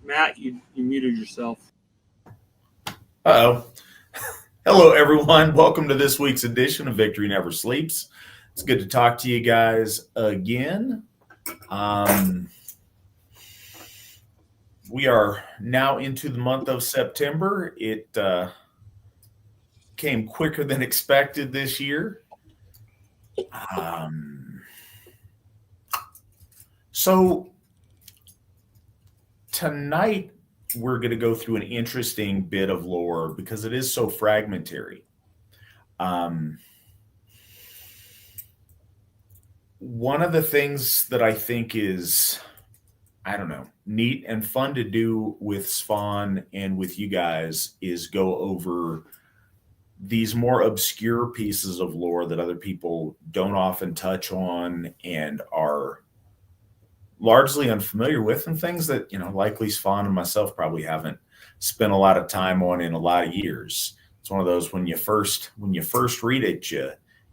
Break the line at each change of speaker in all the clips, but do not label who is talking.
Matt, you muted yourself.
Uh-oh. Hello, everyone. Welcome to this week's edition of Victory Never Sleeps. It's good to talk to you guys again. We are now into the month of September. It came quicker than expected this year. So tonight, we're going to go through an interesting bit of lore because it is so fragmentary. One of the things that I think is, neat and fun to do with Svan and with you guys is go over these more obscure pieces of lore that other people don't often touch on and are largely unfamiliar with, and things that, likely Svan and myself probably haven't spent a lot of time on in a lot of years. It's one of those when you first read it, you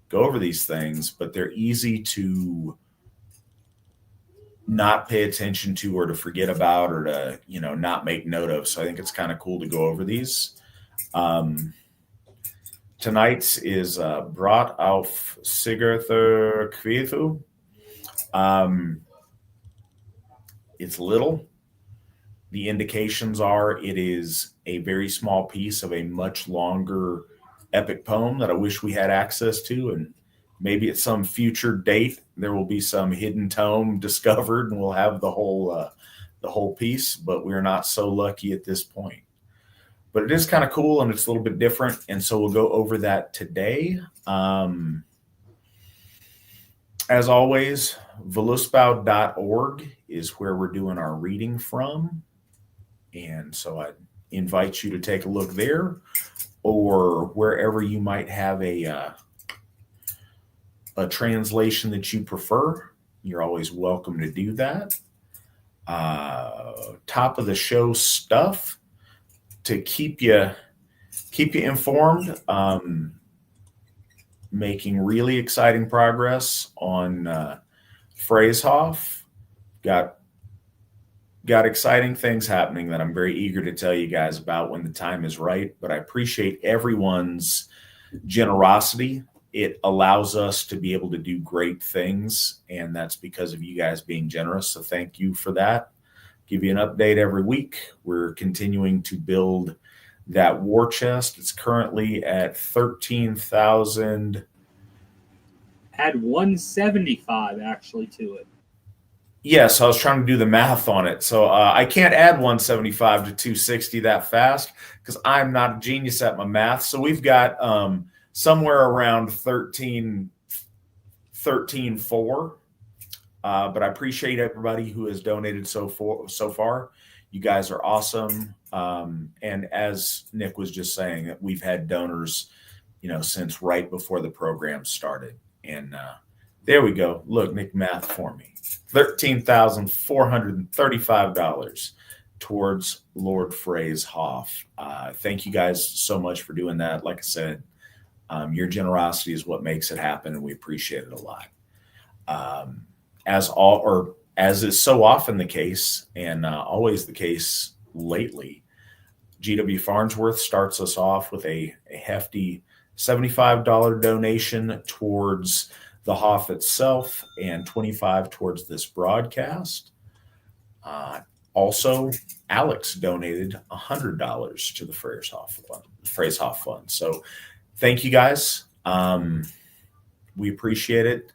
go over these things, but they're easy to not pay attention to or to forget about or to, not make note of. So I think it's kind of cool to go over these. Tonight's is Brot auf Sigurðarkviðu. It's little. The indications are it is a very small piece of a much longer epic poem that I wish we had access to, and maybe at some future date there will be some hidden tome discovered and we'll have the whole piece, but we're not so lucky at this point. But it is kind of cool and it's a little bit different, and so we'll go over that today. As always, volusbau.org is where we're doing our reading from. And so I invite you to take a look there, or wherever you might have a translation that you prefer. You're always welcome to do that. Top of the show stuff to keep you informed. Making really exciting progress on Freyshof. Got exciting things happening that I'm very eager to tell you guys about when the time is right. But I appreciate everyone's generosity. It allows us to be able to do great things, and that's because of you guys being generous. So thank you for that. Give you an update every week. We're continuing to build that war chest. It's currently at 13,000.
Add 175 actually to it.
Yes, I was trying to do the math on it. So I can't add 175 to 260 that fast because I'm not a genius at my math. So we've got somewhere around 13,4. But I appreciate everybody who has donated so far. You guys are awesome. And as Nick was just saying, we've had donors, since right before the program started. And there we go. Look, Nick, math for me. $13,435 towards Lord Freyshof. Thank you guys so much for doing that. Like I said, your generosity is what makes it happen, and we appreciate it a lot. As is so often the case, and always the case lately, GW Farnsworth starts us off with a hefty $75 donation towards the Hoff itself and $25 towards this broadcast. Also, Alex donated $100 to the Freyshof Fund. So thank you guys. We appreciate it.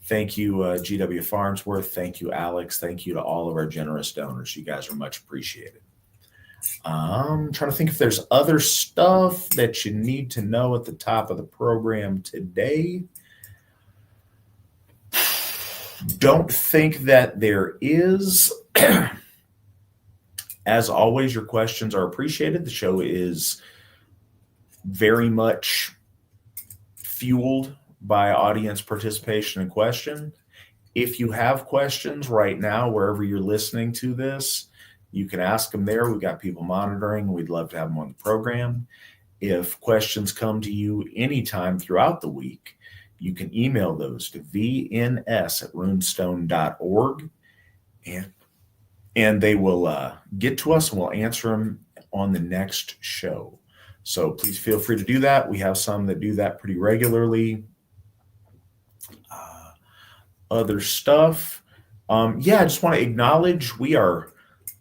Thank you, GW Farnsworth. Thank you, Alex. Thank you to all of our generous donors. You guys are much appreciated. I'm trying to think if there's other stuff that you need to know at the top of the program today. Don't think that there is. As always, your questions are appreciated. The show is very much fueled by audience participation and question. If you have questions right now, wherever you're listening to this, you can ask them there. We've got people monitoring. We'd love to have them on the program. If questions come to you anytime throughout the week, you can email those to vns@runestone.org. and they will get to us, and we'll answer them on the next show. So please feel free to do that. We have some that do that pretty regularly. Other stuff. I just want to acknowledge we are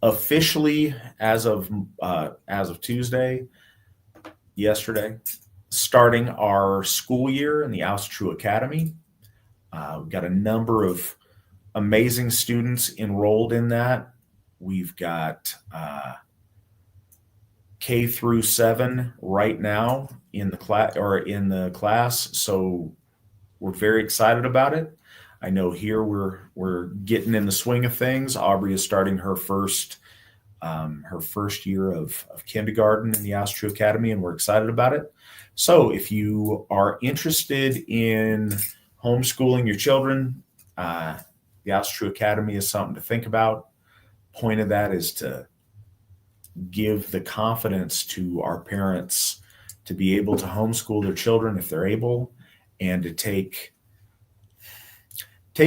officially, as of yesterday, starting our school year in the Asatru Academy. We've got a number of amazing students enrolled in that. We've got K through 7 right now in the class, so we're very excited about it. I know here we're getting in the swing of things. Aubrey is starting her first year of kindergarten in the Asatru Academy, and we're excited about it. So if you are interested in homeschooling your children, the Asatru Academy is something to think about. Point of that is to give the confidence to our parents to be able to homeschool their children if they're able, and to take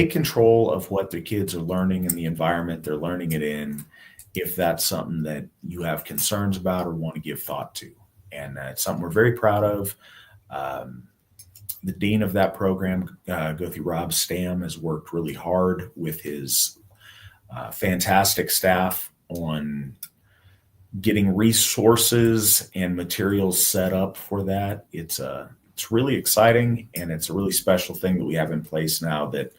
control of what their kids are learning and the environment they're learning it in, if that's something that you have concerns about or want to give thought to. And it's something we're very proud of. The dean of that program, Rob Stam, has worked really hard with his fantastic staff on getting resources and materials set up for that. It's really exciting, and it's a really special thing that we have in place now that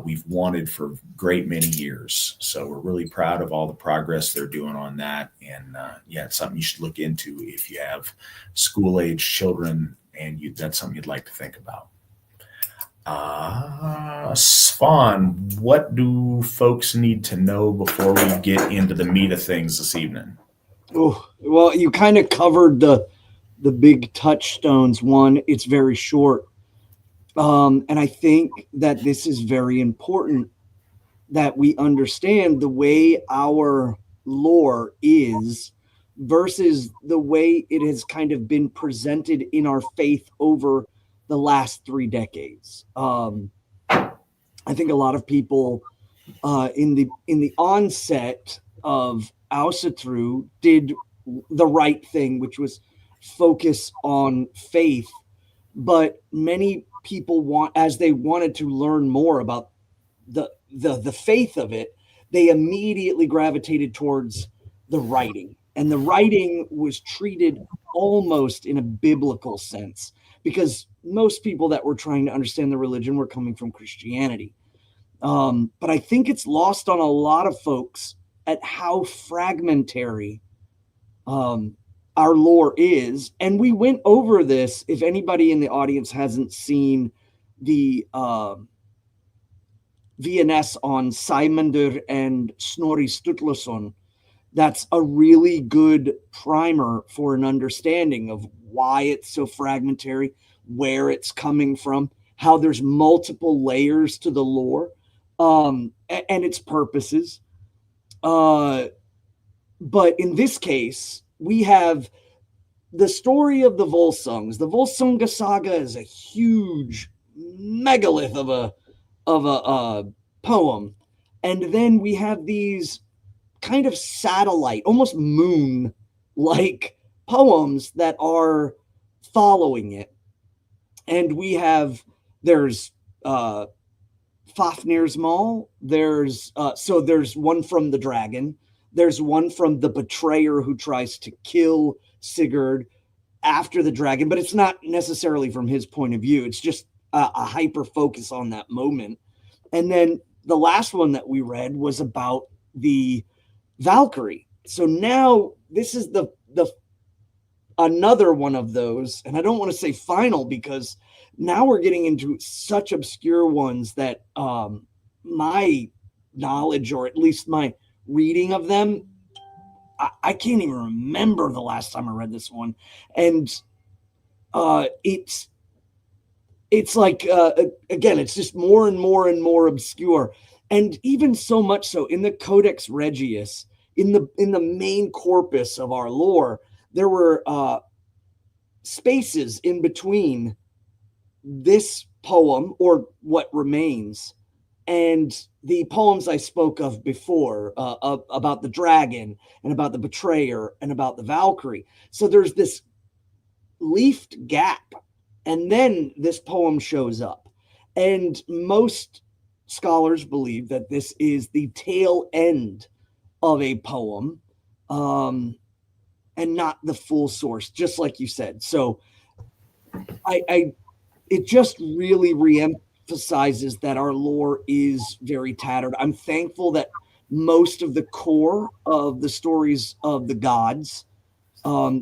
we've wanted for a great many years. So we're really proud of all the progress they're doing on that. And it's something you should look into if you have school-age children and that's something you'd like to think about. Svan, what do folks need to know before we get into the meat of things this evening?
Oh, well, you kind of covered the big touchstones. One, it's very short. And I think that this is very important, that we understand the way our lore is versus the way it has kind of been presented in our faith over the last 3 decades. I think a lot of people in the onset of Asatru did the right thing, which was focus on faith. But many people as they wanted to learn more about the faith of it, they immediately gravitated towards the writing. And the writing was treated almost in a biblical sense, because most people that were trying to understand the religion were coming from Christianity. But I think it's lost on a lot of folks at how fragmentary our lore is. And we went over this. If anybody in the audience hasn't seen the VNS on Sæmundur and Snorri Sturluson, that's a really good primer for an understanding of why it's so fragmentary, where it's coming from, how there's multiple layers to the lore, and its purposes. But in this case, we have the story of the Volsungs. The Volsunga Saga is a huge megalith of a poem. And then we have these kind of satellite, almost moon-like poems that are following it. And there's Fafnir's Maul. There's one from the dragon. There's one from the betrayer who tries to kill Sigurd after the dragon, but it's not necessarily from his point of view. It's just a hyper focus on that moment. And then the last one that we read was about the Valkyrie. So now this is the another one of those, and I don't want to say final, because now we're getting into such obscure ones that my knowledge, or at least my reading of them, I can't even remember the last time I read this one. And it's like, again, it's just more and more and more obscure. And even so much so in the Codex Regius, in the main corpus of our lore, there were spaces in between this poem, or what remains, and the poems I spoke of before about the dragon and about the betrayer and about the Valkyrie. So there's this leafed gap, and then this poem shows up. And most scholars believe that this is the tail end of a poem, and not the full source, just like you said. So it just really reemphasizes that our lore is very tattered. I'm thankful that most of the core of the stories of the gods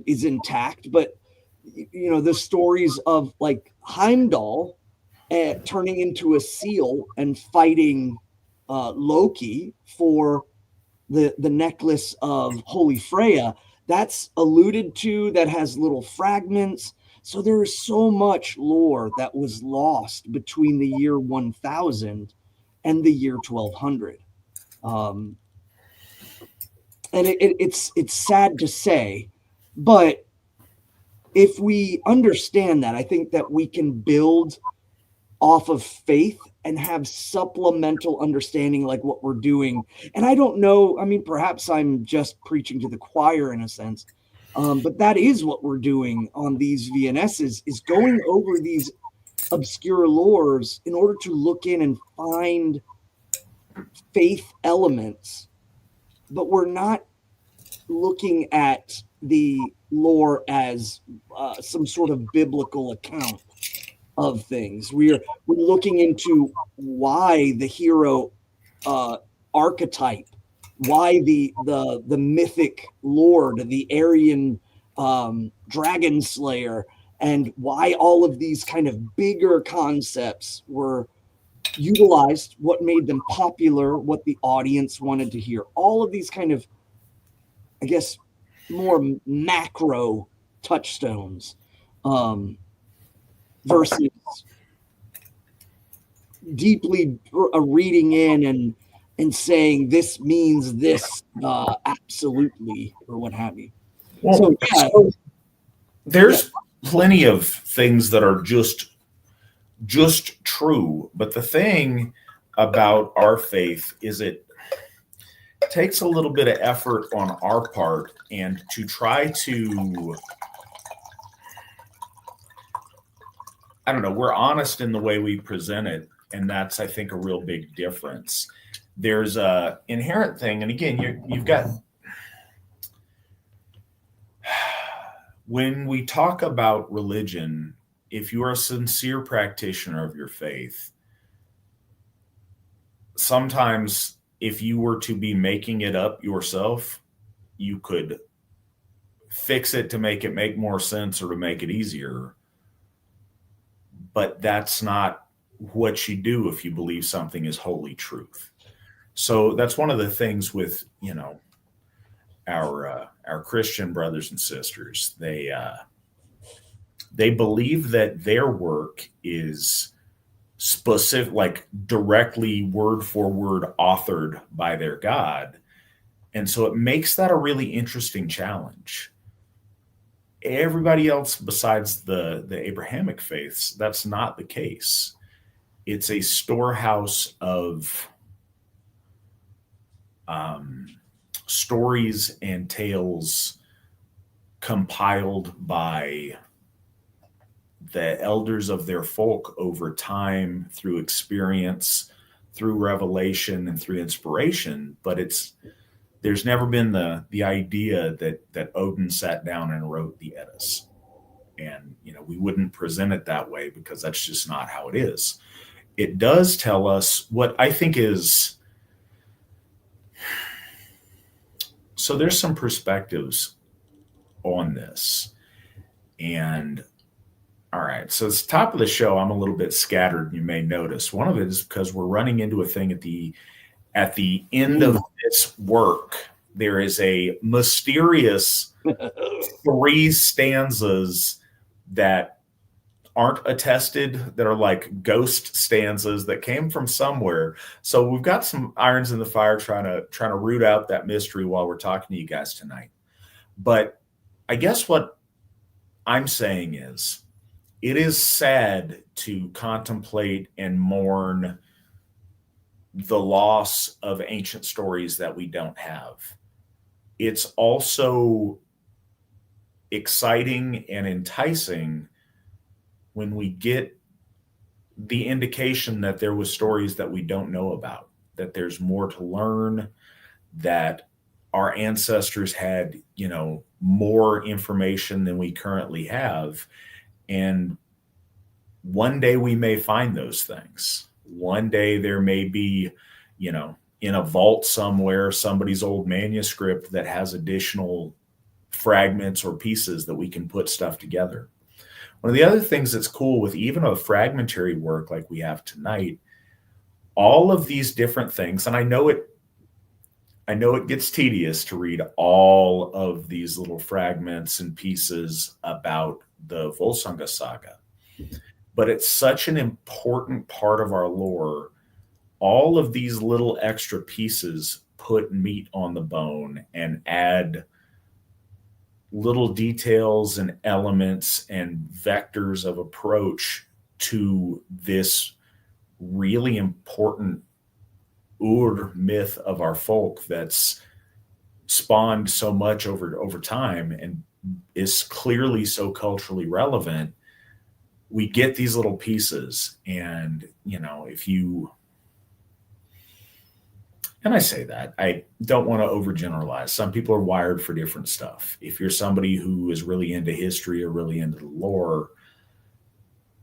is intact, but the stories of like Heimdall turning into a seal and fighting Loki for the necklace of Holy Freya, that's alluded to, that has little fragments. So there is so much lore that was lost between the year 1000 and the year 1200. And it's sad to say, but if we understand that, I think that we can build off of faith and have supplemental understanding like what we're doing. And I don't know, I mean, perhaps I'm just preaching to the choir in a sense, but that is what we're doing on these VNSs, is going over these obscure lores in order to look in and find faith elements, but we're not looking at the lore as some sort of biblical account of things. We're looking into why the hero archetype, why the mythic lord, the Aryan dragon slayer, and why all of these kind of bigger concepts were utilized, what made them popular, what the audience wanted to hear. All of these kind of, I guess, more macro touchstones versus deeply reading in and saying this means this absolutely, or what have you.
Well, so there's plenty of things that are just true, but the thing about our faith is it takes a little bit of effort on our part, and to try to, I don't know, we're honest in the way we present it, and that's, I think, a real big difference. There's a inherent thing, and again, you've got, when we talk about religion, if you are a sincere practitioner of your faith, sometimes if you were to be making it up yourself, you could fix it to make it make more sense or to make it easier. But that's not what you do if you believe something is holy truth. So that's one of the things with, our Christian brothers and sisters. They believe that their work is specific, like directly word for word authored by their God. And so it makes that a really interesting challenge. Everybody else besides the Abrahamic faiths, that's not the case. It's a storehouse of stories and tales compiled by the elders of their folk over time, through experience, through revelation, and through inspiration. But there's never been the idea that Odin sat down and wrote the Eddas. And, we wouldn't present it that way because that's just not how it is. It does tell us what I think is, so there's some perspectives on this. And all right, so it's top of the show. I'm a little bit scattered, you may notice. One of it is because we're running into a thing at the end of this work. There is a mysterious 3 stanzas that aren't attested, that are like ghost stanzas that came from somewhere. So we've got some irons in the fire trying to root out that mystery while we're talking to you guys tonight. But I guess what I'm saying is, it is sad to contemplate and mourn the loss of ancient stories that we don't have. It's also exciting and enticing when we get the indication that there was stories that we don't know about, that there's more to learn, that our ancestors had, more information than we currently have. And one day we may find those things. One day there may be, in a vault somewhere, somebody's old manuscript that has additional fragments or pieces that we can put stuff together. One of the other things that's cool with even a fragmentary work like we have tonight, all of these different things, and I know it gets tedious to read all of these little fragments and pieces about the Volsunga saga, but it's such an important part of our lore. All of these little extra pieces put meat on the bone and add little details and elements and vectors of approach to this really important ur myth of our folk that's spawned so much over time and is clearly so culturally relevant. We get these little pieces, and and I say that, I don't want to overgeneralize. Some people are wired for different stuff. If you're somebody who is really into history or really into the lore,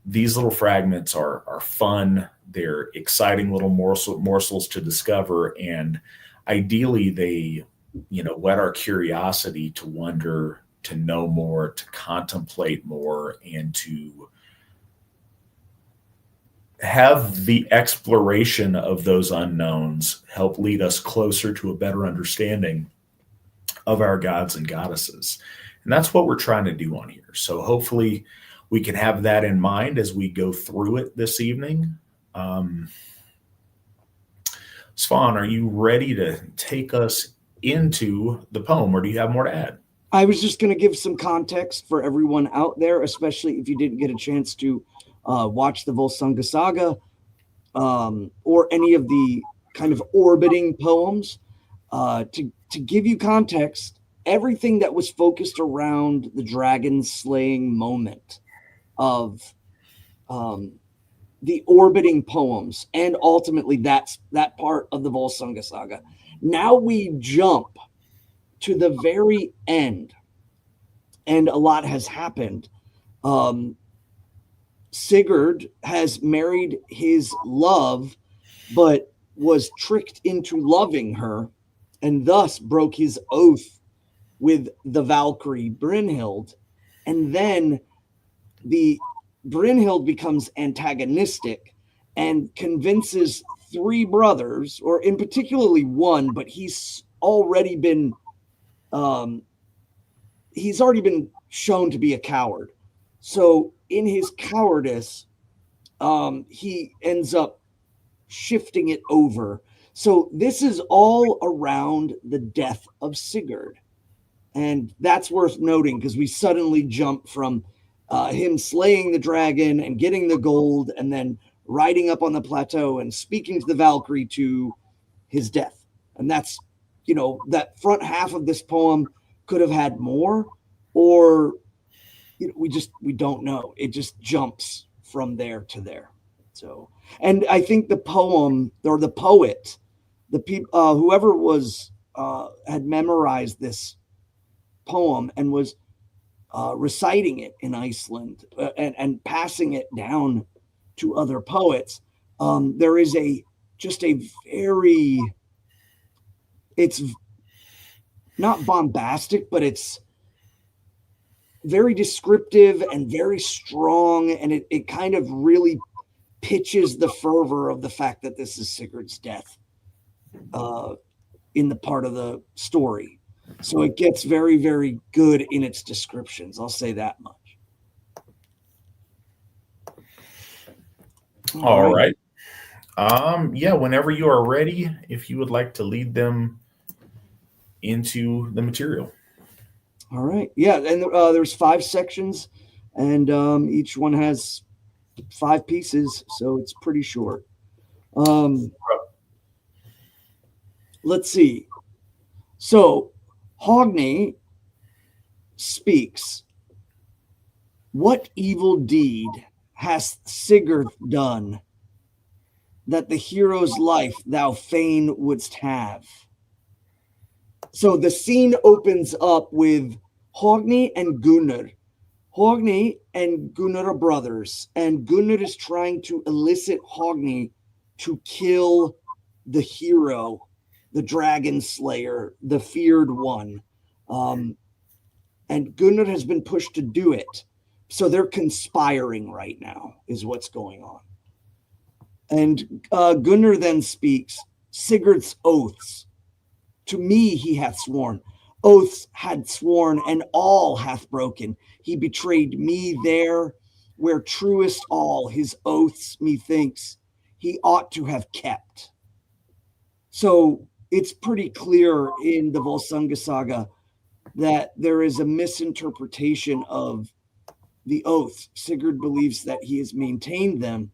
these little fragments are fun. They're exciting little morsels to discover. And ideally they, whet our curiosity to wonder, to know more, to contemplate more, and to have the exploration of those unknowns help lead us closer to a better understanding of our gods and goddesses. And that's what we're trying to do on here. So hopefully we can have that in mind as we go through it this evening. Svan, are you ready to take us into the poem, or do you have more to add?
I was just going to give some context for everyone out there, especially if you didn't get a chance to watch the Volsunga Saga or any of the kind of orbiting poems. To give you context, everything that was focused around the dragon slaying moment of the orbiting poems, and ultimately that part of the Volsunga Saga. Now we jump to the very end, and a lot has happened. Sigurd has married his love, but was tricked into loving her, and thus broke his oath with the Valkyrie Brynhild. And then the Brynhild becomes antagonistic and convinces three brothers, or in particularly one, but he's already been shown to be a coward. So in his cowardice, he ends up shifting it over. So this is all around the death of Sigurd. And that's worth noting, because we suddenly jump from him slaying the dragon and getting the gold, and then riding up on the plateau and speaking to the Valkyrie, to his death. And that's, that front half of this poem could have had more, or we don't know. It just jumps from there to there. So, and I think the poem, or the poet, the people, whoever was had memorized this poem and was reciting it in Iceland and passing it down to other poets. There is it's not bombastic, but it's very descriptive and very strong, and it kind of really pitches the fervor of the fact that this is Sigurd's death in the part of the story. So it gets very, very good in its descriptions. I'll say that much.
All right. Yeah, whenever you are ready, if you would like to lead them into the material.
All right. Yeah, and there's 5 sections, and each one has 5 pieces, so it's pretty short. let's see. So Hogni speaks. What evil deed hast Sigurd done that the hero's life thou fain wouldst have? So the scene opens up with Hogni and Gunnar. Hogni and Gunnar are brothers, and Gunnar is trying to elicit Hogni to kill the hero, the dragon slayer, the feared one. And Gunnar has been pushed to do it. So they're conspiring right now, is what's going on. And Gunnar then speaks, Sigurd's oaths. To me he hath sworn. Oaths had sworn, and all hath broken. He betrayed me there, where truest all his oaths, methinks, he ought to have kept. So it's pretty clear in the Volsunga Saga that there is a misinterpretation of the oaths. Sigurd believes that he has maintained them,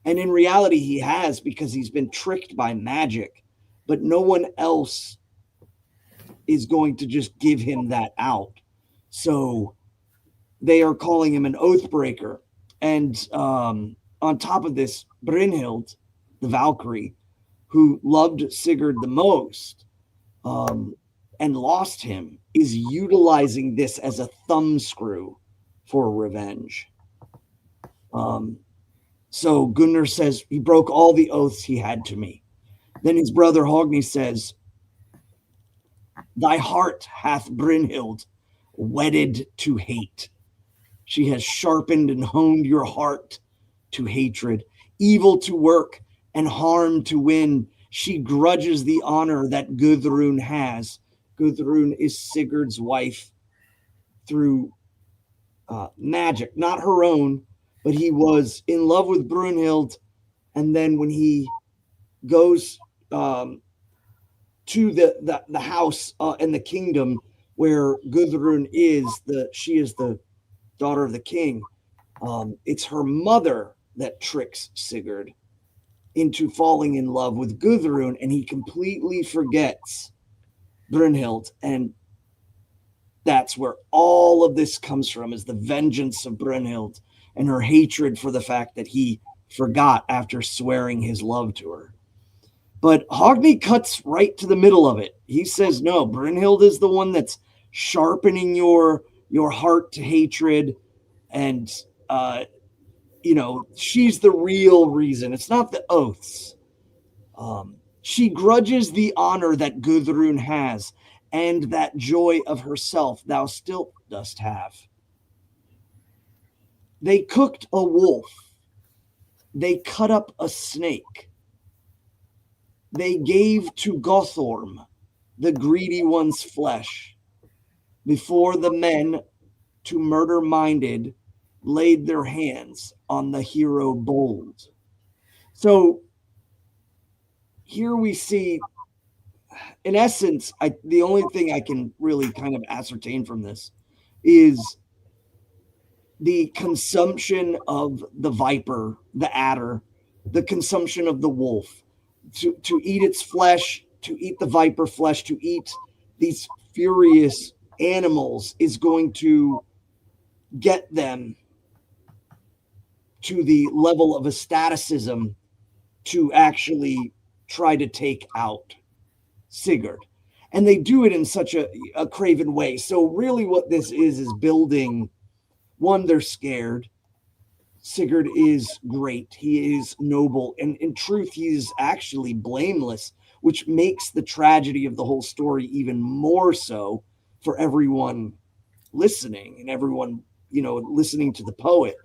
and in reality he has, because he's been tricked by magic, but no one else is going to just give him that out. So they are calling him an oath breaker. And on top of this, Brynhild, the Valkyrie, who loved Sigurd the most and lost him, is utilizing this as a thumbscrew for revenge. So Gunnar says he broke all the oaths he had to me. Then his brother Hogni says, thy heart hath Brynhild wedded to hate. She has sharpened and honed your heart to hatred, evil to work and harm to win. She grudges the honor that Gudrun has. Gudrun is Sigurd's wife through magic, not her own, but he was in love with Brunhild. And then when he goes to the house and the kingdom where Gudrun is, she is the daughter of the king. It's her mother that tricks Sigurd into falling in love with Gudrun, and he completely forgets Brunhild. And that's where all of this comes from, is the vengeance of Brunhild and her hatred for the fact that he forgot after swearing his love to her. But Hogni cuts right to the middle of it. He says, no, Brunhild is the one that's sharpening your heart to hatred. And, she's the real reason. It's not the oaths. She grudges the honor that Gudrun has, and that joy of herself thou still dost have. They cooked a wolf. They cut up a snake. They gave to Gothorm, the greedy one's flesh, before the men, to murder minded, laid their hands on the hero bold. So here we see, in essence, the only thing I can really kind of ascertain from this is the consumption of the viper, the adder, the consumption of the wolf, to eat its flesh, to eat the viper flesh, to eat these furious animals is going to get them to the level of asceticism to actually try to take out Sigurd. And they do it in such a craven way. So really what this is building, one, they're scared. Sigurd is great. He is noble. And in truth, he is actually blameless, which makes the tragedy of the whole story even more so for everyone listening and everyone, listening to the poet.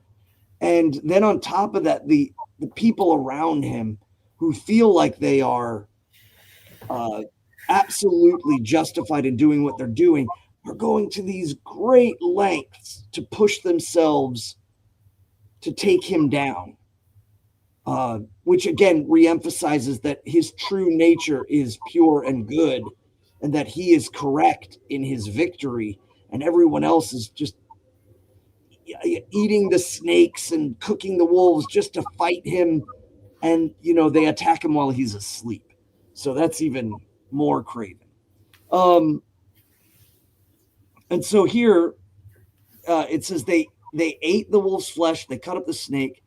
And then on top of that, the people around him who feel like they are absolutely justified in doing what they're doing are going to these great lengths to push themselves to take him down, which again reemphasizes that his true nature is pure and good, and that he is correct in his victory, and everyone else is just eating the snakes and cooking the wolves just to fight him. And they attack him while he's asleep. So that's even more craven. And so here it says they ate the wolf's flesh, they cut up the snake.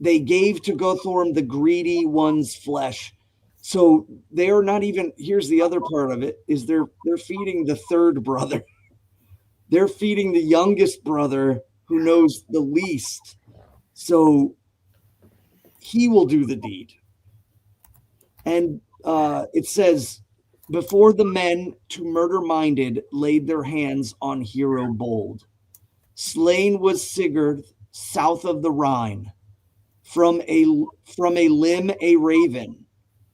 They gave to Gothorm the greedy one's flesh. So they are not even, here's the other part of it, is they're feeding the third brother. They're feeding the youngest brother who knows the least. So he will do the deed. And it says, before the men to murder-minded laid their hands on hero bold. Slain was Sigurd south of the Rhine. From a limb a raven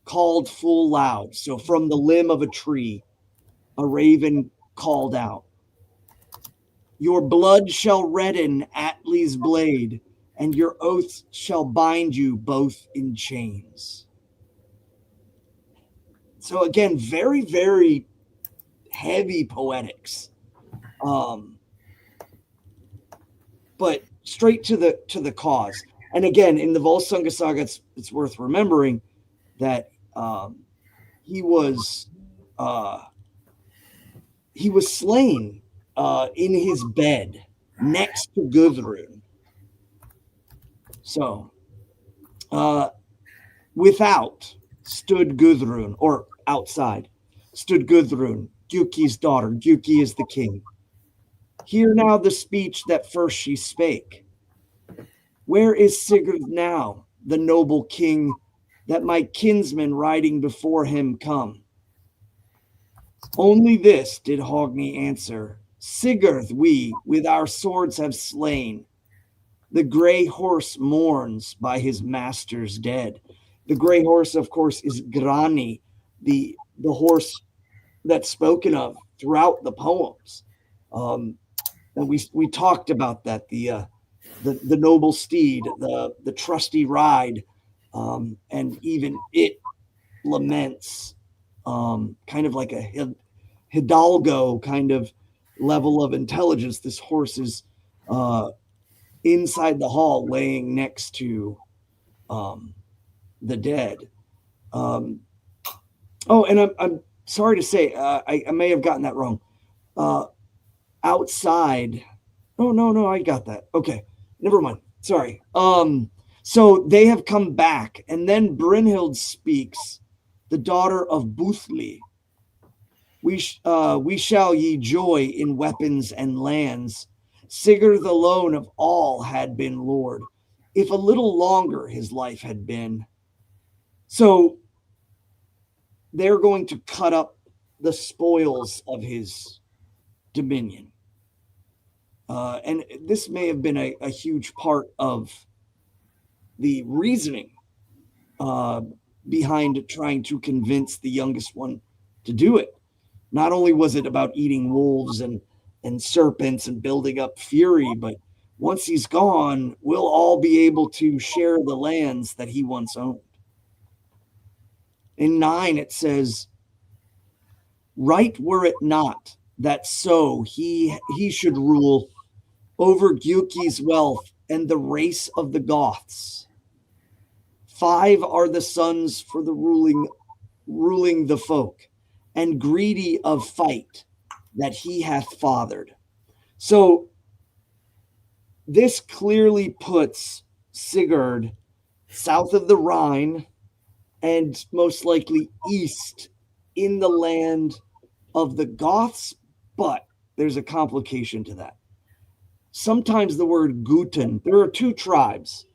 called full loud. So from the limb of a tree, a raven called out. Your blood shall redden Atli's blade, and your oaths shall bind you both in chains. So again, very, very heavy poetics. But straight to the cause. And again, in the Volsunga Saga, it's worth remembering that he was slain in his bed next to Gudrun. So without stood Gudrun, or outside stood Gudrun, Gjuki's daughter. Gjuki is the king. Hear now the speech that first she spake. Where is Sigurd now, the noble king, that my kinsmen riding before him come? Only this did Hogni answer. Sigurd we with our swords have slain. The gray horse mourns by his masters dead. The gray horse, of course, is Grani, the horse that's spoken of throughout the poems. And we talked about that, the noble steed, the trusty ride, and even it laments, kind of like a hidalgo kind of level of intelligence. This horse is inside the hall, laying next to the dead. And I'm sorry to say, I may have gotten that wrong. Outside. Oh, no, I got that. Okay, never mind. Sorry. So they have come back, and then Brynhild speaks, the daughter of Buthli. We shall ye joy in weapons and lands. Sigurd alone of all had been lord, if a little longer his life had been. So they're going to cut up the spoils of his dominion. And this may have been a huge part of the reasoning behind trying to convince the youngest one to do it. Not only was it about eating wolves and serpents and building up fury, but once he's gone, we'll all be able to share the lands that he once owned. In 9, it says, right were it not that so he should rule over Gjuki's wealth and the race of the Goths. 5 are the sons for the ruling the folk, and greedy of fight that he hath fathered. So this clearly puts Sigurd south of the Rhine and most likely east in the land of the Goths, but there's a complication to that. Sometimes the word Guten, there are 2 tribes,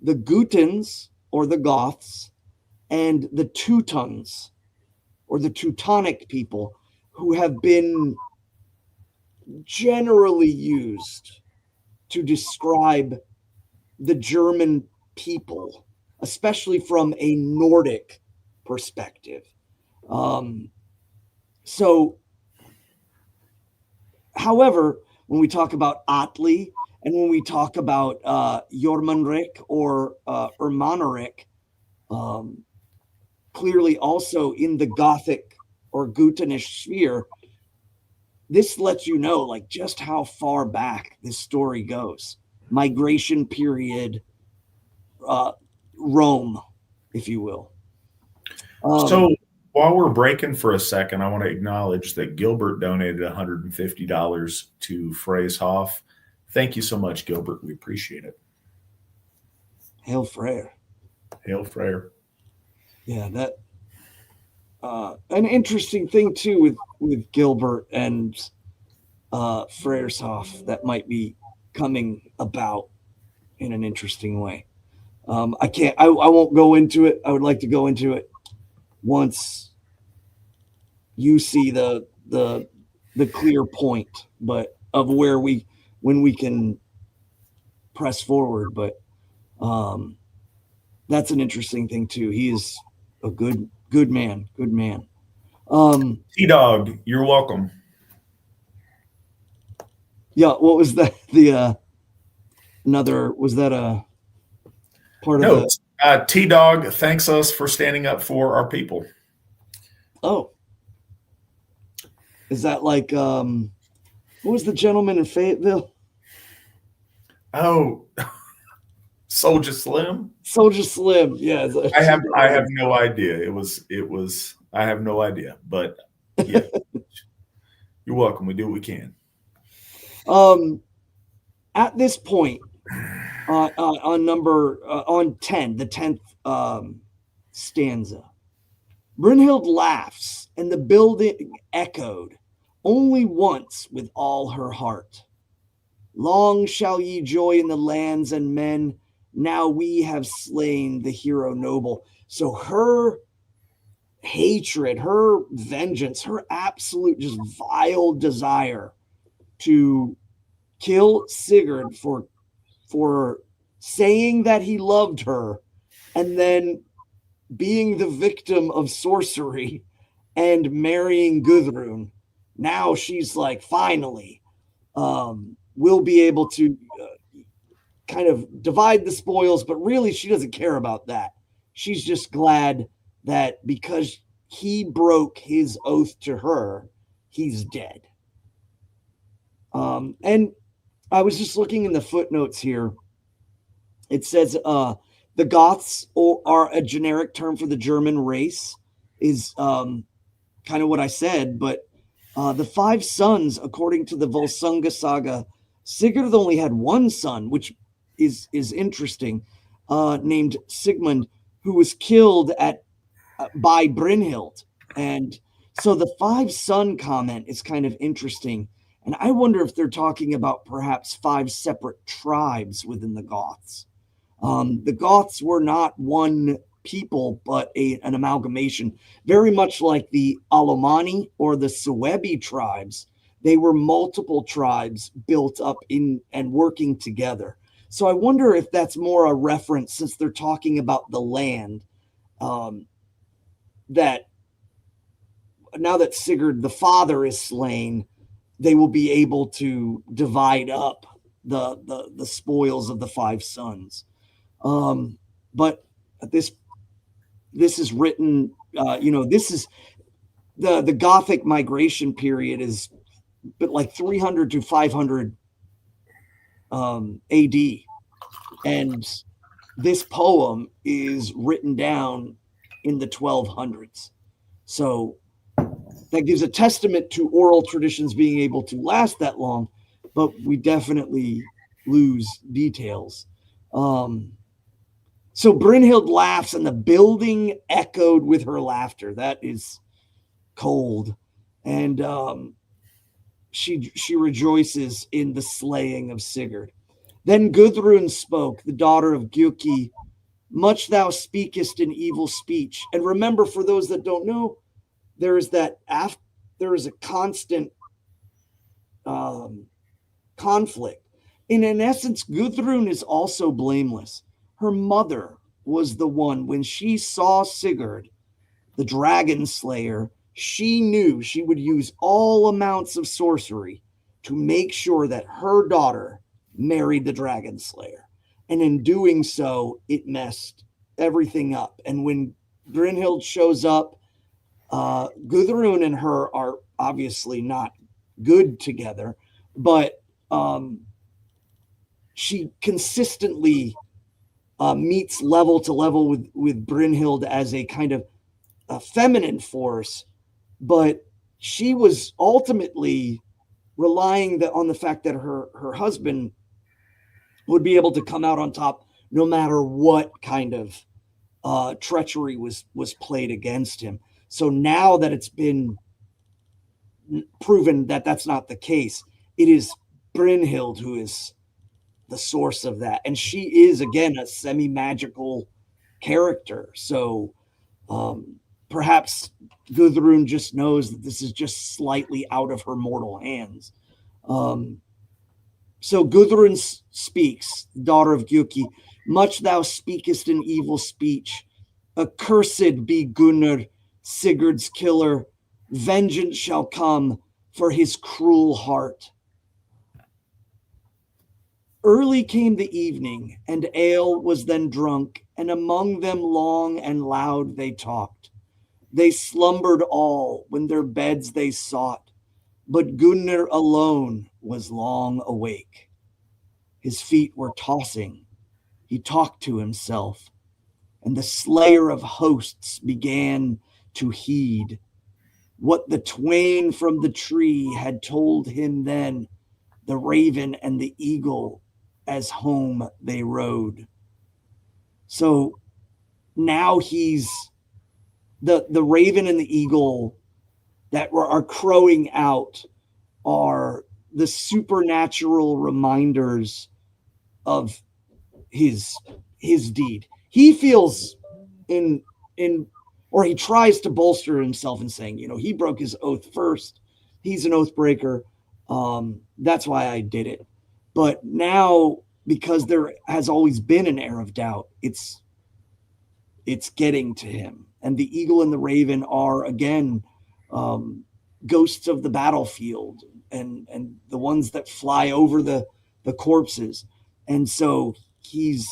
the Gutens, or the Goths, and the Teutons, or the Teutonic people, who have been generally used to describe the German people, especially from a Nordic perspective. However, when we talk about Atli and when we talk about Jormunrik or Ermanrik, clearly also in the Gothic or Gutenish sphere, this lets you know like just how far back this story goes. Migration period, Rome, if you will.
So While we're breaking for a second, I want to acknowledge that Gilbert donated $150 to Freyshoff. Thank you so much, Gilbert. We appreciate it.
Hail Freyr.
Hail Freyr.
Yeah, that an interesting thing too with Gilbert and Freyshoff that might be coming about in an interesting way. I won't go into it. I would like to go into it once you see the clear point, but of when we can press forward. But that's an interesting thing too. He is a good man. Good man.
T-Dog, you're welcome.
Yeah, what was that? Was that a part of
the T-Dog thanks us for standing up for our people.
Oh. Is that like what was the gentleman in Fayetteville?
Oh, Soldier Slim?
Soldier Slim, yeah.
I have no idea. It was I have no idea. But yeah. You're welcome. We do what we can.
At this point, on 10, the 10th stanza, Brynhild laughs, and the building echoed only once with all her heart. Long shall ye joy in the lands and men. Now we have slain the hero noble. So her hatred, her vengeance, her absolute just vile desire to kill Sigurd for saying that he loved her and then being the victim of sorcery and marrying Gudrun. Now she's like, finally, we'll be able to kind of divide the spoils, but really she doesn't care about that. She's just glad that because he broke his oath to her, he's dead. And I was just looking in the footnotes here. It says the Goths are a generic term for the German race, is kind of what I said, but the 5 sons, according to the Volsunga Saga, Sigurd only had one son, which is interesting, named Sigmund, who was killed by Brynhild. And so the 5-son comment is kind of interesting. And I wonder if they're talking about perhaps 5 separate tribes within the Goths. The Goths were not one people, but an amalgamation, very much like the Alemanni or the Suebi tribes. They were multiple tribes built up in and working together. So I wonder if that's more a reference, since they're talking about the land, that now that Sigurd the father is slain, they will be able to divide up the spoils of the 5 sons. But this is written, this is the Gothic migration period is but like 300 to 500 AD. And this poem is written down in the 1200s. So that gives a testament to oral traditions being able to last that long, but we definitely lose details. So Brynhild laughs and the building echoed with her laughter. That is cold. And she rejoices in the slaying of Sigurd. Then Gudrun spoke, the daughter of Gjuki, much thou speakest in evil speech. And remember, for those that don't know, there is a constant conflict. And in essence, Gudrun is also blameless. Her mother was the one, when she saw Sigurd, the dragon slayer, she knew she would use all amounts of sorcery to make sure that her daughter married the dragon slayer. And in doing so, it messed everything up. And when Brynhild shows up, Gudrun and her are obviously not good together, but she consistently meets level to level with Brynhild as a kind of a feminine force, but she was ultimately relying on the fact that her husband would be able to come out on top no matter what kind of treachery was played against him. So now that it's been proven that that's not the case, it is Brynhild who is the source of that. And she is, again, a semi-magical character. So perhaps Gudrun just knows that this is just slightly out of her mortal hands. So Gudrun speaks, daughter of Gjuki, much thou speakest in evil speech. Accursed be Gunnar, Sigurd's killer. Vengeance shall come for his cruel heart. Early came the evening, and ale was then drunk, and among them long and loud they talked. They slumbered all when their beds they sought, but Gunnar alone was long awake. His feet were tossing. He talked to himself, and the slayer of hosts began to heed what the twain from the tree had told him then, the raven and the eagle, as home they rode. So now he's the raven and the eagle that are crowing out are the supernatural reminders of his deed. He feels or he tries to bolster himself in saying, he broke his oath first. He's an oath breaker. That's why I did it. But now, because there has always been an air of doubt, it's getting to him. And the eagle and the raven are, again, ghosts of the battlefield and the ones that fly over the corpses. And so he's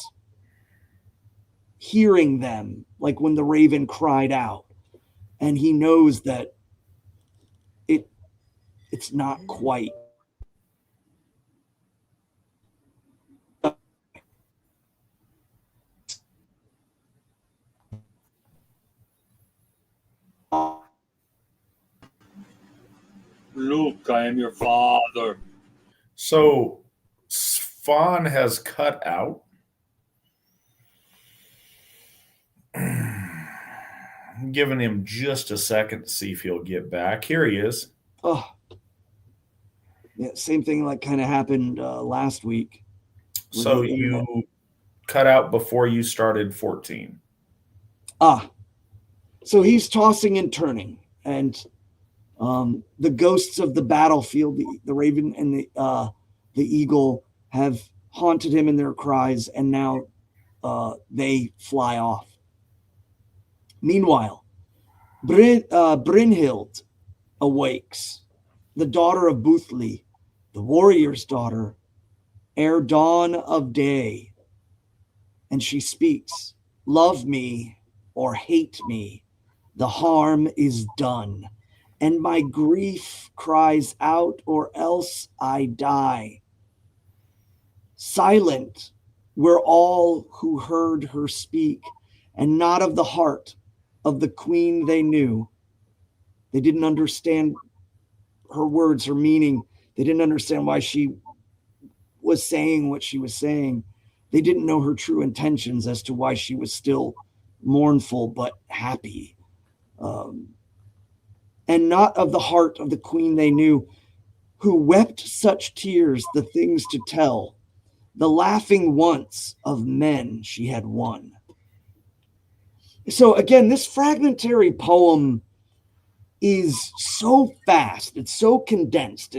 hearing them, like when the raven cried out, and he knows that it's not quite.
Luke, I am your father.
So Svan has cut out. I'm giving him just a second to see if he'll get back. Here he is.
Oh, yeah, same thing like kind of happened last week.
So you cut out before you started 14.
So he's tossing and turning, and the ghosts of the battlefield, the raven and the eagle, have haunted him in their cries, and now they fly off. Meanwhile, Brynhild awakes, the daughter of Buthli, the warrior's daughter, ere dawn of day, and she speaks, love me or hate me, the harm is done, and my grief cries out, or else I die. Silent were all who heard her speak, and not of the heart of the queen they knew. They didn't understand her words, her meaning. They didn't understand why she was saying what she was saying. They didn't know her true intentions as to why she was still mournful but happy. And not of the heart of the queen they knew, who wept such tears, the things to tell, the laughing once of men she had won. So again, this fragmentary poem is so fast. It's so condensed.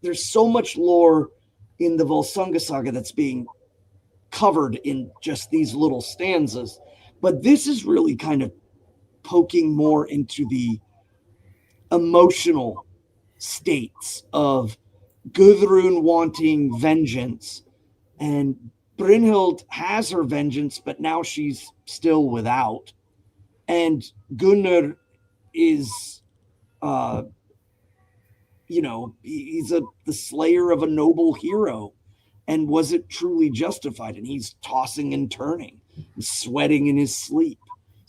There's so much lore in the Volsunga Saga that's being covered in just these little stanzas. But this is really kind of poking more into the emotional states of Gudrun wanting vengeance, and Brynhild has her vengeance, but now she's still without. And Gunnar is, he's the slayer of a noble hero. And was it truly justified? And he's tossing and turning, and sweating in his sleep.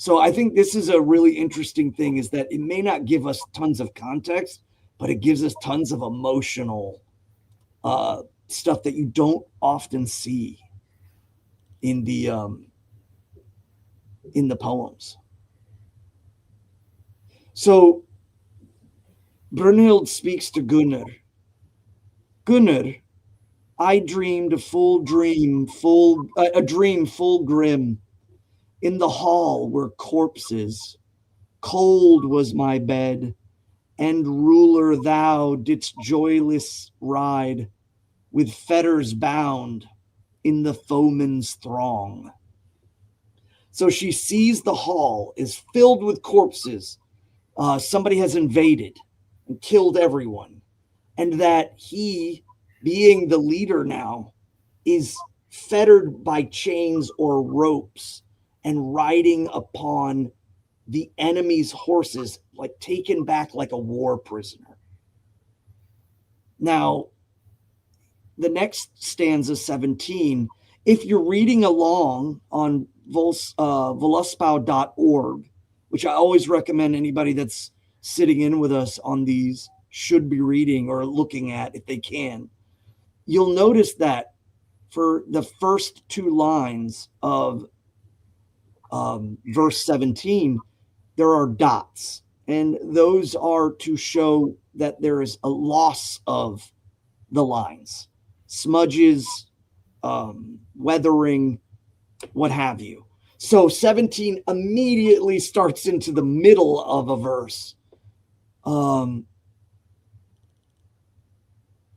So I think this is a really interesting thing, is that it may not give us tons of context, but it gives us tons of emotional stuff that you don't often see in the poems. So Brunhild speaks to Gunnar. Gunnar, I dreamed a dream full grim. In the hall were corpses. Cold was my bed, and ruler thou didst joyless ride, with fetters bound in the foeman's throng. So she sees the hall is filled with corpses. Somebody has invaded and killed everyone. And that he, being the leader now, is fettered by chains or ropes and riding upon the enemy's horses, like taken back like a war prisoner. Now, the next stanza, 17, if you're reading along on voluspow.org, which I always recommend anybody that's sitting in with us on these should be reading or looking at if they can, you'll notice that for the first two lines of verse 17, there are dots, and those are to show that there is a loss of the lines, smudges, weathering, what have you. So 17 immediately starts into the middle of a verse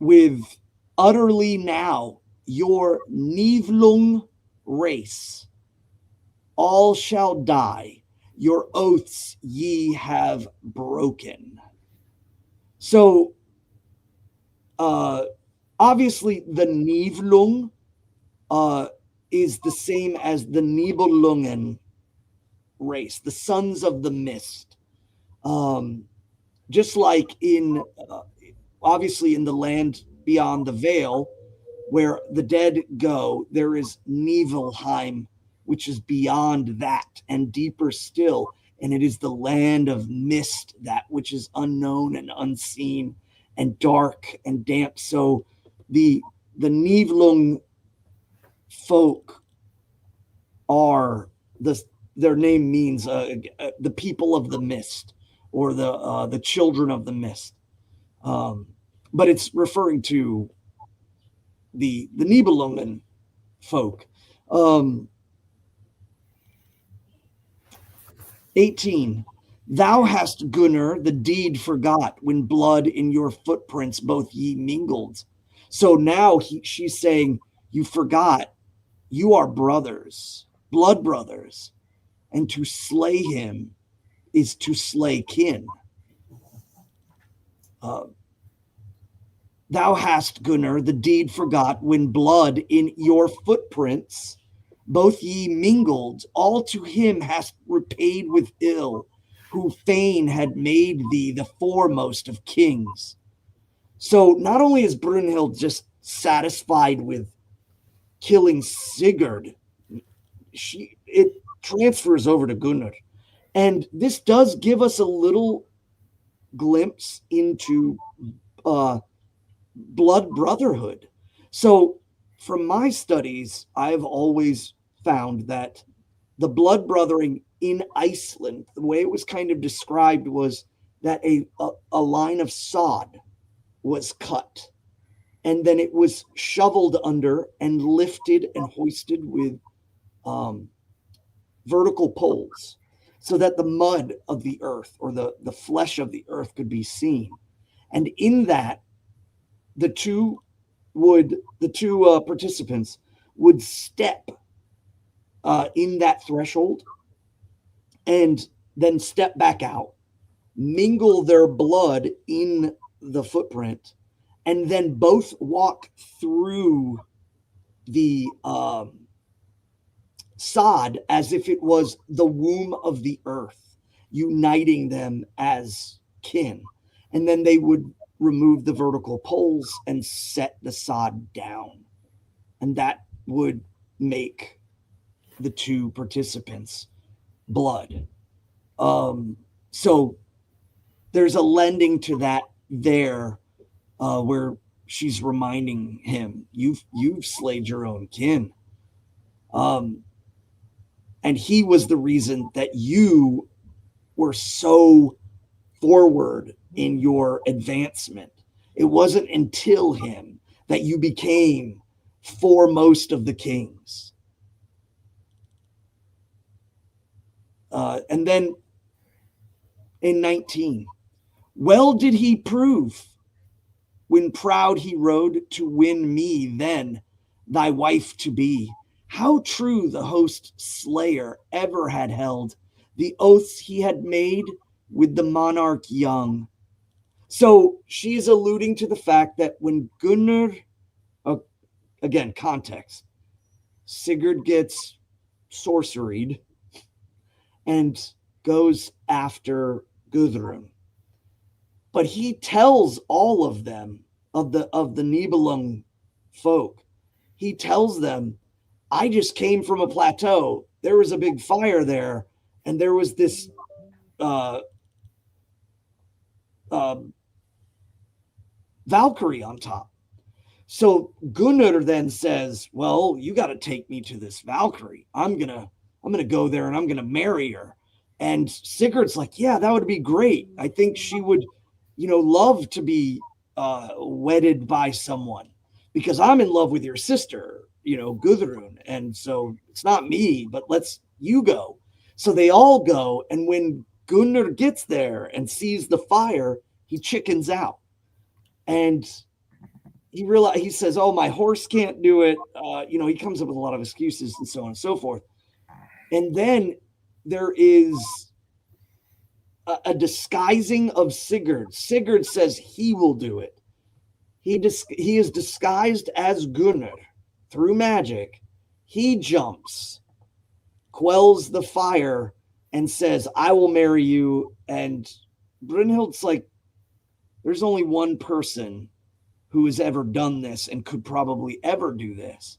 with utterly now your Niflung race, all shall die, your oaths ye have broken. So obviously the Niflung is the same as the Nibelungen race, the sons of the mist. Just like in obviously in the land beyond the veil, where the dead go, there is Niflheim, which is beyond that and deeper still, and it is the land of mist, that which is unknown and unseen and dark and damp. So the Niflung folk are their name means the people of the mist, or the children of the mist, but it's referring to the Nibelungen folk. 18. Thou hast, Gunnar, the deed forgot, when blood in your footprints both ye mingled. So now she's saying, you forgot, you are brothers, blood brothers, and to slay him is to slay kin. Thou hast, Gunnar, the deed forgot, when blood in your footprints both ye mingled, all to him hast repaid with ill, who fain had made thee the foremost of kings. So not only is Brunhild just satisfied with killing Sigurd, it transfers over to Gunnar. And this does give us a little glimpse into blood brotherhood. So from my studies, I've always found that the blood brothering in Iceland, the way it was kind of described was that a line of sod was cut, and then it was shoveled under and lifted and hoisted with vertical poles, so that the mud of the earth, or the flesh of the earth, could be seen. And in that, the two participants would step in that threshold and then step back out, mingle their blood in the footprint, and then both walk through the sod as if it was the womb of the earth, uniting them as kin. And then they would remove the vertical poles and set the sod down. And that would make the two participants blood. So there's a lending to that there, where she's reminding him, you've slayed your own kin. And he was the reason that you were so forward in your advancement. It wasn't until him that you became foremost of the kings. And then in 19, well did he prove when proud he rode to win me then, thy wife to be. How true the host slayer ever had held the oaths he had made with the monarch young. So she's alluding to the fact that when Gunnar, again, context, Sigurd gets sorceried and goes after Gudrun. But he tells all of them, of the Nibelung folk, he tells them, I just came from a plateau. There was a big fire there, and there was this Valkyrie on top. So Gunnar then says, well, you got to take me to this Valkyrie. I'm gonna go there and I'm gonna marry her. And Sigurd's like, yeah, that would be great. I think she would, love to be wedded by someone, because I'm in love with your sister, Gudrun. And so it's not me, but you go. So they all go. And when Gunnar gets there and sees the fire, he chickens out. And he says, oh, my horse can't do it. He comes up with a lot of excuses and so on and so forth. And then there is a disguising of Sigurd. Sigurd says he will do it. He is disguised as Gunnar through magic. He jumps, quells the fire, and says, I will marry you. And Brynhild's like, there's only one person who has ever done this and could probably ever do this.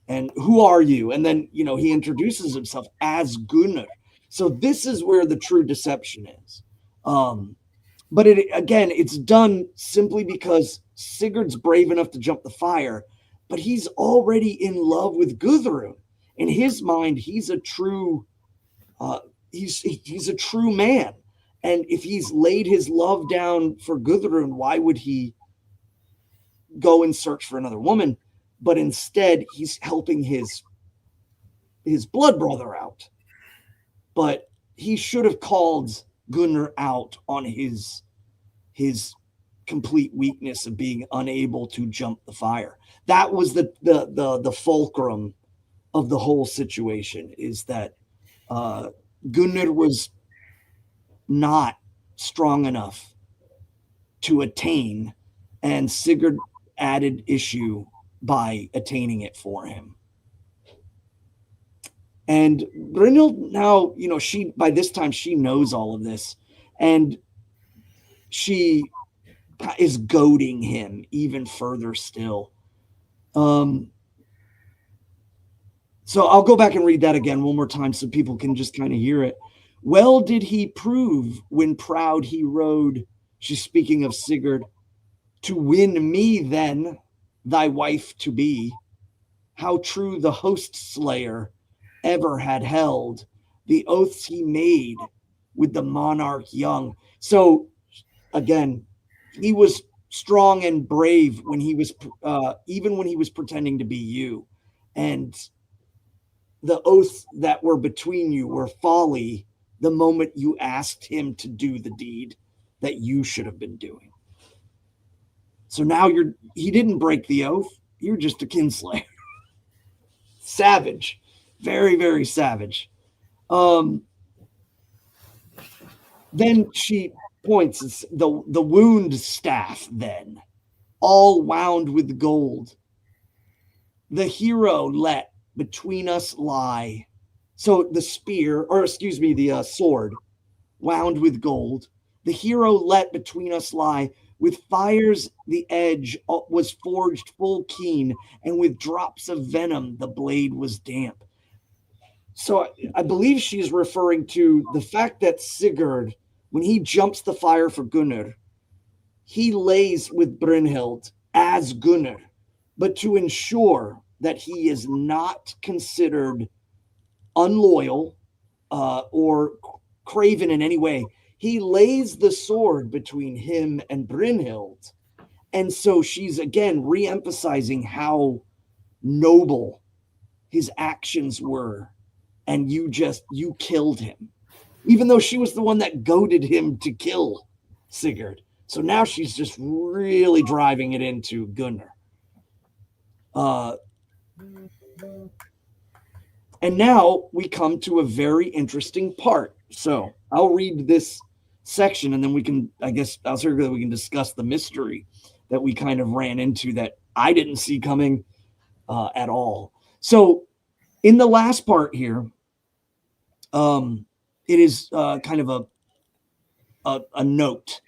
And who are you? And then, he introduces himself as Gunnar. So this is where the true deception is. But it's done simply because Sigurd's brave enough to jump the fire, but he's already in love with Gudrun. In his mind, he's a true he's a true man. And if he's laid his love down for Gudrun, why would he go and search for another woman? But instead, he's helping his blood brother out. But he should have called Gunnar out on his complete weakness of being unable to jump the fire. That was the fulcrum of the whole situation, is that Gunnar was not strong enough to attain, and Sigurd added issue by attaining it for him. And Brynhild now, by this time she knows all of this, and she is goading him even further still. So I'll go back and read that again one more time so people can just kind of hear it. Well did he prove when proud he rode, she's speaking of Sigurd, to win me then, thy wife to be. How true the host slayer ever had held the oaths he made with the monarch young. So again, he was strong and brave when he was even when he was pretending to be you, and the oaths that were between you were folly the moment you asked him to do the deed that you should have been doing. So now he didn't break the oath, you're just a kinslayer. Savage. Very, very savage. Then she points the wound staff, then, all wound with gold. The hero let between us lie. So the the sword, wound with gold. The hero let between us lie. With fires the edge was forged full keen, and with drops of venom the blade was damp. So I believe she's referring to the fact that Sigurd, when he jumps the fire for Gunnar, he lays with Brynhild as Gunnar, but to ensure that he is not considered unloyal or craven in any way, he lays the sword between him and Brynhild. And so she's again re-emphasizing how noble his actions were. And you killed him, even though she was the one that goaded him to kill Sigurd. So now she's just really driving it into Gunnar. And now we come to a very interesting part. So I'll read this section and then we can, I guess, we can discuss the mystery that we kind of ran into that I didn't see coming at all. So in the last part here, it is kind of a note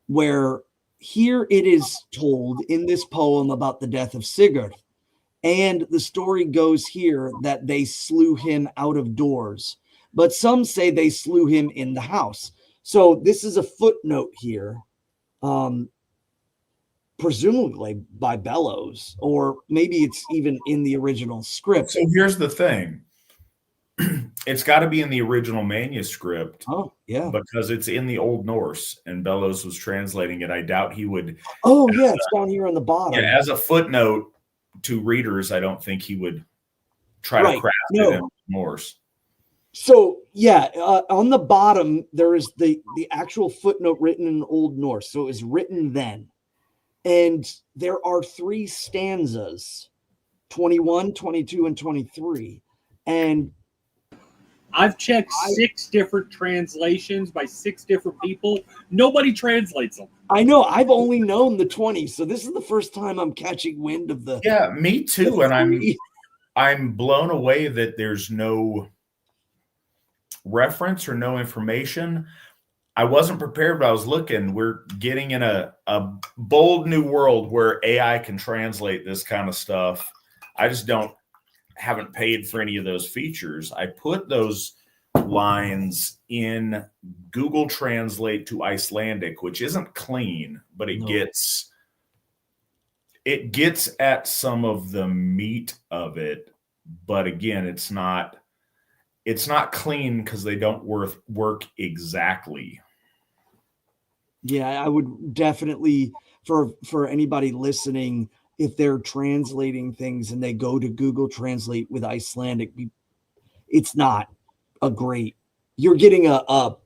where here it is told in this poem about the death of Sigurd. And the story goes here that they slew him out of doors, but some say they slew him in the house. So this is a footnote here, presumably by Bellows, or maybe it's even in the original script.
So here's the thing. It's got to be in the original manuscript.
Oh, yeah.
Because it's in the Old Norse and Bellows was translating it. I doubt he would.
Oh, yeah. It's down here on the bottom.
Yeah, as a footnote to readers, I don't think he would try to craft it in Norse.
So, yeah, on the bottom, there is the actual footnote written in Old Norse. So it was written then. And there are 3 stanzas, 21, 22, and 23. And
I've checked 6 different translations by 6 different people. Nobody translates them.
I know. I've only known the 20, so this is the first time I'm catching wind of the.
Yeah, me too. And I'm blown away that there's no reference or no information. I wasn't prepared, but I was looking. We're getting in a bold new world where AI can translate this kind of stuff. I just haven't paid for any of those features. I put those lines in Google Translate to Icelandic, which isn't clean, but it gets at some of the meat of it. But again, it's not clean because they don't work exactly.
Yeah, I would definitely, for anybody listening, if they're translating things and they go to Google Translate with Icelandic, it's not a great, you're getting a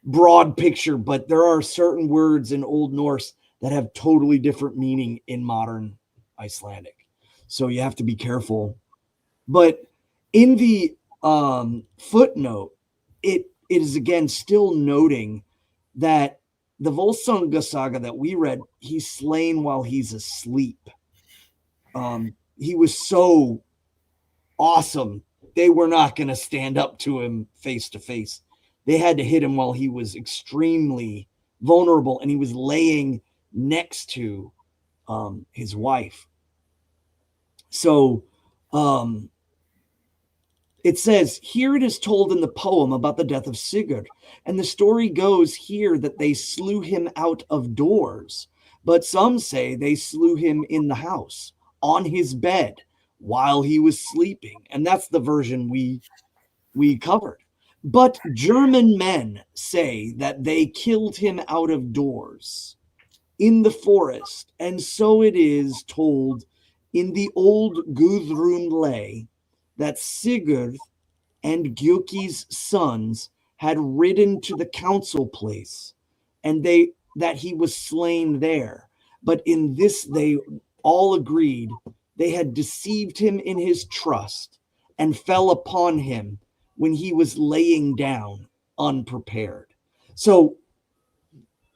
broad picture, but there are certain words in Old Norse that have totally different meaning in modern Icelandic. So you have to be careful. But in the footnote, it is again still noting that the Volsunga saga that we read, he's slain while he's asleep. He was so awesome. They were not going to stand up to him face to face. They had to hit him while he was extremely vulnerable and he was laying next to his wife. So it says, here it is told in the poem about the death of Sigurd. And the story goes here that they slew him out of doors. But some say they slew him in the house, on his bed, while he was sleeping. And that's the version we covered. But German men say that they killed him out of doors in the forest. And so it is told in the old Gudrun lay that Sigurd and Gjuki's sons had ridden to the council place, and that he was slain there. But in this they all agreed they had deceived him in his trust and fell upon him when he was laying down unprepared. So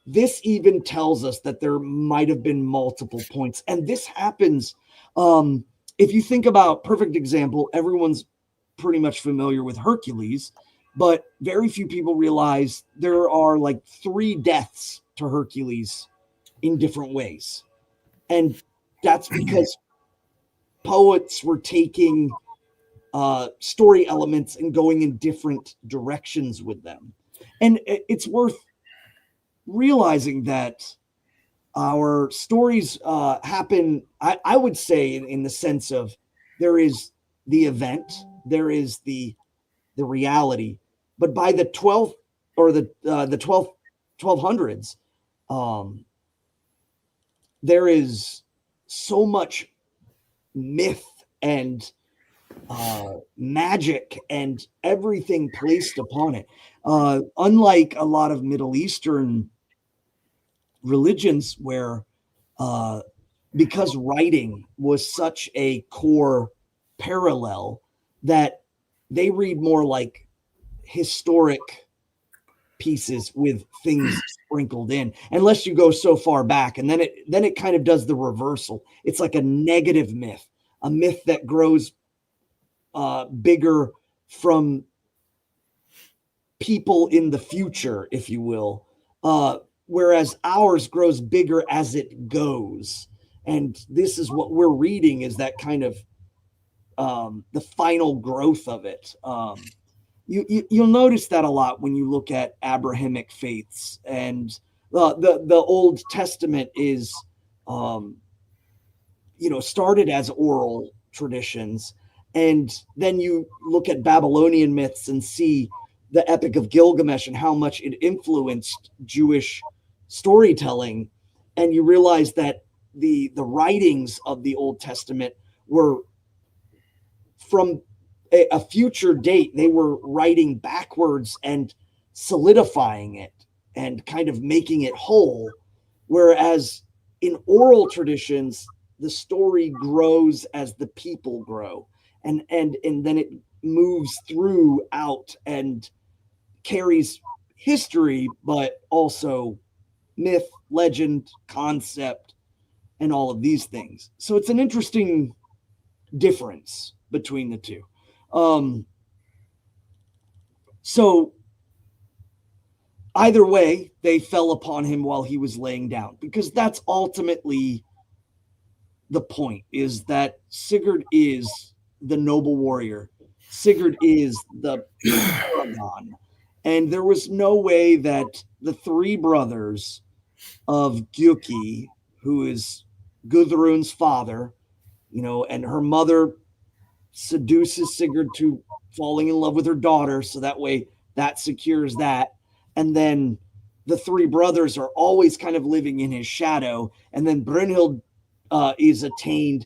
this even tells us that there might have been multiple points. And this happens, if you think about, perfect example, everyone's pretty much familiar with Hercules, but very few people realize there are like 3 deaths to Hercules in different ways. And that's because poets were taking story elements and going in different directions with them. And it's worth realizing that our stories happen, I would say, in the sense of there is the event, there is the reality, but by the 12th or the 1200s, there is so much myth and magic and everything placed upon it. Unlike a lot of Middle Eastern religions where because writing was such a core parallel that they read more like historic pieces with things sprinkled in, unless you go so far back, and then it kind of does the reversal. It's like a negative myth, a myth that grows bigger from people in the future, if you will, whereas ours grows bigger as it goes. And this is what we're reading, is that kind of the final growth of it. You'll notice that a lot when you look at Abrahamic faiths, and the Old Testament is, started as oral traditions, and then you look at Babylonian myths and see the Epic of Gilgamesh and how much it influenced Jewish storytelling, and you realize that the writings of the Old Testament were from a future date. They were writing backwards and solidifying it and kind of making it whole, whereas in oral traditions the story grows as the people grow, and then it moves throughout and carries history, but also myth, legend, concept, and all of these things. So it's an interesting difference between the two. So either way, they fell upon him while he was laying down, because that's ultimately the point, is that Sigurd is the noble warrior. Sigurd is the paragon. And there was no way that the three brothers of Gjuki, who is Gudrun's father, and her mother seduces Sigurd to falling in love with her daughter, so that way that secures that. And then the three brothers are always kind of living in his shadow. And then Brynhild is attained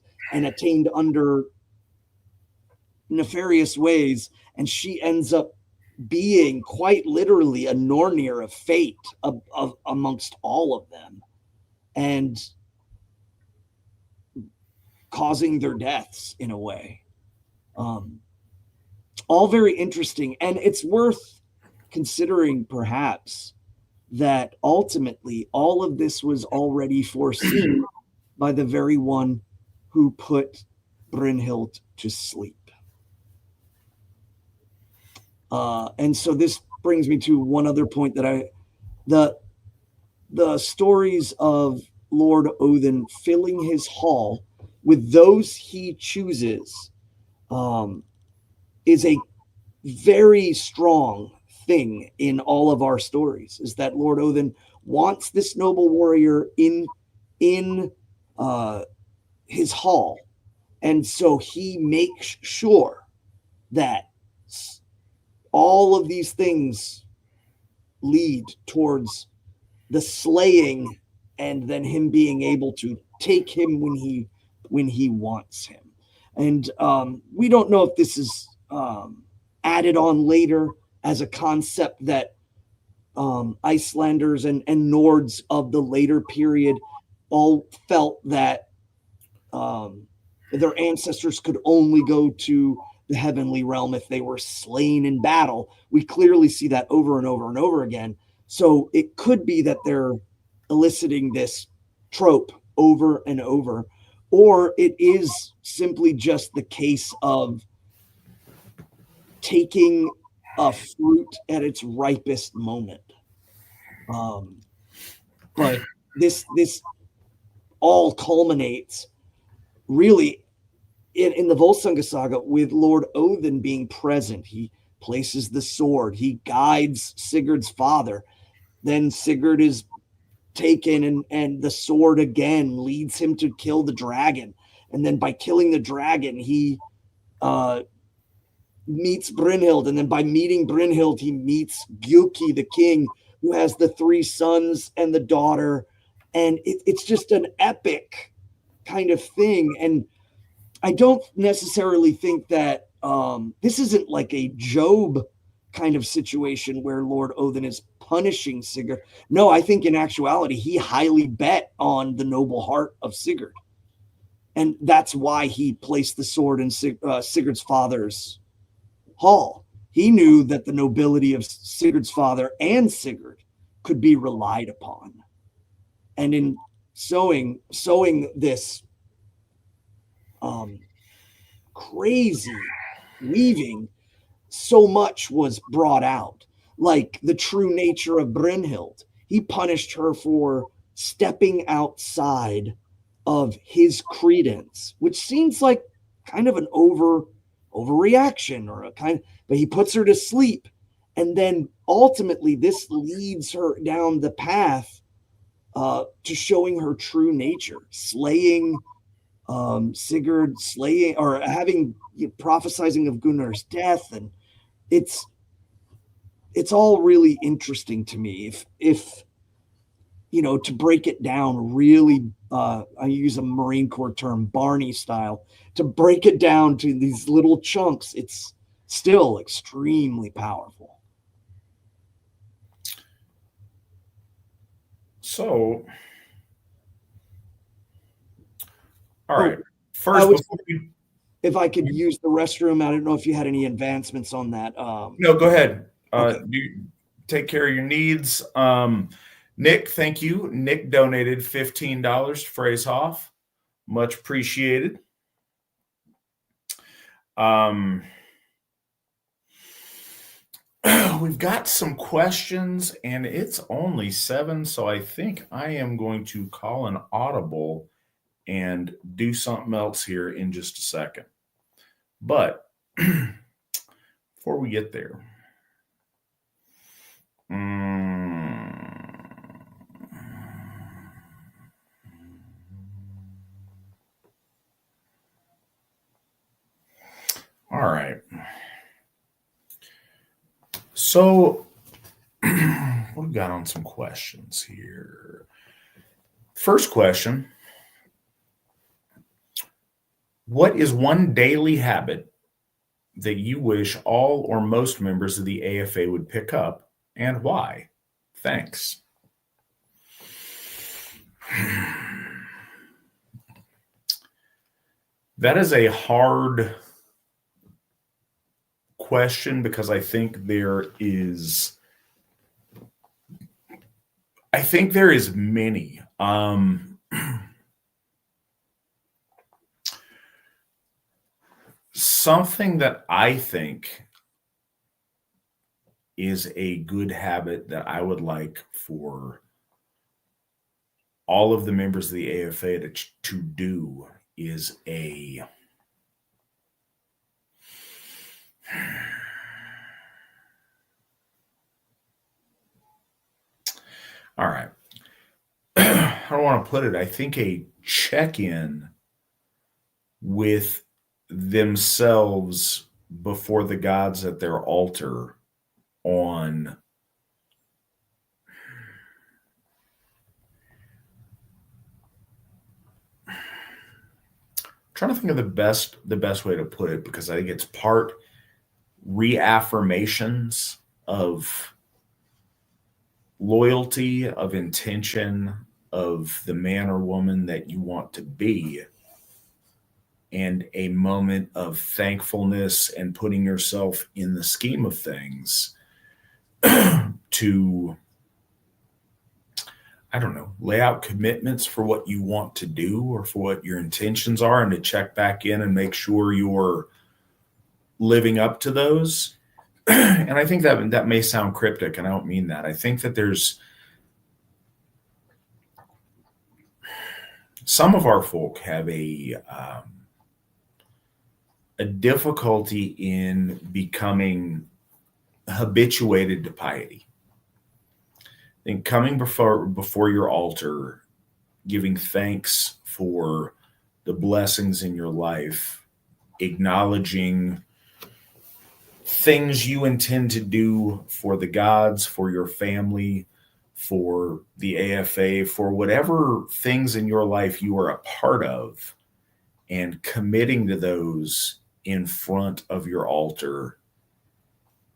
under nefarious ways, and she ends up being quite literally a Nornir of fate amongst all of them, and causing their deaths in a way. All very interesting, and it's worth considering perhaps that ultimately all of this was already foreseen by the very one who put Brynhild to sleep. And so this brings me to one other point, that the stories of Lord Odin filling his hall with those he chooses is a very strong thing in all of our stories, is that Lord Odin wants this noble warrior in his hall. And so he makes sure that all of these things lead towards the slaying, and then him being able to take him when he wants him. And we don't know if this is added on later as a concept that Icelanders and Nords of the later period all felt that their ancestors could only go to the heavenly realm if they were slain in battle. We clearly see that over and over and over again. So it could be that they're eliciting this trope over and over, or it is simply just the case of taking a fruit at its ripest moment. But this all culminates really in the Volsunga saga, with Lord Odin being present, he places the sword, he guides Sigurd's father. Then Sigurd is taken, and the sword again leads him to kill the dragon. And then by killing the dragon, he meets Brynhild. And then by meeting Brynhild, he meets Gjuki, the king, who has the 3 sons and the daughter. And it's just an epic kind of thing. And I don't necessarily think that this isn't like a Job kind of situation where Lord Odin is punishing Sigurd. No, I think in actuality, he highly bet on the noble heart of Sigurd. And that's why he placed the sword in Sigurd's father's hall. He knew that the nobility of Sigurd's father and Sigurd could be relied upon. And in sowing this crazy weaving, so much was brought out, like the true nature of Brynhild. He punished her for stepping outside of his credence, which seems like kind of an overreaction or a kind, but he puts her to sleep. And then ultimately this leads her down the path to showing her true nature, slaying Sigurd, slaying or having prophesizing of Gunnar's death. And it's all really interesting to me. If to break it down really, I use a Marine Corps term, Barney style, to break it down to these little chunks, it's still extremely powerful.
So, all right. First,
if I could use the restroom, I don't know if you had any advancements on that.
No, go ahead.
Okay.
Take care of your needs. Nick, thank you. Nick donated $15 to Freyshoff. Much appreciated. We've got some questions, and it's only 7, so I think I am going to call an audible and do something else here in just a second. But before we get there, all right. So what we got on some questions here? First question. What is one daily habit that you wish all or most members of the AFA would pick up, and why? Thanks. That is a hard question because I think there is many. Something that I think is a good habit that I would like for all of the members of the AFA to do is all right. I don't want to put it. I think a check-in with themselves before the gods at their altar on trying to think of the best way to put it, because I think it's part reaffirmations of loyalty, of intention, of the man or woman that you want to be, and a moment of thankfulness and putting yourself in the scheme of things to, I don't know, lay out commitments for what you want to do or for what your intentions are, and to check back in and make sure you're living up to those. And I think that may sound cryptic, and I don't mean that. I think that there's some of our folk have a a difficulty in becoming habituated to piety. And coming before your altar, giving thanks for the blessings in your life, acknowledging things you intend to do for the gods, for your family, for the AFA, for whatever things in your life you are a part of, and committing to those in front of your altar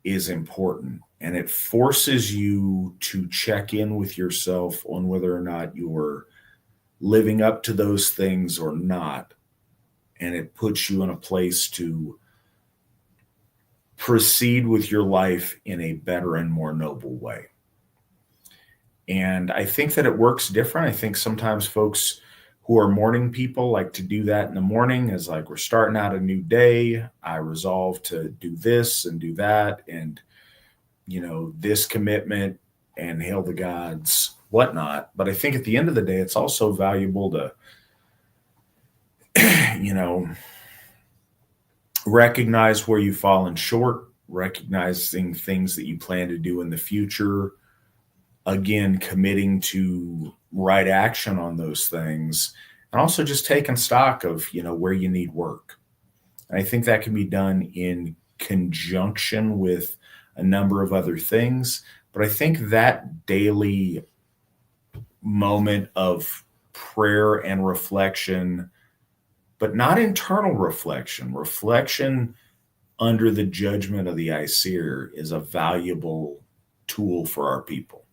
is important. And it forces you to check in with yourself on whether or not you're living up to those things or not. And it puts you in a place to proceed with your life in a better and more noble way. And I think that it works different. I think sometimes folks who are morning people like to do that in the morning, as like, we're starting out a new day. I resolve to do this and do that. And, you know, this commitment and hail the gods, whatnot. But I think at the end of the day, it's also valuable to, you know, recognize where you've fallen short, recognizing things that you plan to do in the future, again, committing to right action on those things, and also just taking stock of, you know, where you need work. And I think that can be done in conjunction with a number of other things. But I think that daily moment of prayer and reflection, but not internal reflection under the judgment of the Aesir, is a valuable tool for our people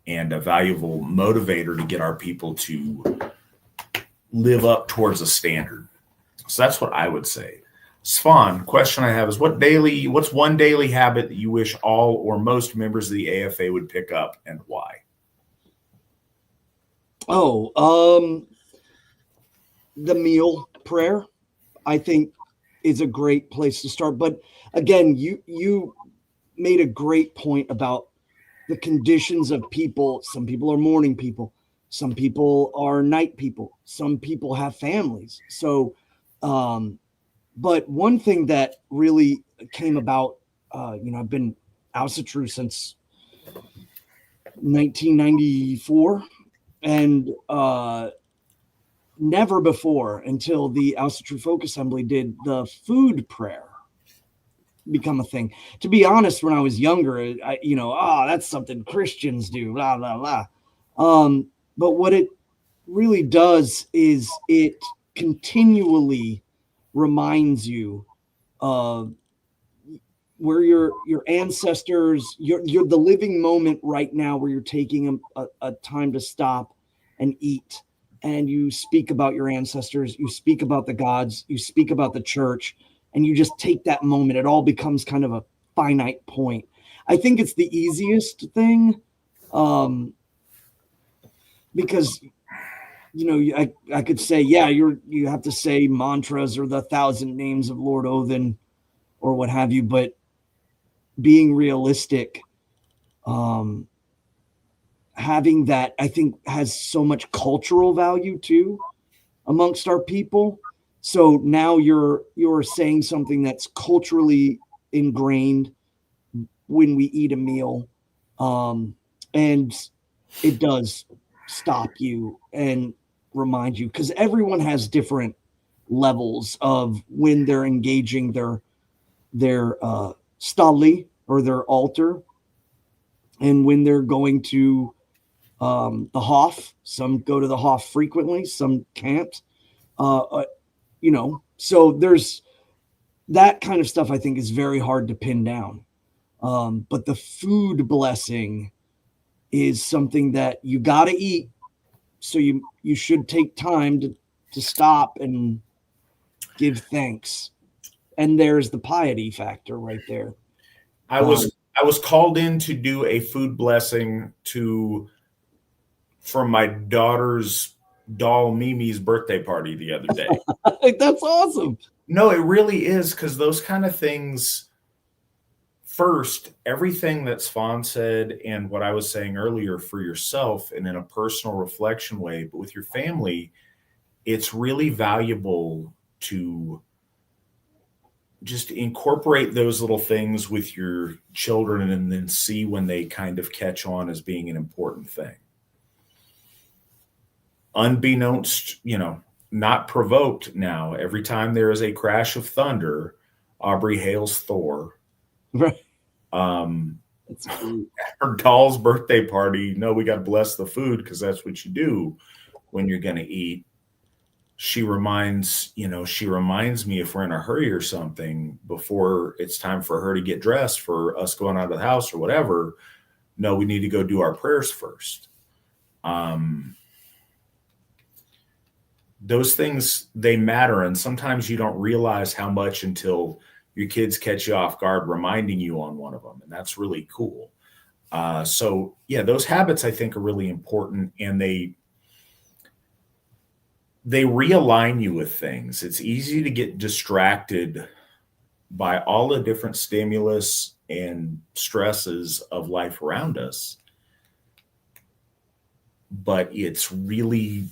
and a valuable motivator to get our people to live up towards a standard. So that's what I would say. Svan, question I have is, what's one daily habit that you wish all or most members of the AFA would pick up, and why?
The meal prayer, I think, is a great place to start. But again, you made a great point about the conditions of people. Some people are morning people. Some people are night people. Some people have families. So, but one thing that really came about, I've been Asatru since 1994, and never before until the Asatru Folk Assembly did the food prayer become a thing. To be honest, when I was younger, that's something Christians do, blah, blah, blah. But what it really does is it continually reminds you of where your ancestors, you're the living moment right now, where you're taking a time to stop and eat, and you speak about your ancestors, you speak about the gods, you speak about the church, and you just take that moment. It all becomes kind of a finite point. I think it's the easiest thing, because I could say, you have to say mantras or the 1,000 names of Lord Odin or what have you, but being realistic, having that, I think, has so much cultural value too amongst our people. So now you're saying something that's culturally ingrained when we eat a meal, and it does stop you and remind you, because everyone has different levels of when they're engaging their stali or their altar, and when they're going to the Hof. Some go to the Hof frequently, some can't. So there's that kind of stuff. I think is very hard to pin down. But the food blessing is something that you got to eat. So you should take time to stop and give thanks. And there's the piety factor right there.
I was called in to do a food blessing for my daughter's doll Mimi's birthday party the other day.
That's awesome.
No, it really is, because those kind of things, first, everything that Svan said and what I was saying earlier for yourself and in a personal reflection way, but with your family, it's really valuable to just incorporate those little things with your children and then see when they kind of catch on as being an important thing. Unbeknownst, not provoked now, every time there is a crash of thunder, Aubrey hails Thor.
Right.
That's her doll's birthday party. No, we got to bless the food because that's what you do when you're going to eat. She reminds me if we're in a hurry or something before it's time for her to get dressed for us going out of the house or whatever. No, we need to go do our prayers first. Those things, they matter. And sometimes you don't realize how much until your kids catch you off guard, reminding you on one of them. And that's really cool. So yeah, those habits I think are really important, and they realign you with things. It's easy to get distracted by all the different stimulus and stresses of life around us. But it's really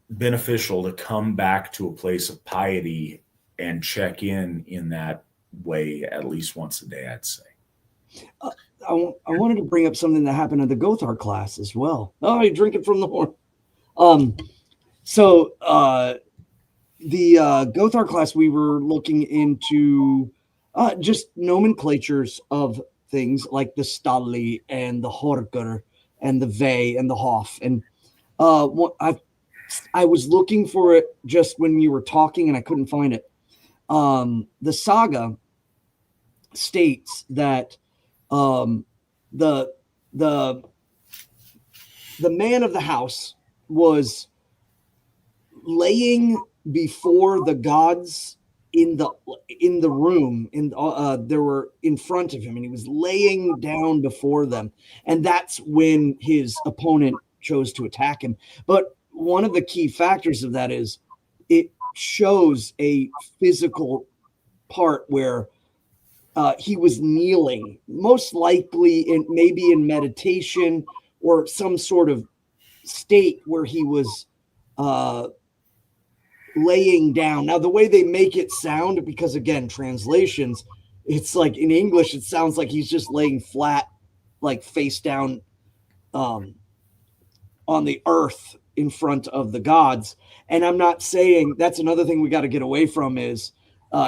beneficial to come back to a place of piety and check in that way at least once a day, I'd say.
I wanted to bring up something that happened in the Gothar class as well. Oh, you're drinking from the horn. So the Gothar class, we were looking into just nomenclatures of things like the Stalli and the Horker and the Ve and the Hof. And I was looking for it just when you were talking and I couldn't find it. The Saga states that the man of the house was laying before the gods in the room, they were in front of him, and he was laying down before them, and that's when his opponent chose to attack him. But one of the key factors of that is it shows a physical part where he was kneeling, most likely maybe in meditation or some sort of state where he was laying down. Now, the way they make it sound, because again, translations, it's like in English, it sounds like he's just laying flat, like face down on the earth in front of the gods. And I'm not saying, that's another thing we got to get away from is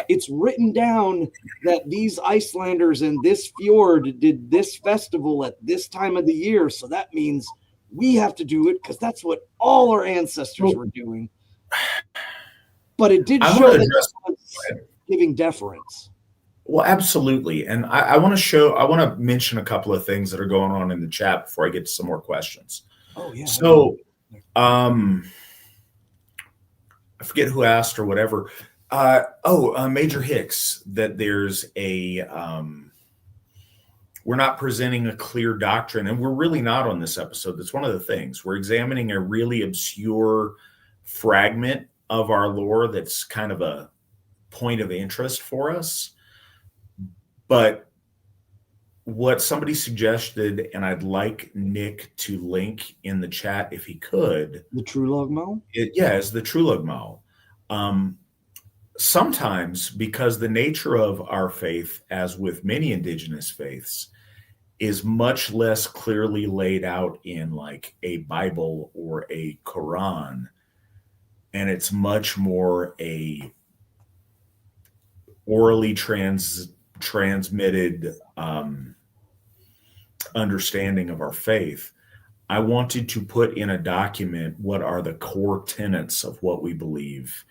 it's written down that these Icelanders in this fjord did this festival at this time of the year. So that means we have to do it because that's what all our ancestors were doing. But it did show that giving deference.
Well, absolutely. And I want to mention a couple of things that are going on in the chat before I get to some more questions.
Oh, yeah.
So, I forget who asked or whatever. Major Hicks, that there's we're not presenting a clear doctrine, and we're really not on this episode. That's one of the things. We're examining a really obscure fragment of our lore that's kind of a point of interest for us. But what somebody suggested, and I'd like Nick to link in the chat if he could.
The Trulogmal?
Is the Trulogmal. Sometimes, because the nature of our faith, as with many indigenous faiths, is much less clearly laid out in like a Bible or a Quran, and it's much more a orally transmitted understanding of our faith. I wanted to put in a document what are the core tenets of what we believe,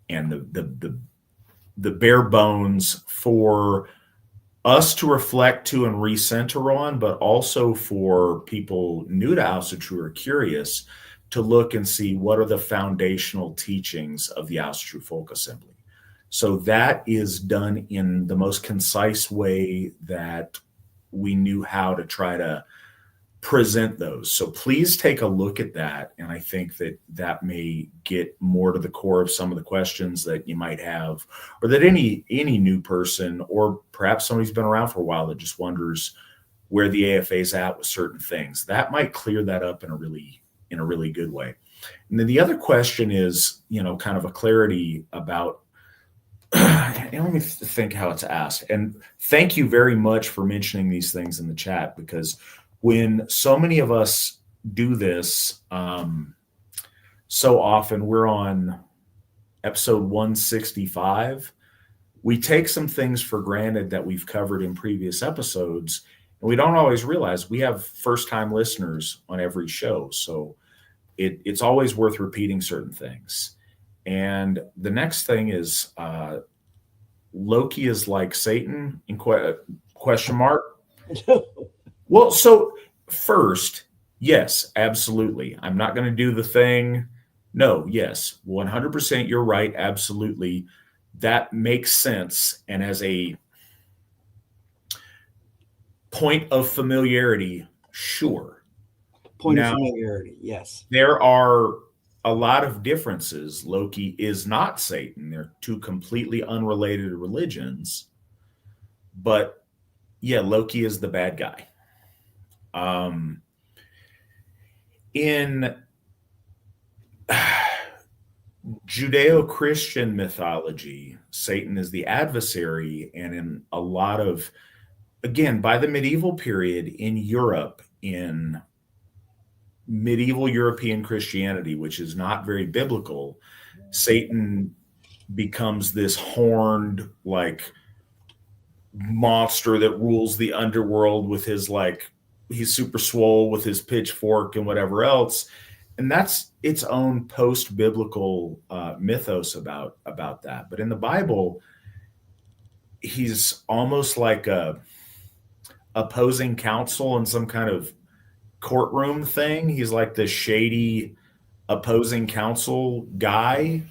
and the bare bones for us to reflect to and recenter on, but also for people new to Asatru or curious to look and see what are the foundational teachings of the Asatru Folk Assembly. So that is done in the most concise way that we knew how to try to present those. So please take a look at that. And I think that may get more to the core of some of the questions that you might have, or that any new person, or perhaps somebody's been around for a while that just wonders where the AFA is at with certain things. That might clear that up in a really good way. And then the other question is, kind of a clarity about let me think how it's asked. And thank you very much for mentioning these things in the chat, because when so many of us do this, so often we're on episode 165. We take some things for granted that we've covered in previous episodes, and we don't always realize we have first-time listeners on every show. So it's always worth repeating certain things. And the next thing is Loki is like Satan in question mark. Well, so first, yes, absolutely. I'm not going to do the thing. No, yes, 100% you're right. Absolutely. That makes sense. And as a point of familiarity, sure.
Point of familiarity, yes.
There are a lot of differences. Loki is not Satan. They're two completely unrelated religions. But yeah, Loki is the bad guy. In Judeo-Christian mythology, Satan is the adversary, and in a lot of, again, by the medieval period in Europe, in medieval European Christianity, which is not very biblical, Satan becomes this horned, like, monster that rules the underworld with his, like, he's super swole with his pitchfork and whatever else. And that's its own post-biblical mythos about that. But in the Bible, he's almost like a opposing counsel in some kind of courtroom thing. He's like the shady opposing counsel guy.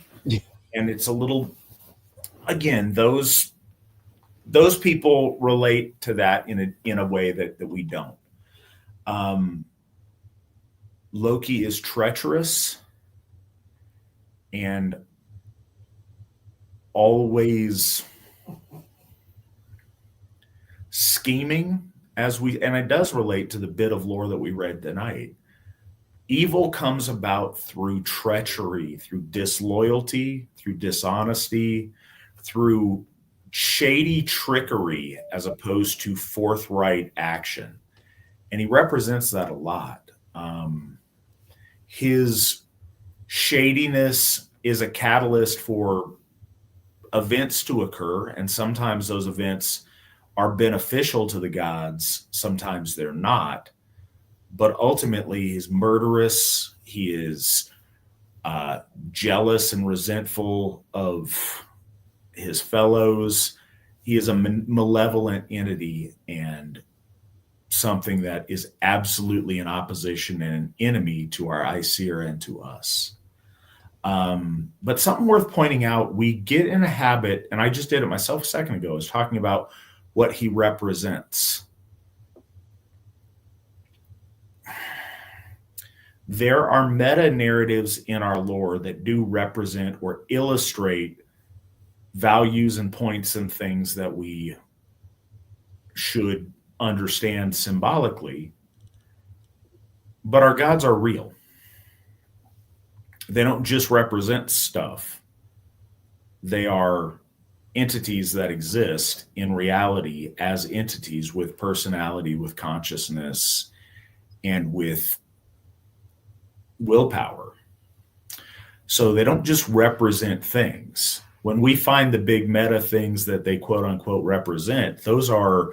And it's a little, again, those people relate to that in a way that we don't. Loki is treacherous and always scheming, and it does relate to the bit of lore that we read tonight. Evil comes about through treachery, through disloyalty, through dishonesty, through shady trickery, as opposed to forthright action. And he represents that a lot. His shadiness is a catalyst for events to occur, and sometimes those events are beneficial to the gods, sometimes they're not. But ultimately, he's murderous, he is jealous and resentful of his fellows, he is a malevolent entity, and something that is absolutely in opposition and an enemy to our Aesir and to us. But something worth pointing out, we get in a habit, and I just did it myself a second ago, is talking about what he represents. There are meta narratives in our lore that do represent or illustrate values and points and things that we should understand symbolically, but our gods are real. They don't just represent stuff. They are entities that exist in reality as entities with personality, with consciousness, and with willpower. So they don't just represent things. When we find the big meta things that they quote unquote represent, those are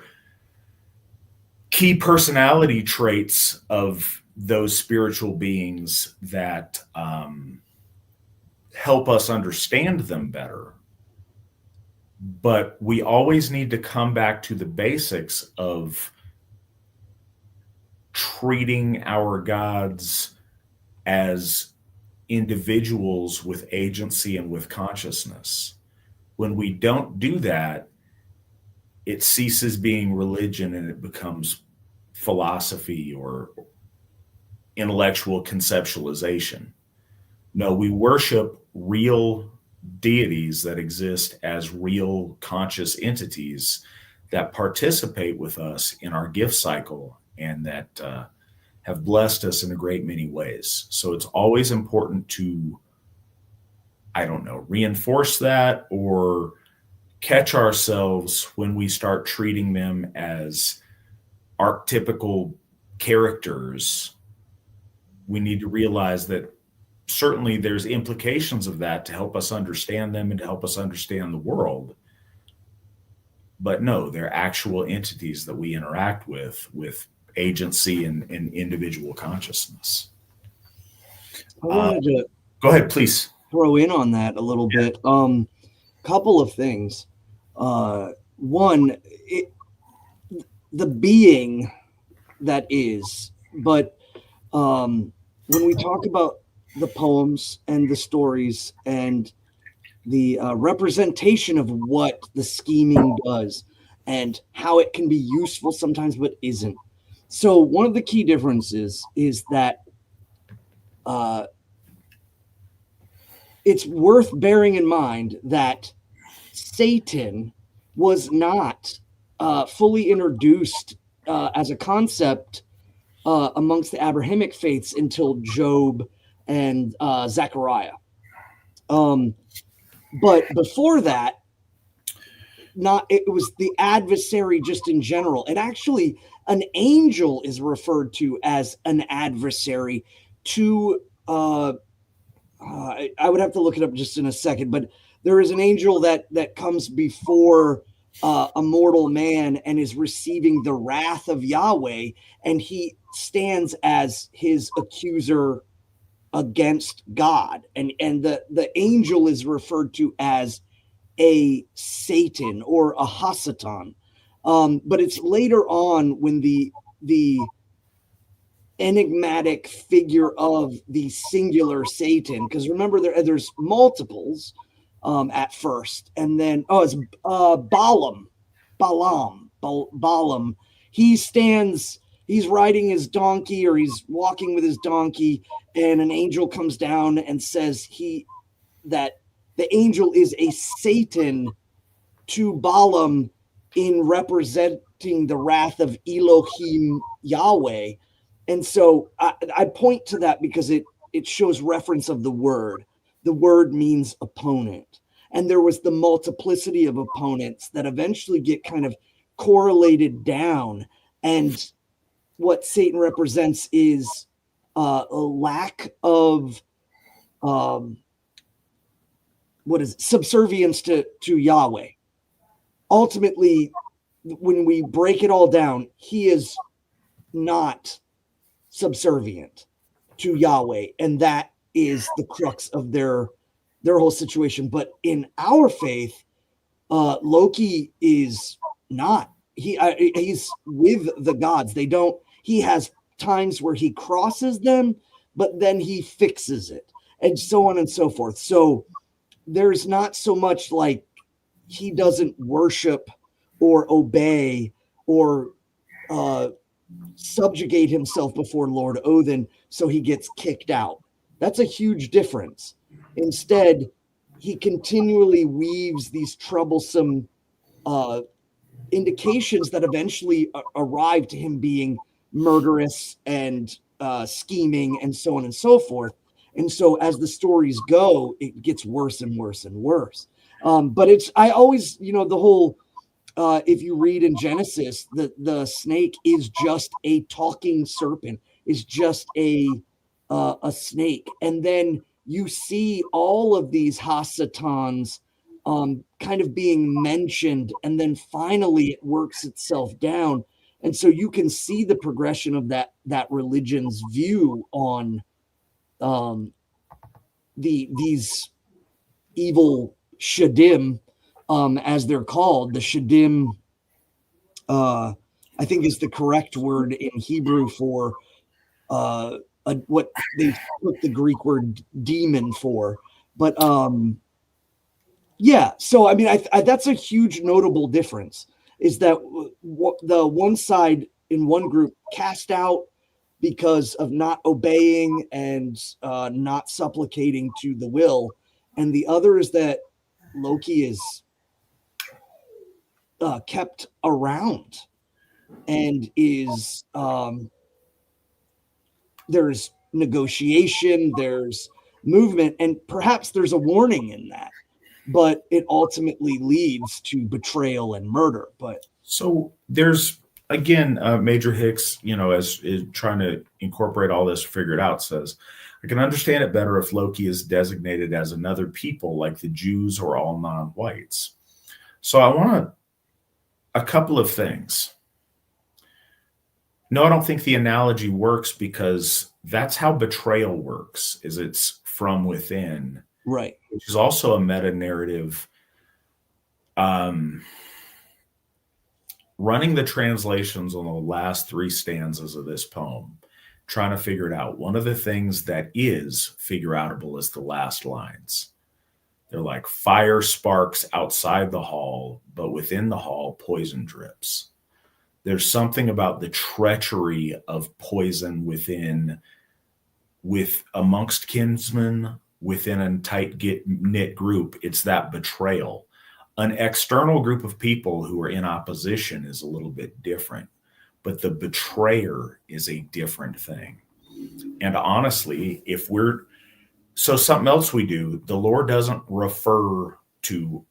key personality traits of those spiritual beings that help us understand them better. But we always need to come back to the basics of treating our gods as individuals with agency and with consciousness. When we don't do that, it ceases being religion and it becomes philosophy or intellectual conceptualization. No, we worship real deities that exist as real conscious entities that participate with us in our gift cycle and that have blessed us in a great many ways. So it's always important to, reinforce that or catch ourselves when we start treating them as archetypical characters. We need to realize that certainly there's implications of that to help us understand them and to help us understand the world. But no, they're actual entities that we interact with agency and individual consciousness.
I wanted to
Go ahead, please.
throw in on that a little bit. Couple of things. One, the being that is, but when we talk about the poems and the stories and the representation of what the scheming does and how it can be useful sometimes but isn't. So one of the key differences is that it's worth bearing in mind that Satan was not fully introduced as a concept amongst the Abrahamic faiths until Job and Zechariah. But before that, it was the adversary just in general. And actually, an angel is referred to as an adversary to I would have to look it up just in a second, but there is an angel that comes before a mortal man and is receiving the wrath of Yahweh, and he stands as his accuser against God. And the angel is referred to as a Satan or a Hasatan. But it's later on when the enigmatic figure of the singular Satan, because remember there's multiples at first, and then it's Balaam. He's riding his donkey, or he's walking with his donkey, and an angel comes down and says that the angel is a Satan to Balaam in representing the wrath of Elohim Yahweh. And so I point to that because it shows reference of the word. The word means opponent. And there was the multiplicity of opponents that eventually get kind of correlated down. And what Satan represents is a lack of subservience to Yahweh. Ultimately, when we break it all down, he is not subservient to Yahweh, and that is the crux of their whole situation. But in our faith, Loki is not. He's with the gods. He has times where he crosses them, but then he fixes it, and so on and so forth. So there's not so much like he doesn't worship or obey or subjugate himself before Lord Odin, so he gets kicked out. That's a huge difference. Instead, he continually weaves these troublesome indications that eventually arrive to him being murderous and scheming and so on and so forth. And so as the stories go, it gets worse and worse and worse. But I always, the whole, if you read in Genesis, the snake is just a talking serpent, is just a snake. And then you see all of these Hasatans kind of being mentioned, and then finally it works itself down. And so you can see the progression of that religion's view on these evil Shadim, as they're called. The Shadim, I think, is the correct word in Hebrew for what they took the Greek word demon for. But yeah, so I mean, that's a huge notable difference, is that the one side in one group cast out because of not obeying and not supplicating to the will, and the other is that Loki is kept around and is there's negotiation, there's movement, and perhaps there's a warning in that. but it ultimately leads to betrayal and murder. But
so there's again, Major Hicks, as is trying to incorporate all this, figure it out, says, I can understand it better if Loki is designated as another people like the Jews or all non-whites. So I want a couple of things. No, I don't think the analogy works because that's how betrayal works, is it's from within.
right.
Which is also a meta-narrative. Running the translations on the last 3 stanzas of this poem, trying to figure it out. One of the things that is figure-outable is the last lines. They're like, fire sparks outside the hall, but within the hall, poison drips. There's something about the treachery of poison with amongst kinsmen, within a tight-knit group. It's that betrayal. An external group of people who are in opposition is a little bit different, but the betrayer is a different thing. And honestly, something else we do, the lore doesn't refer to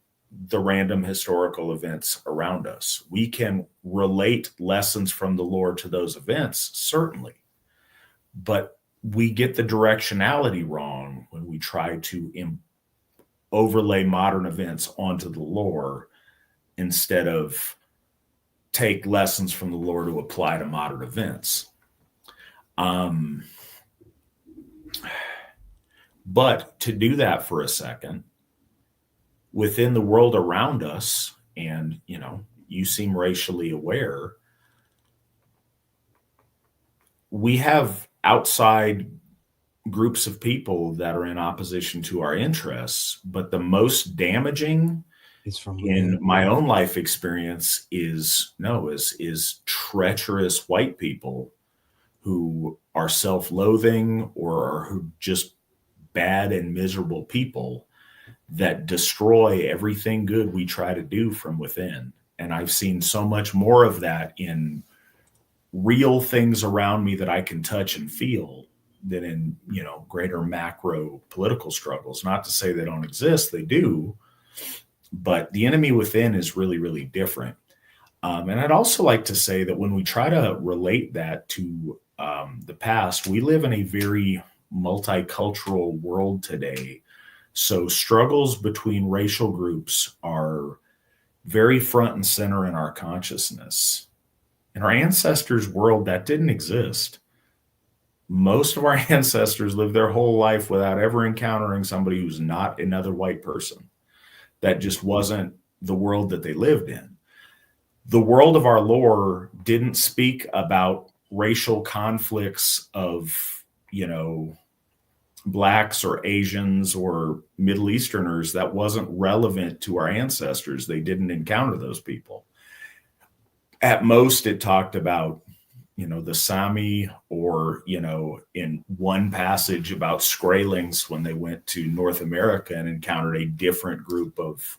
the random historical events around us. We can relate lessons from the lore to those events, certainly, but we get the directionality wrong when we try to overlay modern events onto the lore instead of take lessons from the lore to apply to modern events. But to do that for a second, within the world around us, and you seem racially aware, we have outside groups of people that are in opposition to our interests, but the most damaging in my own life experience is treacherous white people who are self-loathing or are who just bad and miserable people that destroy everything good we try to do from within. And I've seen so much more of that in real things around me that I can touch and feel than in, greater macro political struggles. Not to say they don't exist, they do, but the enemy within is really, really different. And I'd also like to say that when we try to relate that to the past, we live in a very multicultural world today. So struggles between racial groups are very front and center in our consciousness. In our ancestors' world, that didn't exist. Most of our ancestors lived their whole life without ever encountering somebody who's not another white person. That just wasn't the world that they lived in. The world of our lore didn't speak about racial conflicts of, Blacks or Asians or Middle Easterners. That wasn't relevant to our ancestors. They didn't encounter those people. At most, it talked about, the Sami, or, in one passage about Skraelings when they went to North America and encountered a different group of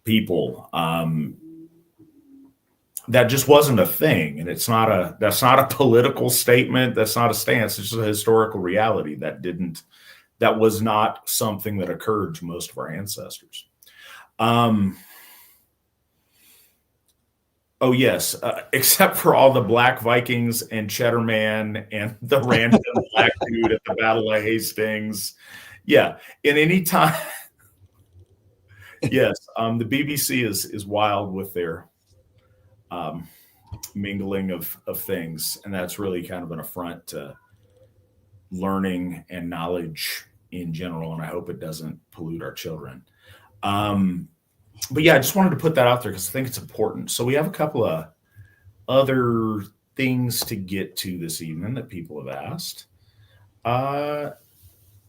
people. That just wasn't a thing. And that's not a political statement. That's not a stance. It's just a historical reality that was not something that occurred to most of our ancestors. Oh, yes, except for all the Black Vikings and Cheddar Man and the random Black dude at the Battle of Hastings. Yeah, in any time. Yes, the BBC is wild with their mingling of things, and that's really kind of an affront to learning and knowledge in general, and I hope it doesn't pollute our children. But yeah, I just wanted to put that out there because I think it's important. So we have a couple of other things to get to this evening that people have asked.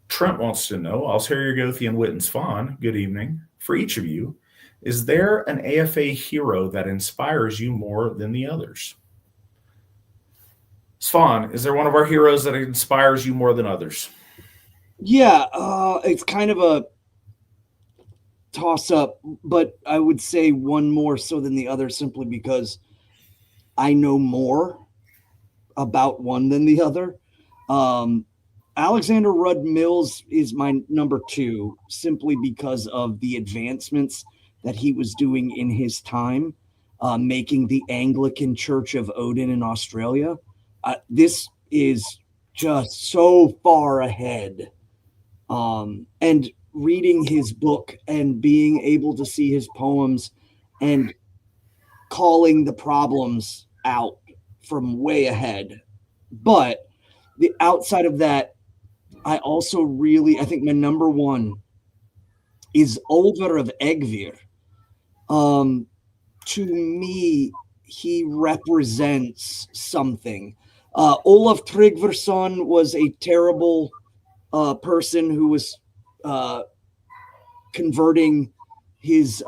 Trent wants to know, Altair Gothi and Witan Svan, good evening. For each of you, is there an AFA hero that inspires you more than the others? Svan, is there one of our heroes that inspires you more than others?
Yeah, it's kind of a toss up, but I would say one more so than the other simply because I know more about one than the other. Alexander Rudd Mills is my number 2, simply because of the advancements that he was doing in his time, making the Anglican Church of Odin in Australia. This is just so far ahead. And reading his book and being able to see his poems and calling the problems out from way ahead. But the outside of that, I think my number 1 is Olver of Egvir. To me, he represents something. Olaf Tryggvason was a terrible person who was converting his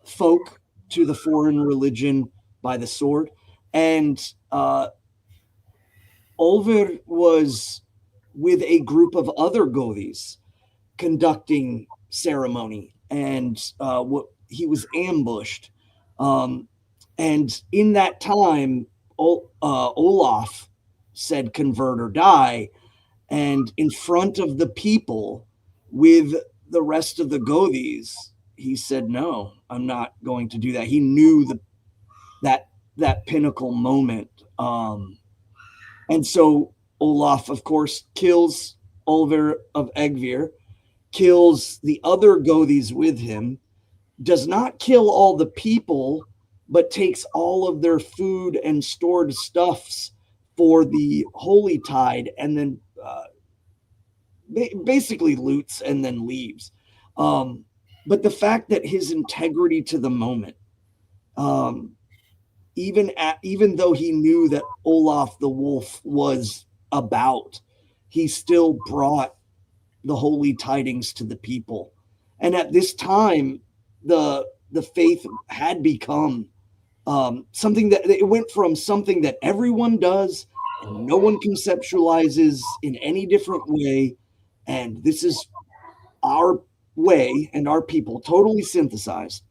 folk to the foreign religion by the sword. And Olver was with a group of other Gothis conducting ceremony, and he was ambushed. And in that time, Olaf said, "Convert or die." And in front of the people with the rest of the Gothis, he said, "No, I'm not going to do that." He knew that pinnacle moment. And so Olaf, of course, kills Olver of Egvir, kills the other Gothis with him, does not kill all the people, but takes all of their food and stored stuffs for the Holy Tide, and then basically loots and then leaves. But the fact that his integrity to the moment, even though he knew that Olaf the Wolf was about, he still brought the holy tidings to the people. And at this time, the faith had become something that it went from something that everyone does and no one conceptualizes in any different way, and this is our way and our people totally synthesized,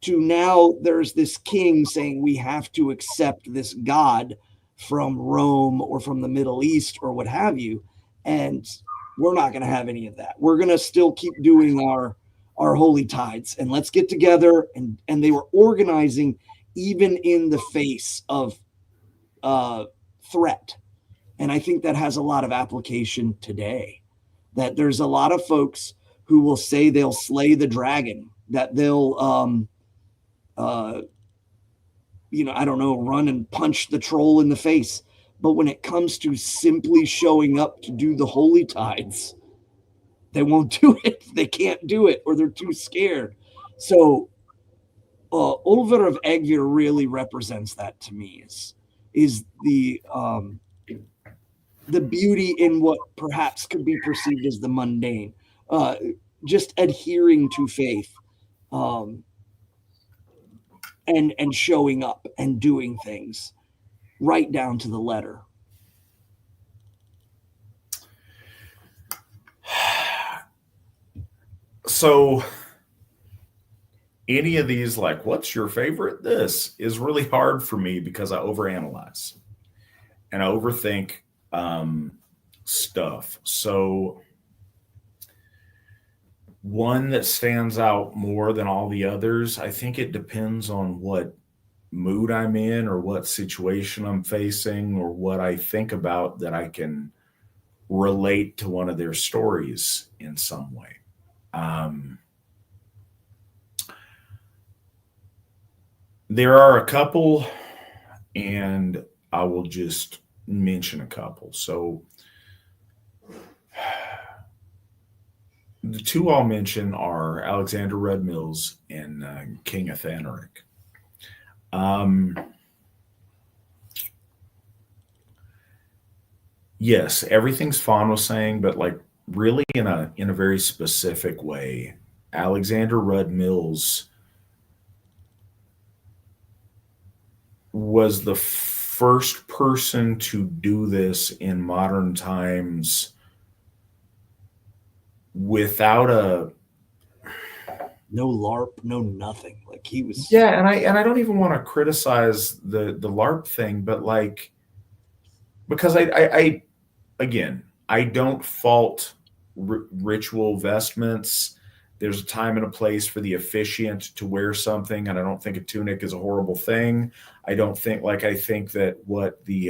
to now there's this king saying we have to accept this god from Rome or from the Middle East or what have you, and we're not going to have any of that. We're going to still keep doing our holy tides, and let's get together. And they were organizing even in the face of threat. And I think that has a lot of application today, that there's a lot of folks who will say they'll slay the dragon, that they'll, I don't know, run and punch the troll in the face. But when it comes to simply showing up to do the holy tides, they won't do it. They can't do it, or they're too scared. So Olver of Egvir really represents that to me, is the beauty in what perhaps could be perceived as the mundane, just adhering to faith, and showing up and doing things right down to the letter.
So any of these, like, what's your favorite? This is really hard for me because I overanalyze and I overthink stuff. So one that stands out more than all the others, I think it depends on what mood I'm in or what situation I'm facing or what I think about, that I can relate to one of their stories in some way. There are a couple, and I will just mention a couple. So the two I'll mention are Alexander Rudd Mills and King Athanaric. Yes, everything's Fawn was saying, but like really in a very specific way. Alexander Rudd Mills was the first person to do this in modern times without
no LARP, no nothing. Like he was.
Yeah, and I don't even want to criticize the LARP thing, but like, because I again, I don't fault ritual vestments. There's a time and a place for the officiant to wear something, and I don't think a tunic is a horrible thing. I think that what the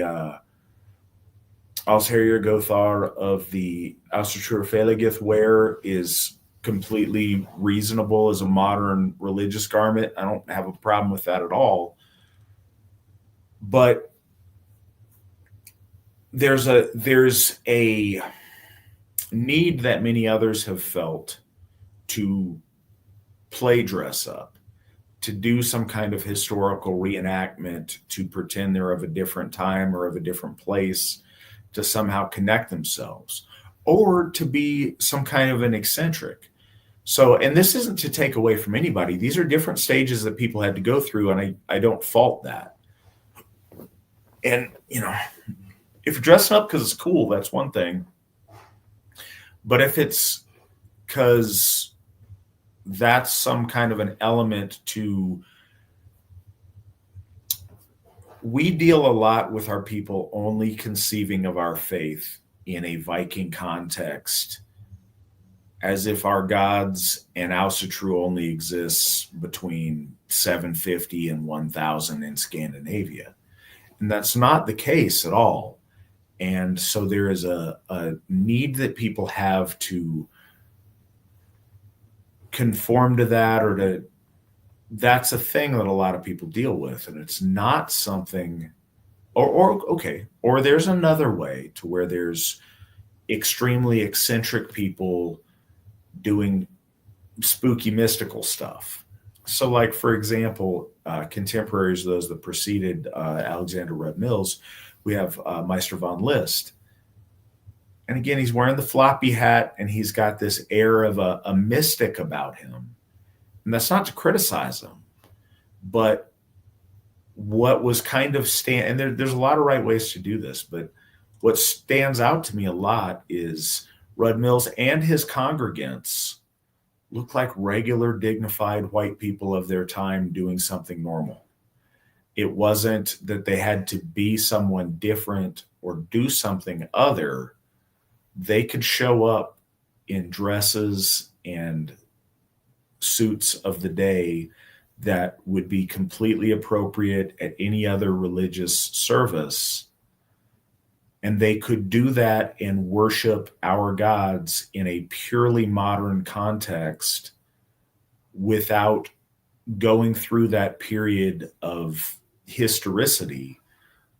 Alsherjar Gothar of the Asatru wear is completely reasonable as a modern religious garment. I don't have a problem with that at all. But there's a need that many others have felt to play dress up, to do some kind of historical reenactment, to pretend they're of a different time or of a different place, to somehow connect themselves, or to be some kind of an eccentric. So, and this isn't to take away from anybody. These are different stages that people had to go through, and I don't fault that. And, you know, if you're dressing up because it's cool, that's one thing. But if it's because that's some kind of an element to, we deal a lot with our people only conceiving of our faith in a Viking context, as if our gods and Asatru only exists between 750 and 1000 in Scandinavia. And that's not the case at all. And so there is a need that people have to conform to that, or that's a thing that a lot of people deal with. And it's not something, or there's another way to where there's extremely eccentric people doing spooky mystical stuff. So, like, for example, contemporaries of those that preceded Alexander Red Mills, we have Meister von List. And again, he's wearing the floppy hat, and he's got this air of a mystic about him. And that's not to criticize him, but what was kind of and there's a lot of right ways to do this, but what stands out to me a lot is Red Mills and his congregants look like regular, dignified white people of their time doing something normal. It wasn't that they had to be someone different or do something other. They could show up in dresses and suits of the day that would be completely appropriate at any other religious service. And they could do that and worship our gods in a purely modern context without going through that period of historicity.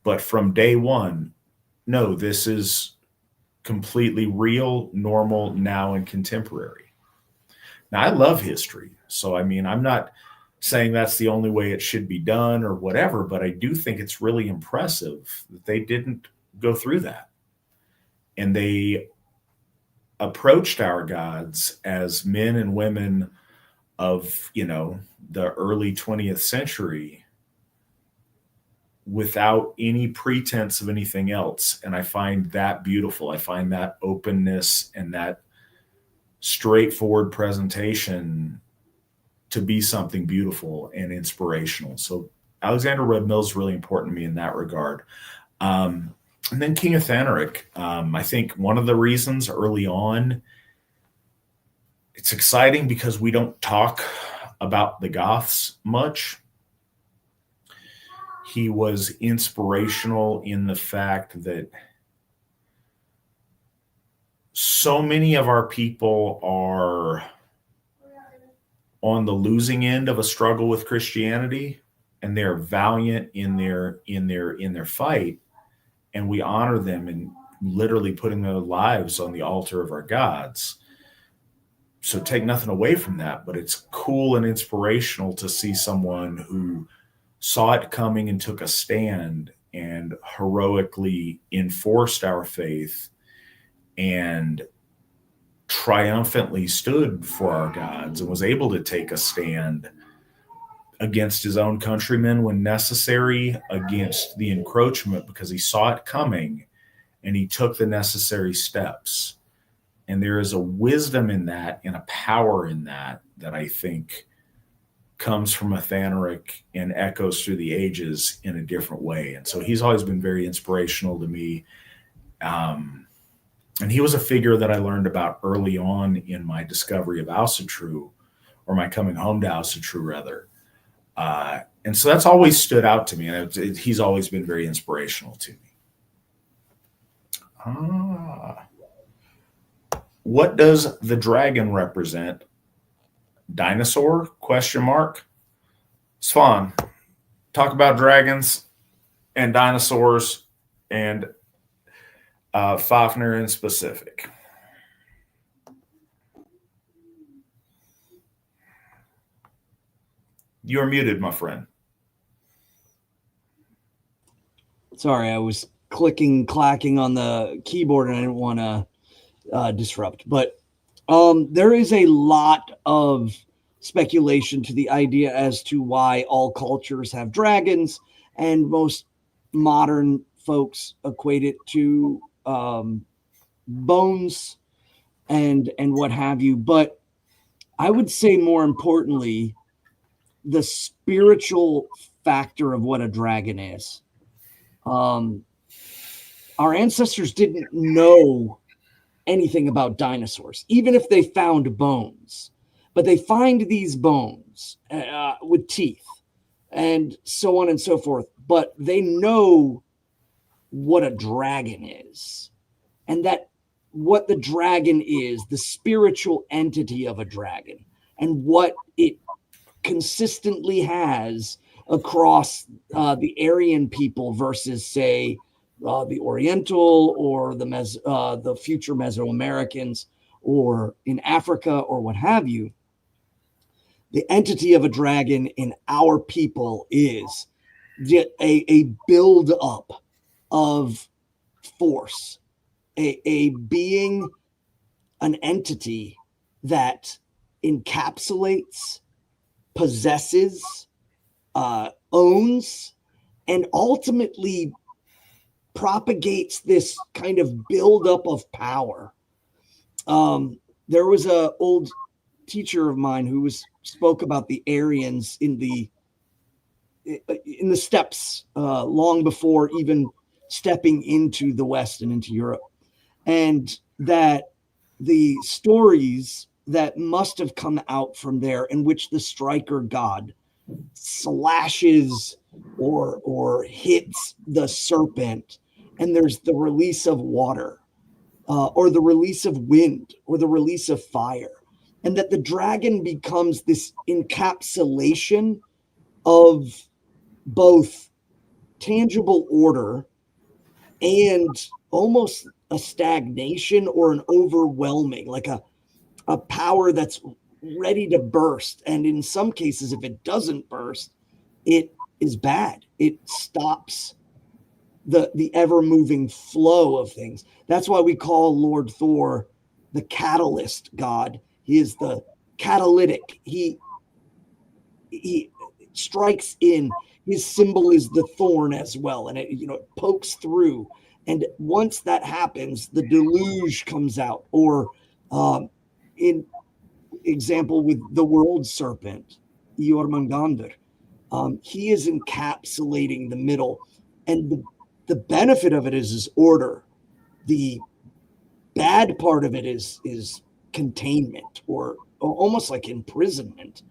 But from day one, no, this is completely real, normal, now, and contemporary. Now, I love history. So, I mean, I'm not saying that's the only way it should be done or whatever, but I do think it's really impressive that they didn't go through that. And they approached our gods as men and women of, you know, the early 20th century without any pretense of anything else. And I find that beautiful. I find that openness and that straightforward presentation to be something beautiful and inspirational. So Alexander Red Mills is really important to me in that regard. And then King Athanaric, I think one of the reasons early on, it's exciting because we don't talk about the Goths much. He was inspirational in the fact that so many of our people are on the losing end of a struggle with Christianity, and they're valiant in their fight. And we honor them in literally putting their lives on the altar of our gods. So take nothing away from that, but it's cool and inspirational to see someone who saw it coming and took a stand and heroically enforced our faith and triumphantly stood for our gods and was able to take a stand against his own countrymen when necessary, against the encroachment, because he saw it coming and he took the necessary steps. And there is a wisdom in that and a power in that that I think comes from Athanaric and echoes through the ages in a different way. And so he's always been very inspirational to me. And he was a figure that I learned about early on in my discovery of Asatru, or my coming home to Asatru, rather. And so that's always stood out to me, and he's always been very inspirational to me. What does the dragon represent? Dinosaur? Question mark. Svan, talk about dragons and dinosaurs and Fafnir in specific. You're muted, my friend.
Sorry, I was clacking on the keyboard and I didn't want to disrupt. But there is a lot of speculation to the idea as to why all cultures have dragons, and most modern folks equate it to bones and what have you. But I would say more importantly, the spiritual factor of what a dragon is. Our ancestors didn't know anything about dinosaurs, even if they found bones. But they find these bones with teeth and so on and so forth. But they know what a dragon is, and that what the dragon is, the spiritual entity of a dragon, and what it consistently has across the Aryan people versus, say, the Oriental or the future Mesoamericans, or in Africa, or what have you. The entity of a dragon in our people is a build up of force, a being, an entity that encapsulates, possesses, owns, and ultimately propagates this kind of buildup of power. There was an old teacher of mine who spoke about the Aryans in the steppes long before even stepping into the West and into Europe, and that the stories that must have come out from there, in which the striker god slashes or hits the serpent, and there's the release of water, or the release of wind, or the release of fire, and that the dragon becomes this encapsulation of both tangible order and almost a stagnation or an overwhelming, like a power that's ready to burst. And in some cases, if it doesn't burst, it is bad. It stops the ever-moving flow of things. That's why we call Lord Thor the catalyst god. He is the catalytic. He strikes in. His symbol is the thorn as well, and it pokes through. And once that happens, the deluge comes out. Or in example with the world serpent, Jormungandr, he is encapsulating the middle, and the benefit of it is order. The bad part of it is containment, or almost like imprisonment.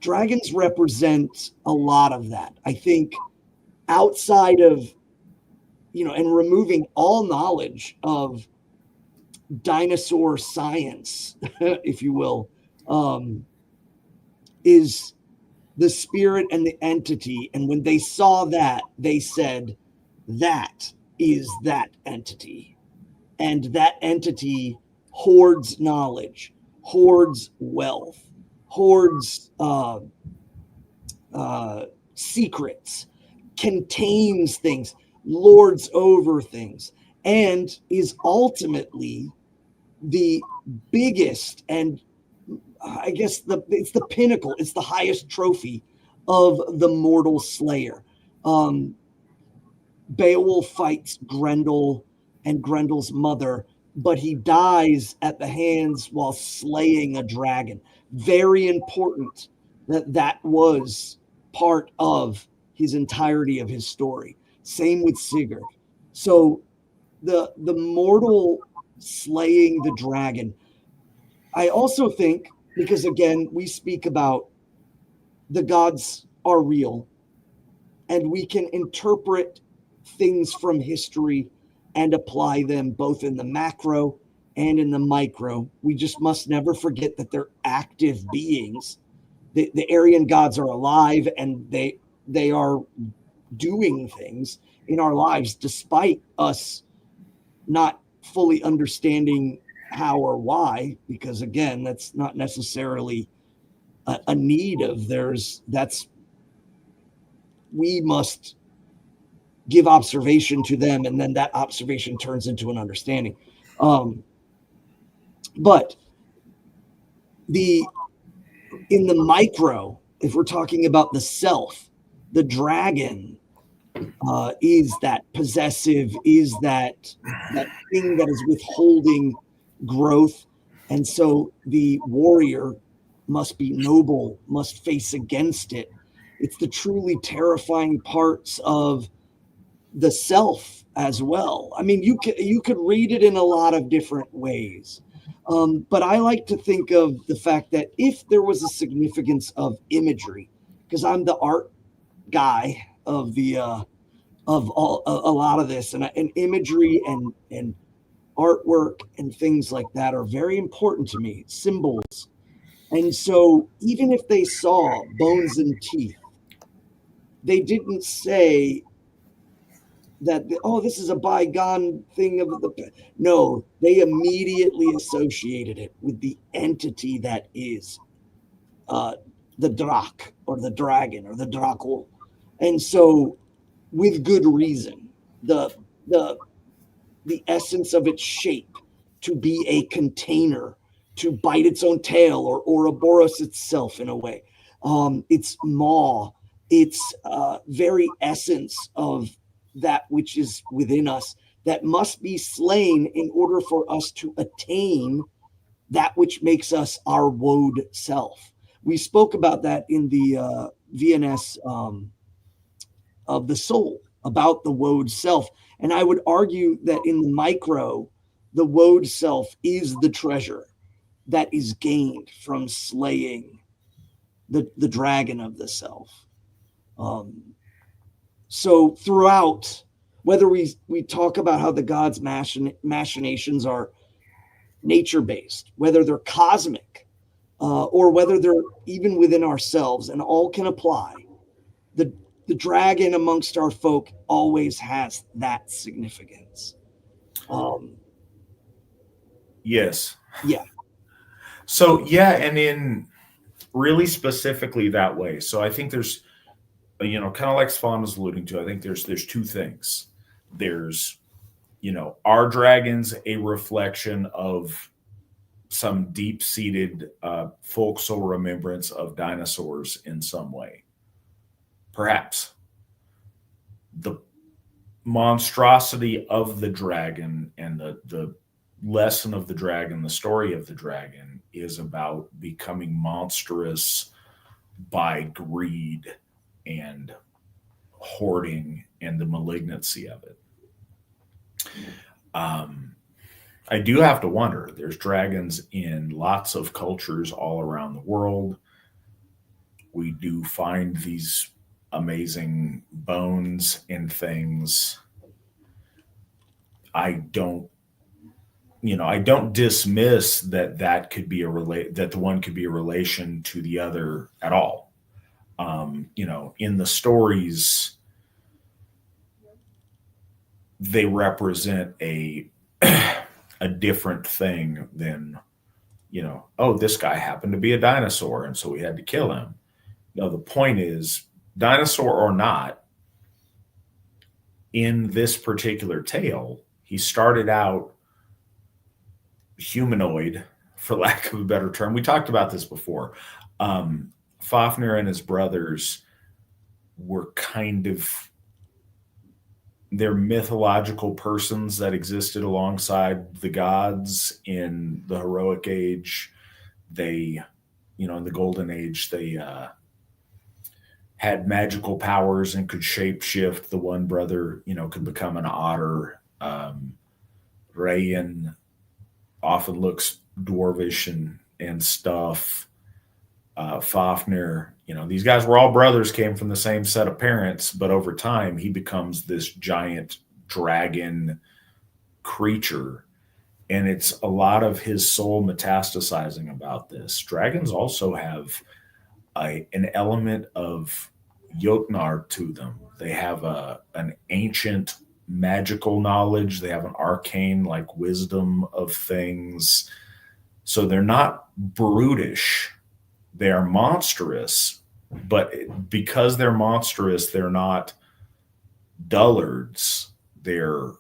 Dragons represent a lot of that. I think outside of, and removing all knowledge of dinosaur science, if you will, is the spirit and the entity. And when they saw that, they said, that is that entity. And that entity hoards knowledge, hoards wealth, hoards secrets, contains things, lords over things, and is ultimately the biggest, and I guess it's the pinnacle, it's the highest trophy of the mortal slayer. Beowulf fights Grendel and Grendel's mother, but he dies at the hands while slaying a dragon. Very important that was part of his entirety of his story. Same with Sigurd. So the mortal slaying the dragon. I also think, because again, we speak about the gods are real, and we can interpret things from history and apply them both in the macro and in the micro. We just must never forget that they're active beings. The Aryan gods are alive, and they are doing things in our lives despite us not fully understanding how or why, because again, that's not necessarily a need of theirs. We must give observation to them, and then that observation turns into an understanding. But in the micro, if we're talking about the self, the dragon is that possessive, is that thing that is withholding growth. And so the warrior must be noble, must face against it. It's the truly terrifying parts of the self as well. I mean, you could read it in a lot of different ways. But I like to think of the fact that if there was a significance of imagery, because I'm the art guy of the of a lot of this, and imagery and artwork and things like that are very important to me, symbols. And so even if they saw bones and teeth, they didn't say that, oh, this is a bygone thing of the. No, they immediately associated it with the entity that is the Drak, or the dragon, or the Drakul. And so, with good reason, the essence of its shape to be a container, to bite its own tail, or Ouroboros itself in a way, its maw, its very essence of that which is within us, that must be slain in order for us to attain that which makes us our woed self. We spoke about that in the VNS of the soul, about the woed self. And I would argue that in the micro, the woed self is the treasure that is gained from slaying the dragon of the self. So throughout, whether we talk about how the gods' machinations are nature-based, whether they're cosmic, or whether they're even within ourselves, and all can apply, the dragon amongst our folk always has that significance.
Yes.
Yeah.
So, yeah, and in really specifically that way. So I think there's, kind of like Svan was alluding to, I think there's two things. There's, our dragons, a reflection of some deep-seated folksal remembrance of dinosaurs in some way. Perhaps. The monstrosity of the dragon and the lesson of the dragon, the story of the dragon, is about becoming monstrous by greed and hoarding and the malignancy of it. I do have to wonder, there's dragons in lots of cultures all around the world. We do find these amazing bones and things. I don't dismiss that could be that the one could be a relation to the other at all. In the stories, they represent a different thing than, oh, this guy happened to be a dinosaur, and so we had to kill him. No, the point is, dinosaur or not, in this particular tale, he started out humanoid, for lack of a better term. We talked about this before. Fafnir and his brothers were kind of, they're mythological persons that existed alongside the gods in the heroic age. They, in the golden age, they had magical powers and could shapeshift. The one brother, could become an otter. Rayan often looks dwarvish and stuff. Fafnir, these guys were all brothers, came from the same set of parents, but over time he becomes this giant dragon creature. And it's a lot of his soul metastasizing about this. Dragons also have an element of Jotnar to them. They have an ancient magical knowledge. They have an arcane like wisdom of things. So they're not brutish. They are monstrous, but because they're monstrous, they're not dullards. They're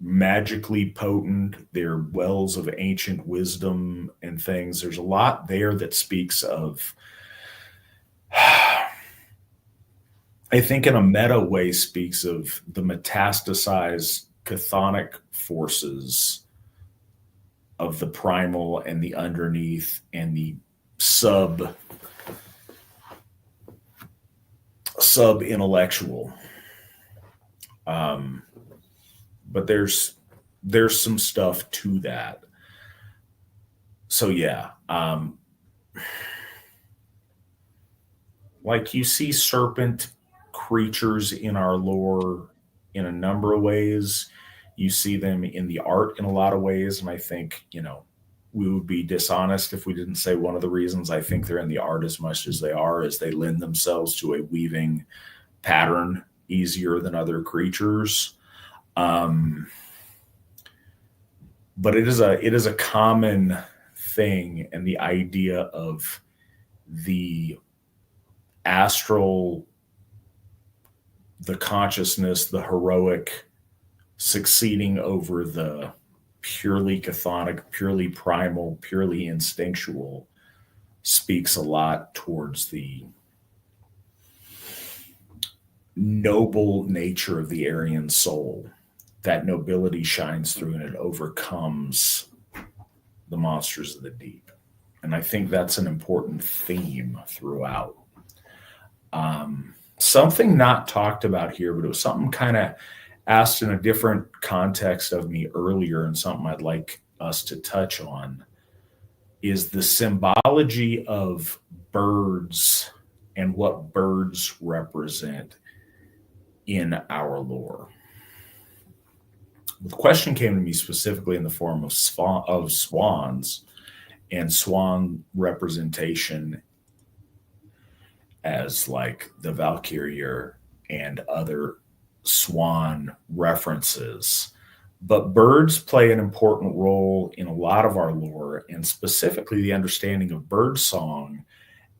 magically potent. They're wells of ancient wisdom and things. There's a lot there that speaks of, I think in a meta way, speaks of the metastasized chthonic forces of the primal and the underneath and the sub intellectual. But there's some stuff to that. So yeah, like you see serpent creatures in our lore in a number of ways. You see them in the art in a lot of ways, and I think we would be dishonest if we didn't say one of the reasons I think they're in the art as much as they are is they lend themselves to a weaving pattern easier than other creatures. But it is a common thing, and the idea of the astral, the consciousness, the heroic succeeding over the purely chthonic, purely primal, purely instinctual speaks a lot towards the noble nature of the Aryan soul. That nobility shines through and it overcomes the monsters of the deep. And I think that's an important theme throughout. Something not talked about here, but it was something kind of asked in a different context of me earlier, and something I'd like us to touch on is the symbology of birds and what birds represent in our lore. The question came to me specifically in the form of swans and swan representation as like the Valkyrie and other swan references. But birds play an important role in a lot of our lore, and specifically the understanding of bird song.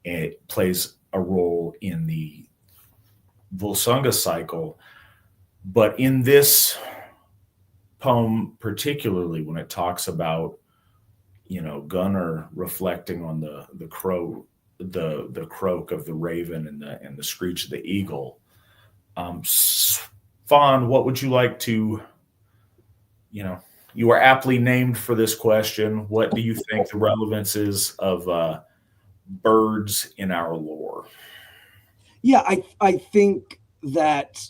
It plays a role in the Volsunga cycle. But in this poem, particularly when it talks about, Gunnar reflecting on the crow, the croak of the raven and the screech of the eagle. Fawn, what would you like to, you are aptly named for this question. What do you think the relevance is of birds in our lore?
Yeah, I think that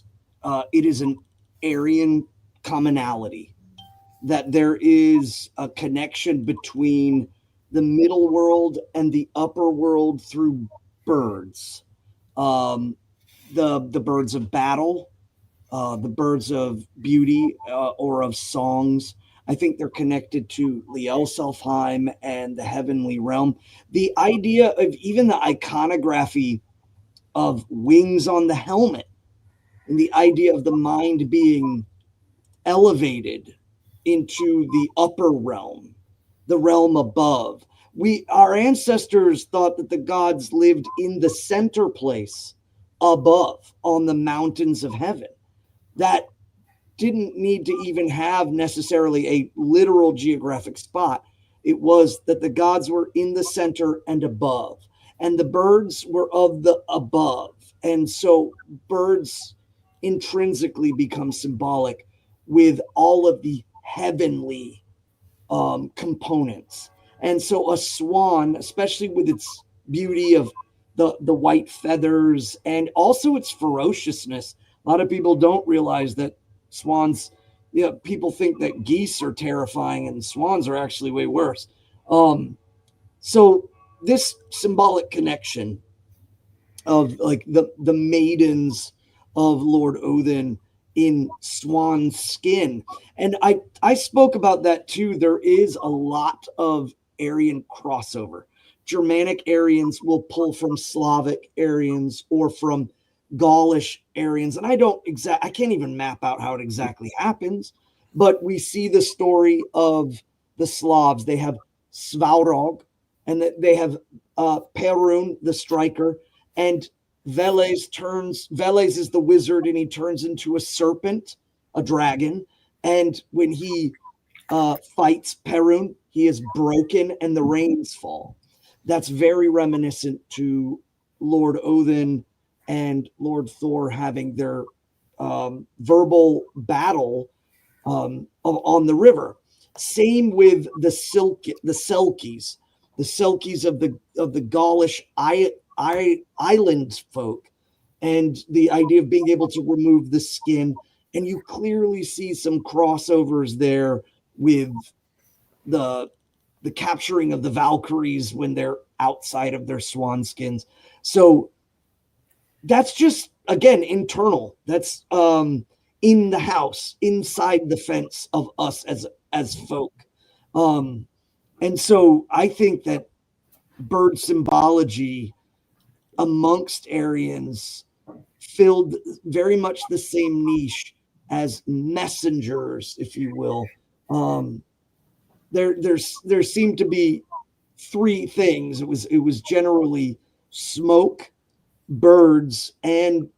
it is an Aryan commonality, that there is a connection between the middle world and the upper world through birds. The birds of battle, the birds of beauty or of songs. I think they're connected to Lielselfheim and the heavenly realm. The idea of even the iconography of wings on the helmet and the idea of the mind being elevated into the upper realm, the realm above. Our ancestors thought that the gods lived in the center place above on the mountains of heaven. That didn't need to even have necessarily a literal geographic spot. It was that the gods were in the center and above, and the birds were of the above. And so birds intrinsically become symbolic with all of the heavenly components. And so a swan, especially with its beauty of the white feathers and also its ferociousness. A lot of people don't realize that swans Yeah, people think that geese are terrifying and swans are actually way worse. So this symbolic connection of like the maidens of Lord Odin in swan skin, and I spoke about that too. There is a lot of Aryan crossover. Germanic Aryans will pull from Slavic Aryans or from Gaulish Aryans, and I can't even map out how it exactly happens, but we see the story of the Slavs. They have Svaurog, and they have Perun, the striker, and Veles is the wizard, and he turns into a serpent, a dragon, and when he fights Perun, he is broken and the rains fall. That's very reminiscent to Lord Odin and Lord Thor having their verbal battle on the river. Same with the Selkies, of the Gaulish island folk, and the idea of being able to remove the skin. And you clearly see some crossovers there with the capturing of the Valkyries when they're outside of their swan skins. So that's just, again, internal. That's in the house, inside the fence of us as folk. And so I think that bird symbology amongst Aryans filled very much the same niche as messengers, if you will. There seemed to be three things. It was generally smoke, birds, and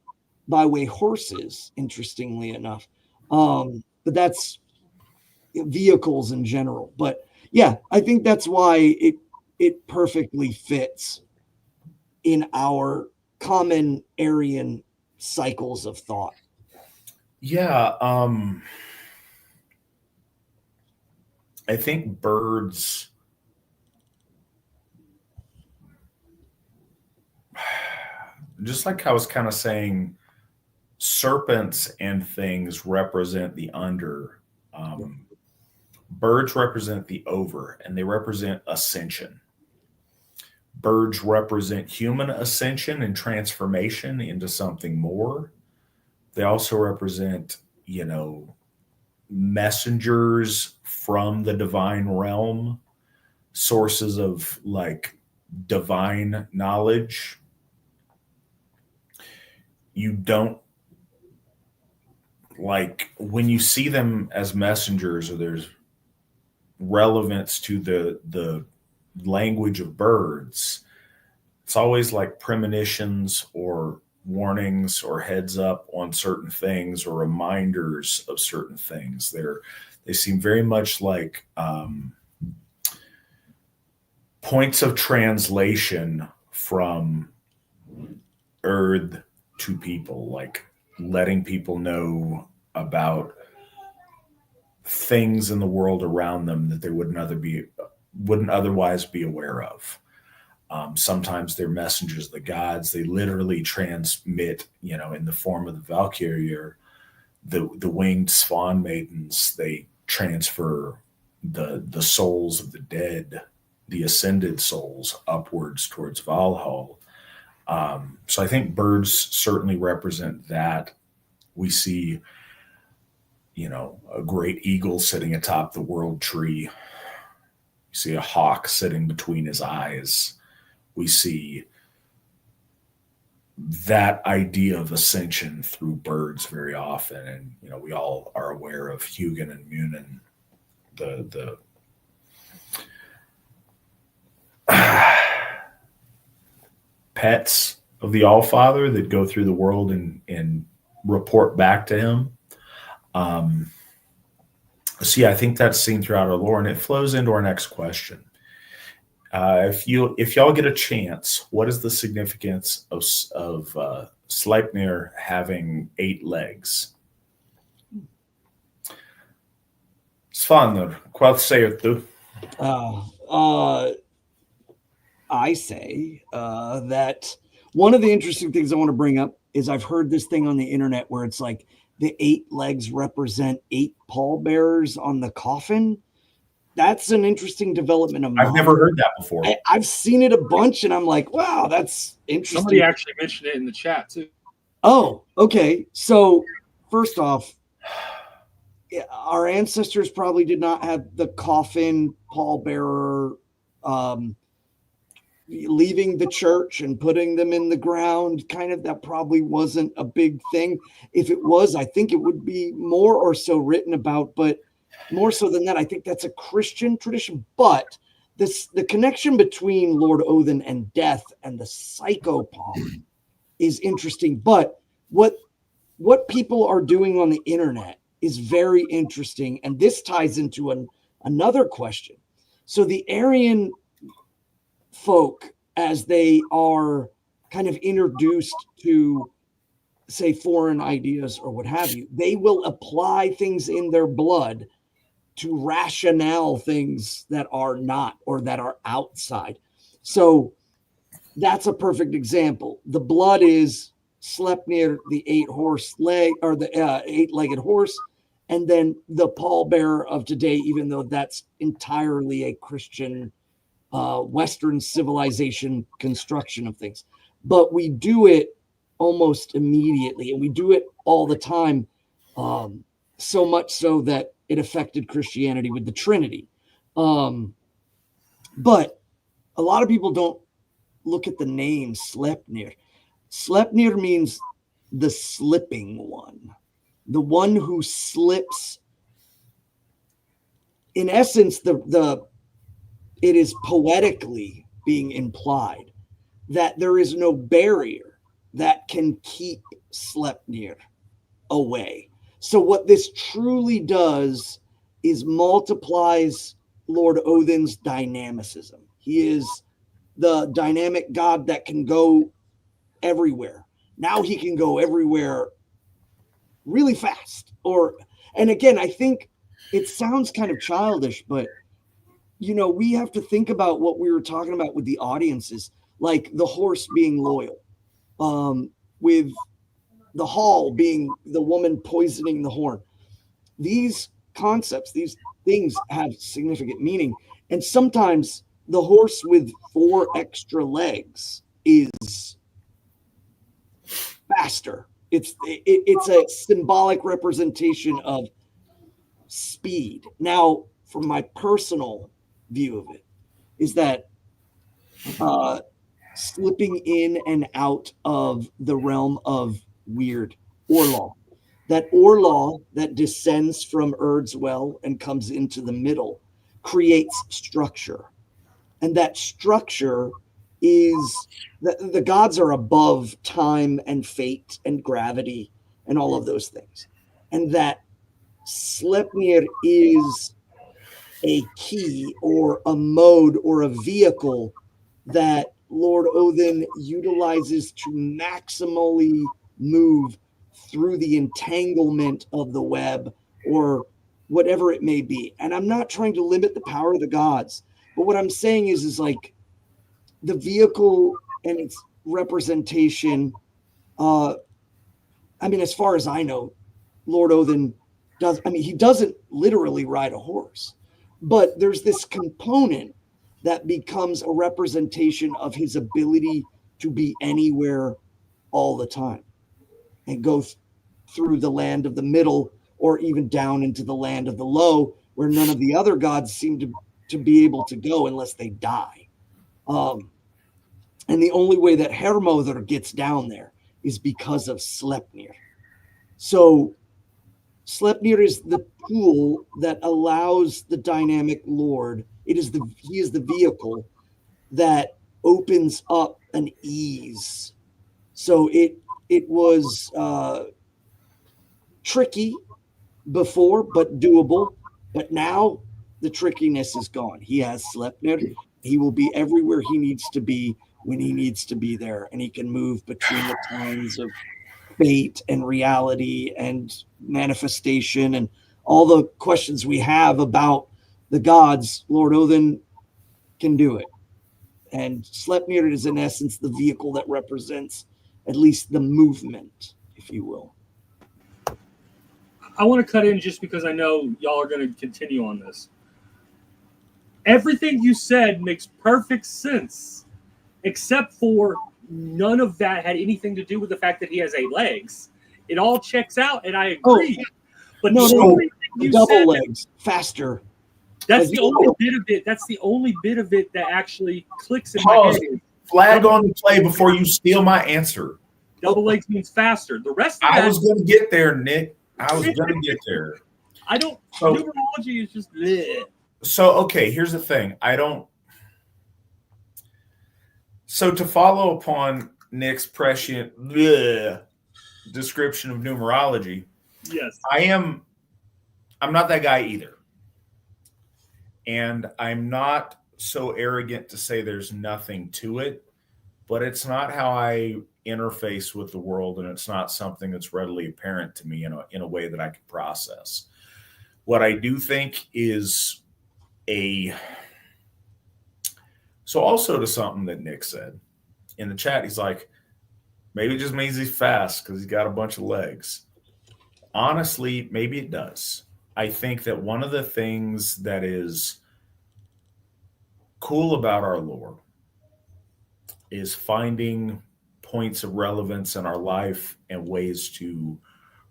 by way horses, interestingly enough. But that's vehicles in general. But yeah, I think that's why it perfectly fits in our common Aryan cycles of thought.
Yeah, I think birds, just like I was kind of saying, serpents and things represent the under. Birds represent the over, and they represent ascension. Birds represent human ascension and transformation into something more. They also represent, messengers from the divine realm, sources of like divine knowledge. You don't, like, when you see them as messengers, or there's relevance to the language of birds, it's always like premonitions or warnings or heads up on certain things or reminders of certain things. They seem very much like points of translation from earth to people, like letting people know about things in the world around them that they wouldn't otherwise be aware of. Sometimes they're messengers of the gods. They literally transmit, in the form of the Valkyrie or the winged swan maidens. They transfer the souls of the dead, the ascended souls, upwards towards Valhalla. So I think birds certainly represent that. We see, a great eagle sitting atop the world tree. We see a hawk sitting between his eyes. We see that idea of ascension through birds very often. And, we all are aware of Hugin and Munin, the pets of the All-Father that go through the world and report back to him. So yeah, I think that's seen throughout our lore, and it flows into our next question. If y'all get a chance, what is the significance of Sleipnir having 8 legs? Svanur, hvað segir þú?
I say that one of the interesting things I want to bring up is I've heard this thing on the internet where it's like the 8 legs represent 8 pallbearers on the coffin. That's an interesting development of
I've never heard that before.
I've seen it a bunch, and I'm like, wow, that's interesting.
Somebody actually mentioned it in the chat too.
Oh, okay. So first off, our ancestors probably did not have the coffin pallbearer leaving the church and putting them in the ground. Kind of, that probably wasn't a big thing. If it was, I think it would be more or so written about, but more so than that, I think that's a Christian tradition. But the connection between Lord Odin and death and the psychopomp is interesting. But what people are doing on the internet is very interesting, and this ties into another question. So the Aryan folk, as they are kind of introduced to, say, foreign ideas or what have you, they will apply things in their blood to rationale things that are not, or that are outside. So that's a perfect example. The blood is Sleipnir, the 8-legged horse, and then the pallbearer of today, even though that's entirely a Christian Western civilization construction of things. But we do it almost immediately, and we do it all the time, so much so that it affected Christianity with the Trinity. But a lot of people don't look at the name Sleipnir. Sleipnir means the slipping one, the one who slips. In essence, it is poetically being implied that there is no barrier that can keep Sleipnir away. So what this truly does is multiplies Lord Odin's dynamicism. He is the dynamic god that can go everywhere. Now he can go everywhere really fast. And again, I think it sounds kind of childish, but we have to think about what we were talking about with the audiences, like the horse being loyal, with the hall being the woman poisoning the horn. These concepts, these things have significant meaning. And sometimes the horse with 4 extra legs is faster. It's a symbolic representation of speed. Now, from my personal view of it, is that slipping in and out of the realm of weird Orlaw. That Orlaw that descends from Erdswell and comes into the middle creates structure. And that structure is the gods are above time and fate and gravity and all of those things. And that Sleipnir is a key or a mode or a vehicle that Lord Odin utilizes to maximally move through the entanglement of the web or whatever it may be. And I'm not trying to limit the power of the gods, but what I'm saying is like the vehicle and its representation. As far as I know, Lord Odin he doesn't literally ride a horse, but there's this component that becomes a representation of his ability to be anywhere all the time and go through the land of the middle or even down into the land of the low, where none of the other gods seem to be able to go unless they die. And the only way that Hermóður gets down there is because of Sleipnir. So Sleipnir is the tool that allows the dynamic Lord. He is the vehicle that opens up an ease. So it was tricky before, but doable. But now the trickiness is gone. He has Sleipnir. He will be everywhere he needs to be when he needs to be there, and he can move between the times of fate and reality and manifestation and all the questions we have about the gods. Lord Odin can do it. And Sleipnir is in essence the vehicle that represents at least the movement, if you will.
I want to cut in just because I know y'all are going to continue on this. Everything you said makes perfect sense, except for none of that had anything to do with the fact that he has 8 legs. It all checks out, and I agree. But
No,
the
no,
only thing you
double
said,
legs, faster.
that's
Like,
the only bit of it. That's the only bit of it that actually clicks in
Pause.
my head.
Flag on the play before you steal my answer.
Double legs means faster. The rest of
I
that,
was going to get there, Nick. I was going to get there.
I don't.
So-
numerology is just bleh.
So, okay, here's the thing. So to follow upon Nick's prescient description of numerology,
Yes.
I'm not that guy either. And I'm not so arrogant to say there's nothing to it, but it's not how I interface with the world, and it's not something that's readily apparent to me in a way that I can process. What I do think is so also to something that Nick said in the chat, he's like, maybe it just means he's fast because he's got a bunch of legs. Honestly, maybe it does. I think that one of the things that is cool about our lore is finding points of relevance in our life and ways to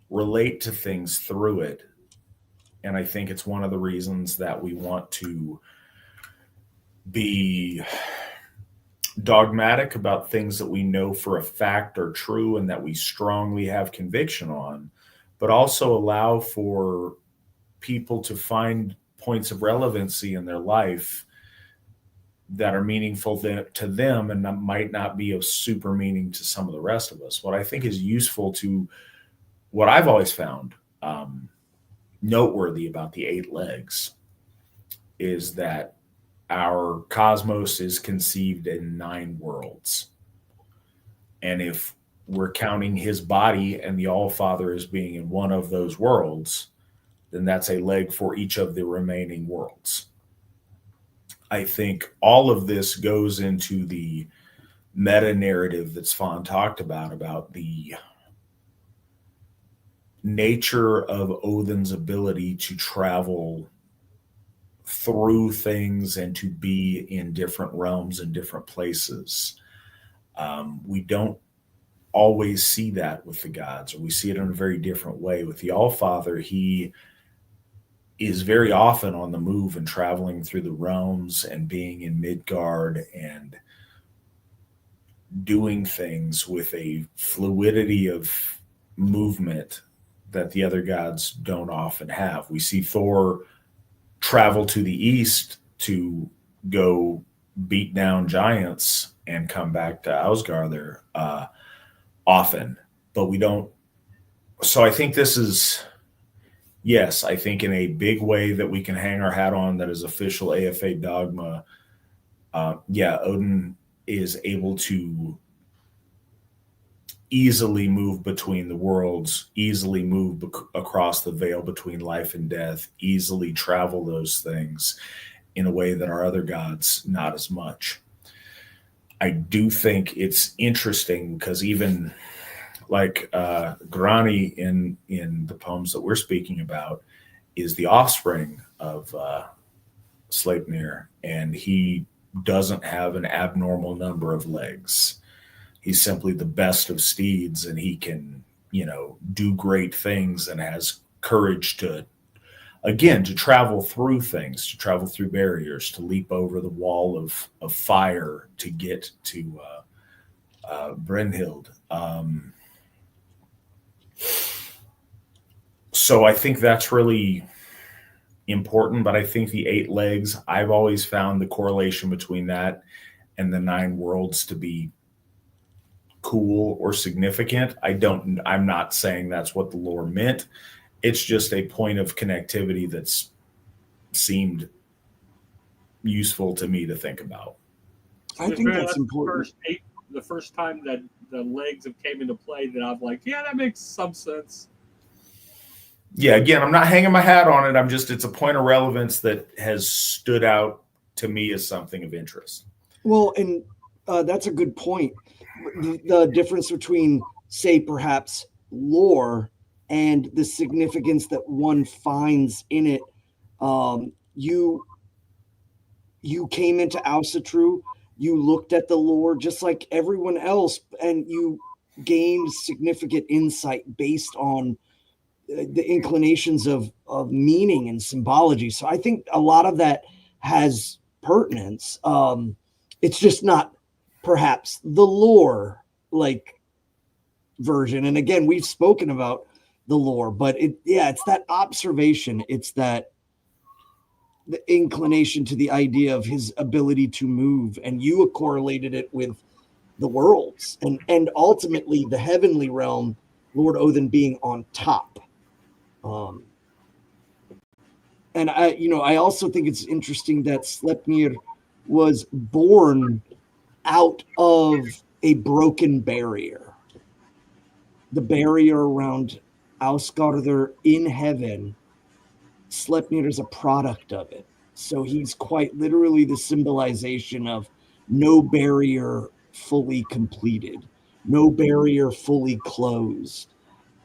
relate to things through it. And I think it's one of the reasons that we want to be dogmatic about things that we know for a fact are true and that we strongly have conviction on, but also allow for people to find points of relevancy in their life that are meaningful to them and that might not be of super meaning to some of the rest of us. What I think is useful to what I've always found noteworthy about the 8 legs is that our cosmos is conceived in 9 worlds. And if we're counting his body and the All-Father as being in one of those worlds, then that's a leg for each of the remaining worlds. I think all of this goes into the meta narrative that Svan talked about the nature of Odin's ability to travel through things and to be in different realms and different places. We don't always see that with the gods, or we see it in a very different way. With the All-Father, he is very often on the move and traveling through the realms and being in Midgard and doing things with a fluidity of movement that the other gods don't often have. We see Thor travel to the east to go beat down giants and come back to Ausgarder often, but we don't. So I think this is, yes, I think in a big way that we can hang our hat on that is official AFA dogma. Odin is able to easily move between the worlds, easily move across the veil between life and death, easily travel those things in a way that our other gods not as much. I do think it's interesting because even like Grani in the poems that we're speaking about is the offspring of Sleipnir, and he doesn't have an abnormal number of legs. He's simply the best of steeds, and he can, do great things and has courage to travel through things, to travel through barriers, to leap over the wall of fire to get to Brynhild. So I think that's really important, but I think the 8 legs, I've always found the correlation between that and the 9 worlds to be cool or significant. I'm not saying that's what the lore meant. It's just a point of connectivity that's seemed useful to me to think about.
I think that's important.
The first time that the legs have came into play that I'm like, yeah, that makes some sense.
Yeah, again, I'm not hanging my hat on it. It's a point of relevance that has stood out to me as something of interest.
Well, and that's a good point. The difference between, say, perhaps lore and the significance that one finds in it. You came into Asatru, you looked at the lore just like everyone else, and you gained significant insight based on the inclinations of meaning and symbology. So I think a lot of that has pertinence. It's just not perhaps the lore like version. And again, we've spoken about the lore, but it's that observation. It's that the inclination to the idea of his ability to move, and you correlated it with the worlds and ultimately the heavenly realm, Lord Odin being on top. And I also think it's interesting that Sleipnir was born out of a broken barrier. The barrier around Ausgarður in heaven, Sleipnir is a product of it. So he's quite literally the symbolization of no barrier fully completed, no barrier fully closed.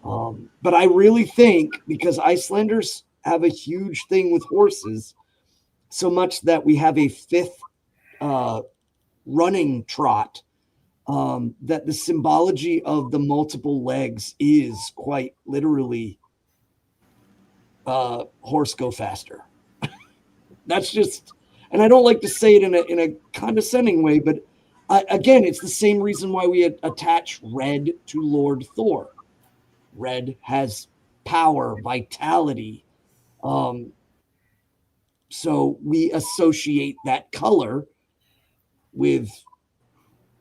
But I really think, because Icelanders have a huge thing with horses, so much that we have a fifth running trot, that the symbology of the multiple legs is quite literally horse go faster. That's just, and I don't like to say it in a condescending way, but again, it's the same reason why we attach red to Lord Thor. Red has power, vitality. So we associate that color with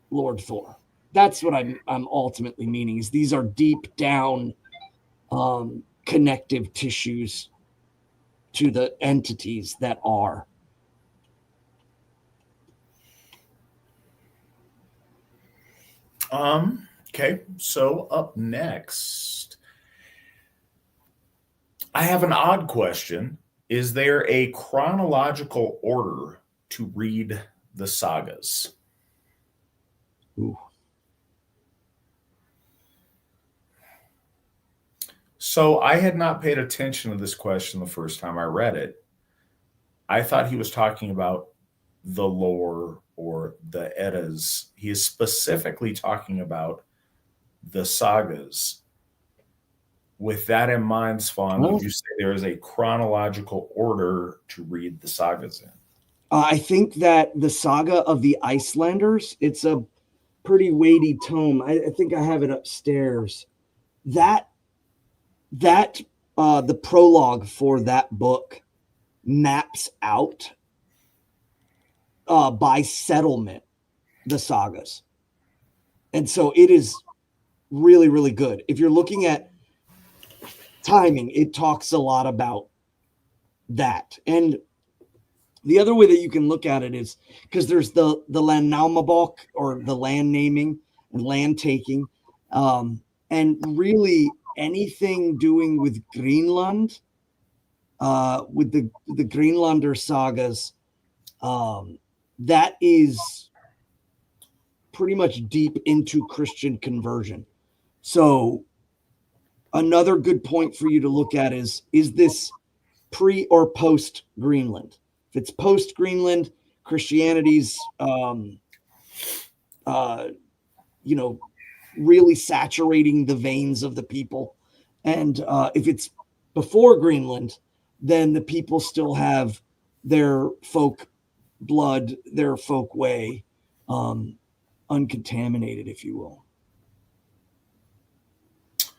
Lord Thor. That's what I'm ultimately meaning, is these are deep down connective tissues to the entities that are.
Okay, so up next, I have an odd question. Is there a chronological order to read the sagas?
Ooh.
So I had not paid attention to this question the first time I read it. I thought he was talking about the lore or the Eddas. He is specifically talking about the sagas. With that in mind, Svan, would you say there is a chronological order to read the sagas in?
I think that the Saga of the Icelanders, it's a pretty weighty tome. I think I have it upstairs. The prologue for that book maps out by settlement the sagas. And so it is really, really good. If you're looking at timing, it talks a lot about that. And the other way that you can look at it is because there's the landnámabók, or the land naming and land taking, and really anything doing with Greenland, with the Greenlander sagas, that is pretty much deep into Christian conversion. So another good point for you to look at is this pre or post Greenland? If it's post Greenland, Christianity's, really saturating the veins of the people. And if it's before Greenland, then the people still have their folk blood, their folk way, uncontaminated, if you will.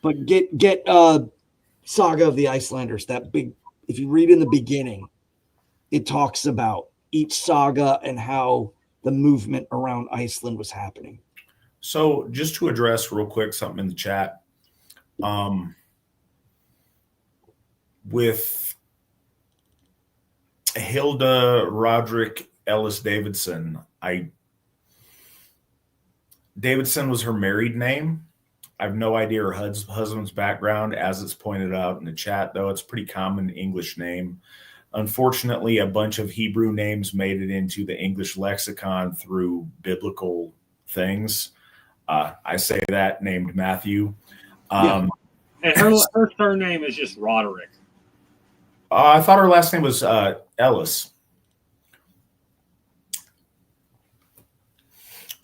But get Saga of the Icelanders, that big, if you read in the beginning, it talks about each saga and how the movement around Iceland was happening.
So just to address real quick something in the chat, with Hilda Roderick Ellis Davidson, Davidson was her married name. I have no idea her husband's background, as it's pointed out in the chat, though. It's a pretty common English name. Unfortunately, a bunch of Hebrew names made it into the English lexicon through biblical things. I say that, named Matthew.
And And her surname is just Roderick.
I thought her last name was Ellis.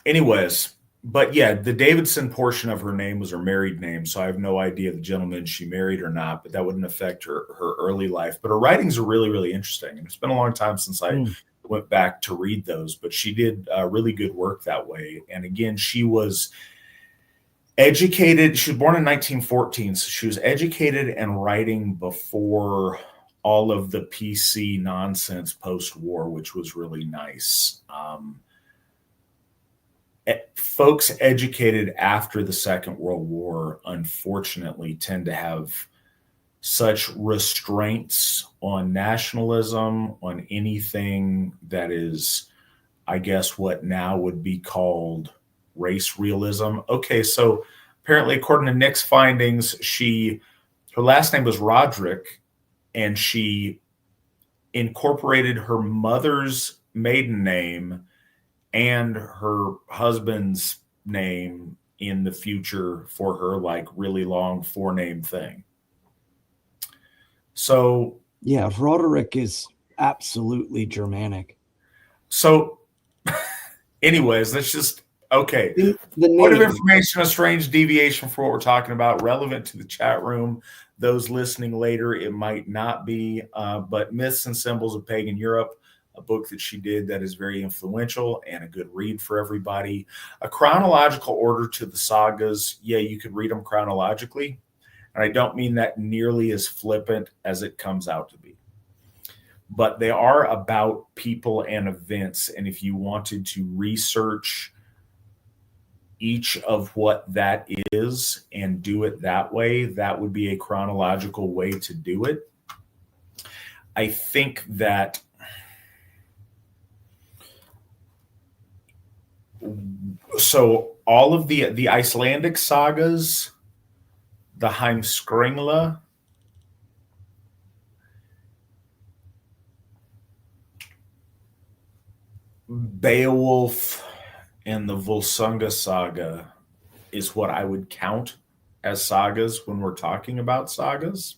Anyways, but yeah, the Davidson portion of her name was her married name, so I have no idea the gentleman she married or not, but that wouldn't affect her early life. But her writings are really, really interesting, and it's been a long time since I went back to read those, but she did really good work that way. And again, she was educated. She was born in 1914, so she was educated and writing before all of the PC nonsense post-war, which was really nice. Folks educated after the Second World War, unfortunately, tend to have such restraints on nationalism, on anything that is, I guess, what now would be called race realism. Okay, so apparently, according to Nick's findings, her last name was Roderick, and she incorporated her mother's maiden name and her husband's name in the future for her like really long four-name thing. So
yeah, Roderick is absolutely Germanic.
So anyways, that's just okay.
The
Point of information, a strange deviation for what we're talking about, relevant to the chat room. Those listening later, it might not be, but Myths and Symbols of Pagan Europe, a book that she did that is very influential and a good read for everybody. A chronological order to the sagas. Yeah, you could read them chronologically. And I don't mean that nearly as flippant as it comes out to be. But they are about people and events. And if you wanted to research each of what that is and do it that way, that would be a chronological way to do it. I think that so all of the Icelandic sagas, the Heimskringla, Beowulf, and the Volsunga saga is what I would count as sagas when we're talking about sagas.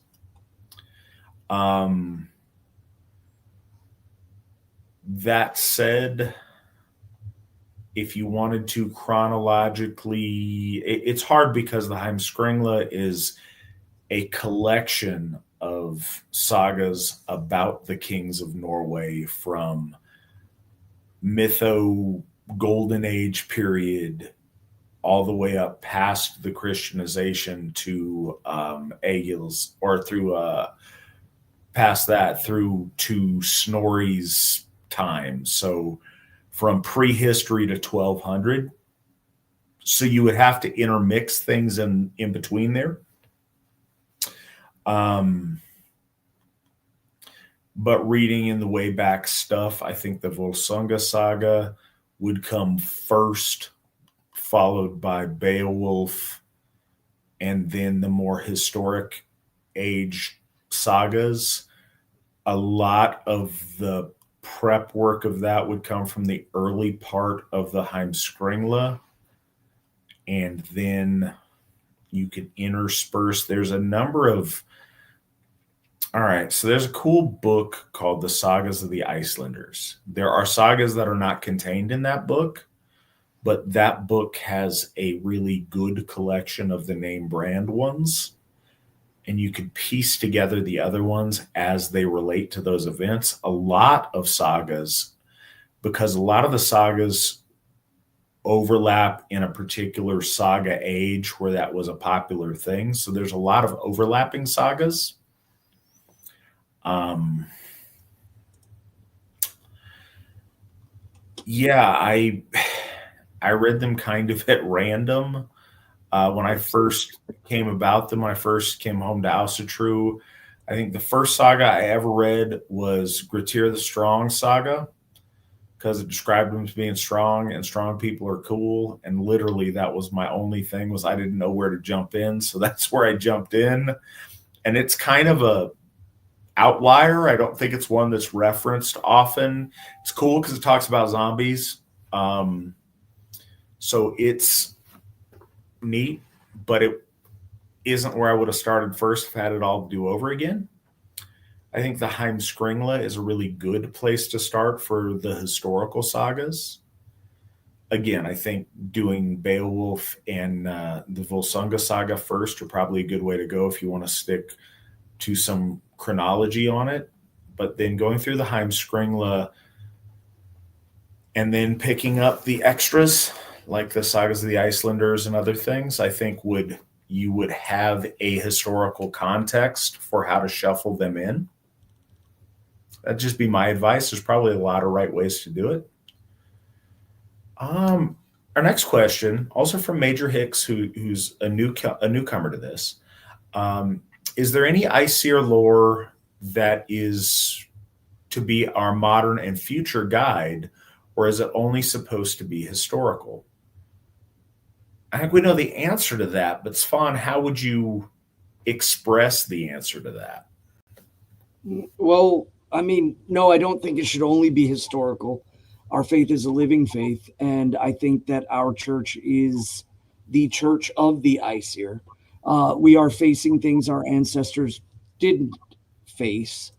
That said, if you wanted to chronologically, it's hard because the Heimskringla is a collection of sagas about the kings of Norway from Mytho Golden Age period all the way up past the Christianization to Egil's, or through past that through to Snorri's time. So from prehistory to 1200. So you would have to intermix things in between there. But reading in the way back stuff, I think the Volsunga saga would come first, followed by Beowulf, and then the more historic age sagas. A lot of the prep work of that would come from the early part of the Heimskringla, and then you could intersperse. There's a number of all right, so there's a cool book called The Sagas of the Icelanders. There are sagas that are not contained in that book, but that book has a really good collection of the name brand ones, and you could piece together the other ones as they relate to those events. A lot of sagas, because a lot of the sagas overlap in a particular saga age where that was a popular thing. So there's a lot of overlapping sagas. Yeah, I read them kind of at random. When I first came about them, when I first came home to Asatru, I think the first saga I ever read was Grettir the Strong saga, because it described him as being strong, and strong people are cool. And literally that was my only thing, was I didn't know where to jump in. So that's where I jumped in. And it's kind of a outlier. I don't think it's one that's referenced often. It's cool because it talks about zombies. So it's neat, but isn't where I would have started first if I had it all to do over again. I think the Heimskringla is a really good place to start for the historical sagas. Again, I think doing Beowulf and the Volsunga saga first are probably a good way to go if you want to stick to some chronology on it. But then going through the Heimskringla and then picking up the extras, like the sagas of the Icelanders and other things, I think you would have a historical context for how to shuffle them in. That'd just be my advice. There's probably a lot of right ways to do it. Our next question, also from Major Hicks, who's a newcomer to this. Is there any Aesir lore that is to be our modern and future guide, or is it only supposed to be historical? I think we know the answer to that, but Svan, how would you express the answer to that?
Well, I mean, no, I don't think it should only be historical. Our faith is a living faith, and I think that our church is the church of the Aesir. We are facing things our ancestors didn't face,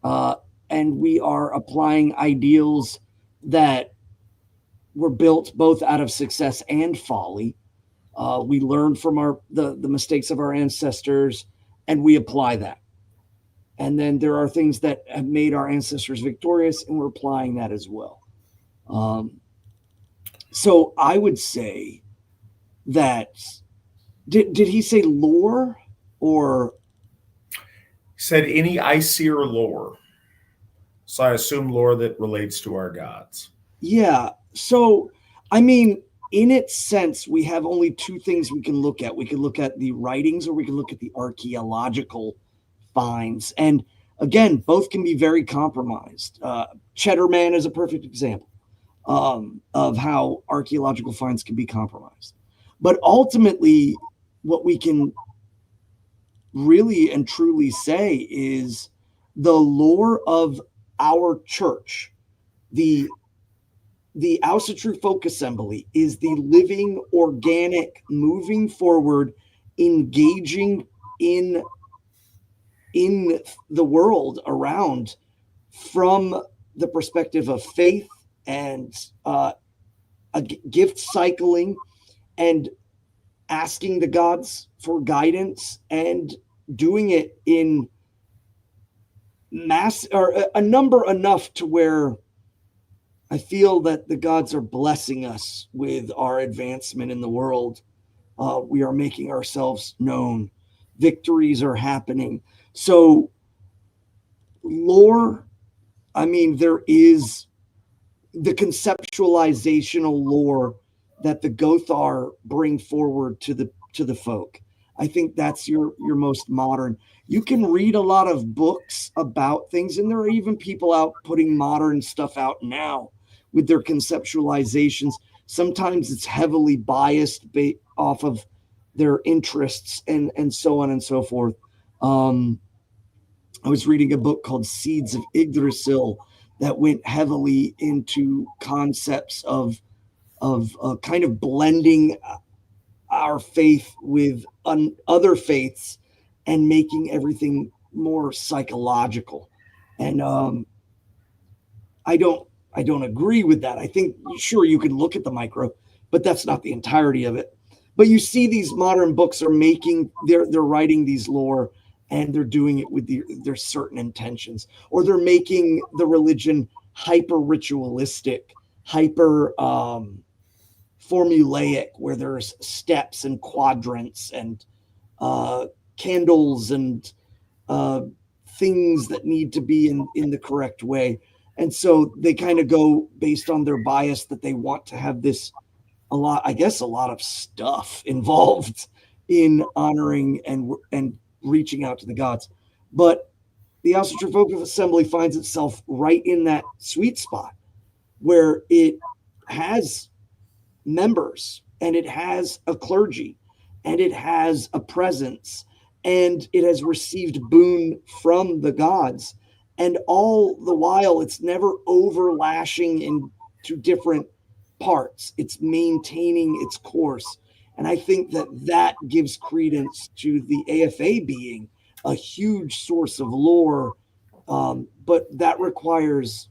and we are applying ideals that were built both out of success and folly. We learn from the mistakes of our ancestors, and we apply that. And then there are things that have made our ancestors victorious, and we're applying that as well. So I would say that did he say lore or?
He said any Aesir lore. So I assume lore that relates to our gods.
Yeah. So, I mean, in its sense, we have only two things we can look at. We can look at the writings or we can look at the archaeological finds. And again, both can be very compromised. Cheddar Man is a perfect example of how archaeological finds can be compromised. But ultimately, what we can really and truly say is the lore of our church, the Asatru Folk Assembly, is the living, organic, moving forward, engaging in the world around from the perspective of faith and a gift cycling and asking the gods for guidance and doing it in mass or a number enough to where I feel that the gods are blessing us with our advancement in the world. We are making ourselves known. Victories are happening. So lore, I mean, there is the conceptualizational lore that the Gothar bring forward to the folk. I think that's your most modern. You can read a lot of books about things, and there are even people out putting modern stuff out now with their conceptualizations. Sometimes it's heavily biased off of their interests and so on and so forth. I was reading a book called Seeds of Yggdrasil that went heavily into concepts of kind of blending our faith with other faiths and making everything more psychological. And I don't agree with that. I think, sure, you can look at the micro, but that's not the entirety of it. But you see these modern books are they're writing these lore, and they're doing it with their certain intentions, or they're making the religion hyper ritualistic, hyper formulaic, where there's steps and quadrants and candles and things that need to be in the correct way. And so they kind of go based on their bias that they want to have a lot of stuff involved in honoring and reaching out to the gods. But the Asatru Folk Assembly finds itself right in that sweet spot where it has members and it has a clergy and it has a presence and it has received boon from the gods. And all the while, it's never overlashing into different parts. It's maintaining its course. And I think that gives credence to the AFA being a huge source of lore, but that requires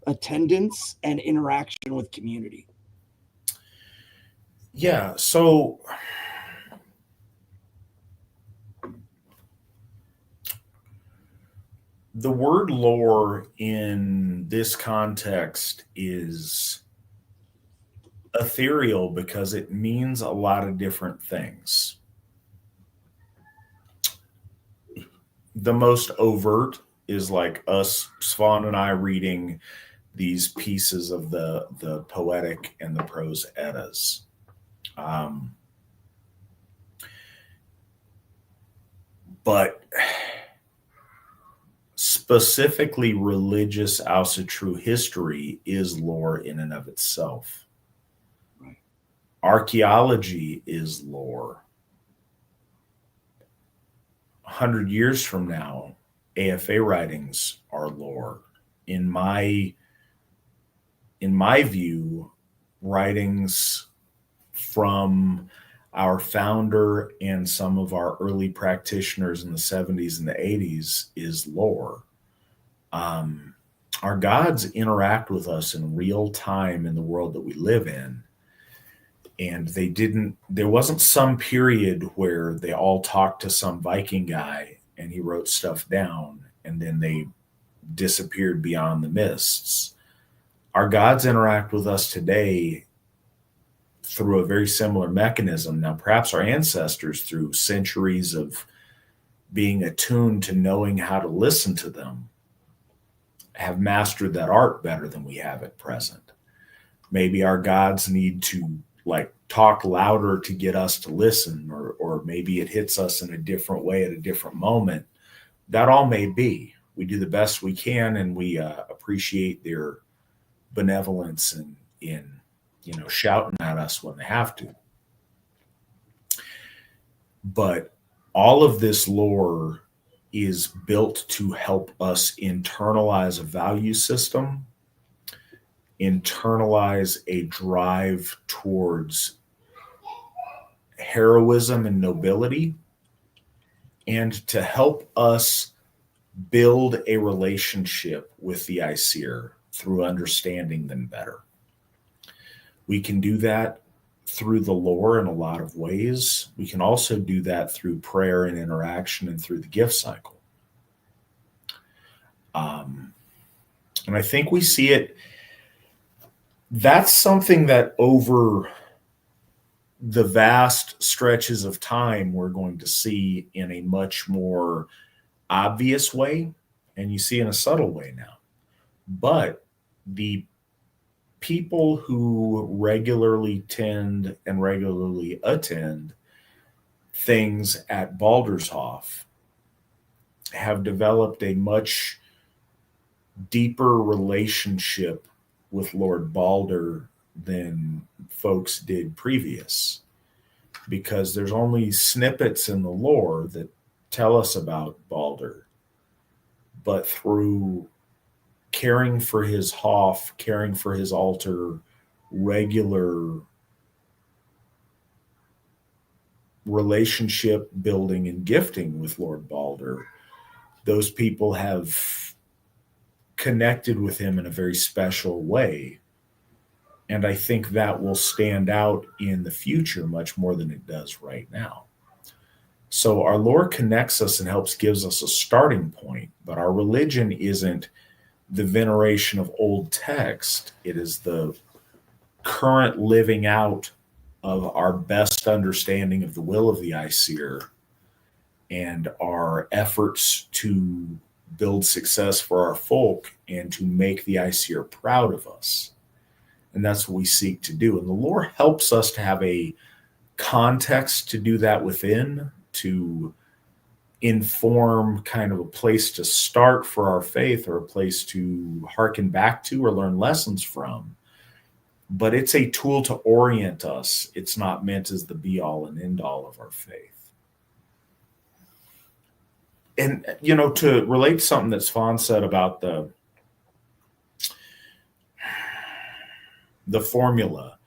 attendance and interaction with community.
Yeah, so the word lore in this context is ethereal because it means a lot of different things. The most overt is like us, Svan and I, reading these pieces of the poetic and the prose Eddas. But specifically religious Asatru history is lore in and of itself.
Right.
Archaeology is lore. 100 years from now, AFA writings are lore. In my view, writings from our founder and some of our early practitioners in the 70s and the 80s is lore. Our gods interact with us in real time in the world that we live in. And there wasn't some period where they all talked to some Viking guy and he wrote stuff down and then they disappeared beyond the mists. Our gods interact with us today through a very similar mechanism. Now, perhaps our ancestors, through centuries of being attuned to knowing how to listen to them, have mastered that art better than we have at present. Maybe our gods need to talk louder to get us to listen, or maybe it hits us in a different way at a different moment. That all may be. We do the best we can, and we appreciate their benevolence and in shouting at us when they have to. But all of this lore is built to help us internalize a value system, internalize a drive towards heroism and nobility, and to help us build a relationship with the Aesir through understanding them better. We can do that through the lore in a lot of ways. We can also do that through prayer and interaction and through the gift cycle. And I think we see it. That's something that over the vast stretches of time, we're going to see in a much more obvious way, and you see in a subtle way now. But the people who regularly tend and regularly attend things at Baldershof have developed a much deeper relationship with Lord Balder than folks did previous, because there's only snippets in the lore that tell us about Balder, but through caring for his Hof, caring for his altar, regular relationship building and gifting with Lord Balder, those people have connected with him in a very special way. And I think that will stand out in the future much more than it does right now. So our lore connects us and gives us a starting point, but our religion isn't the veneration of old text. It is the current living out of our best understanding of the will of the Aesir and our efforts to build success for our folk and to make the Aesir proud of us. And that's what we seek to do. And the lore helps us to have a context to do that within, to inform kind of a place to start for our faith, or a place to hearken back to or learn lessons from. But it's a tool to orient us. It's not meant as the be-all and end-all of our faith. And, to relate to something that Svan said about the formula,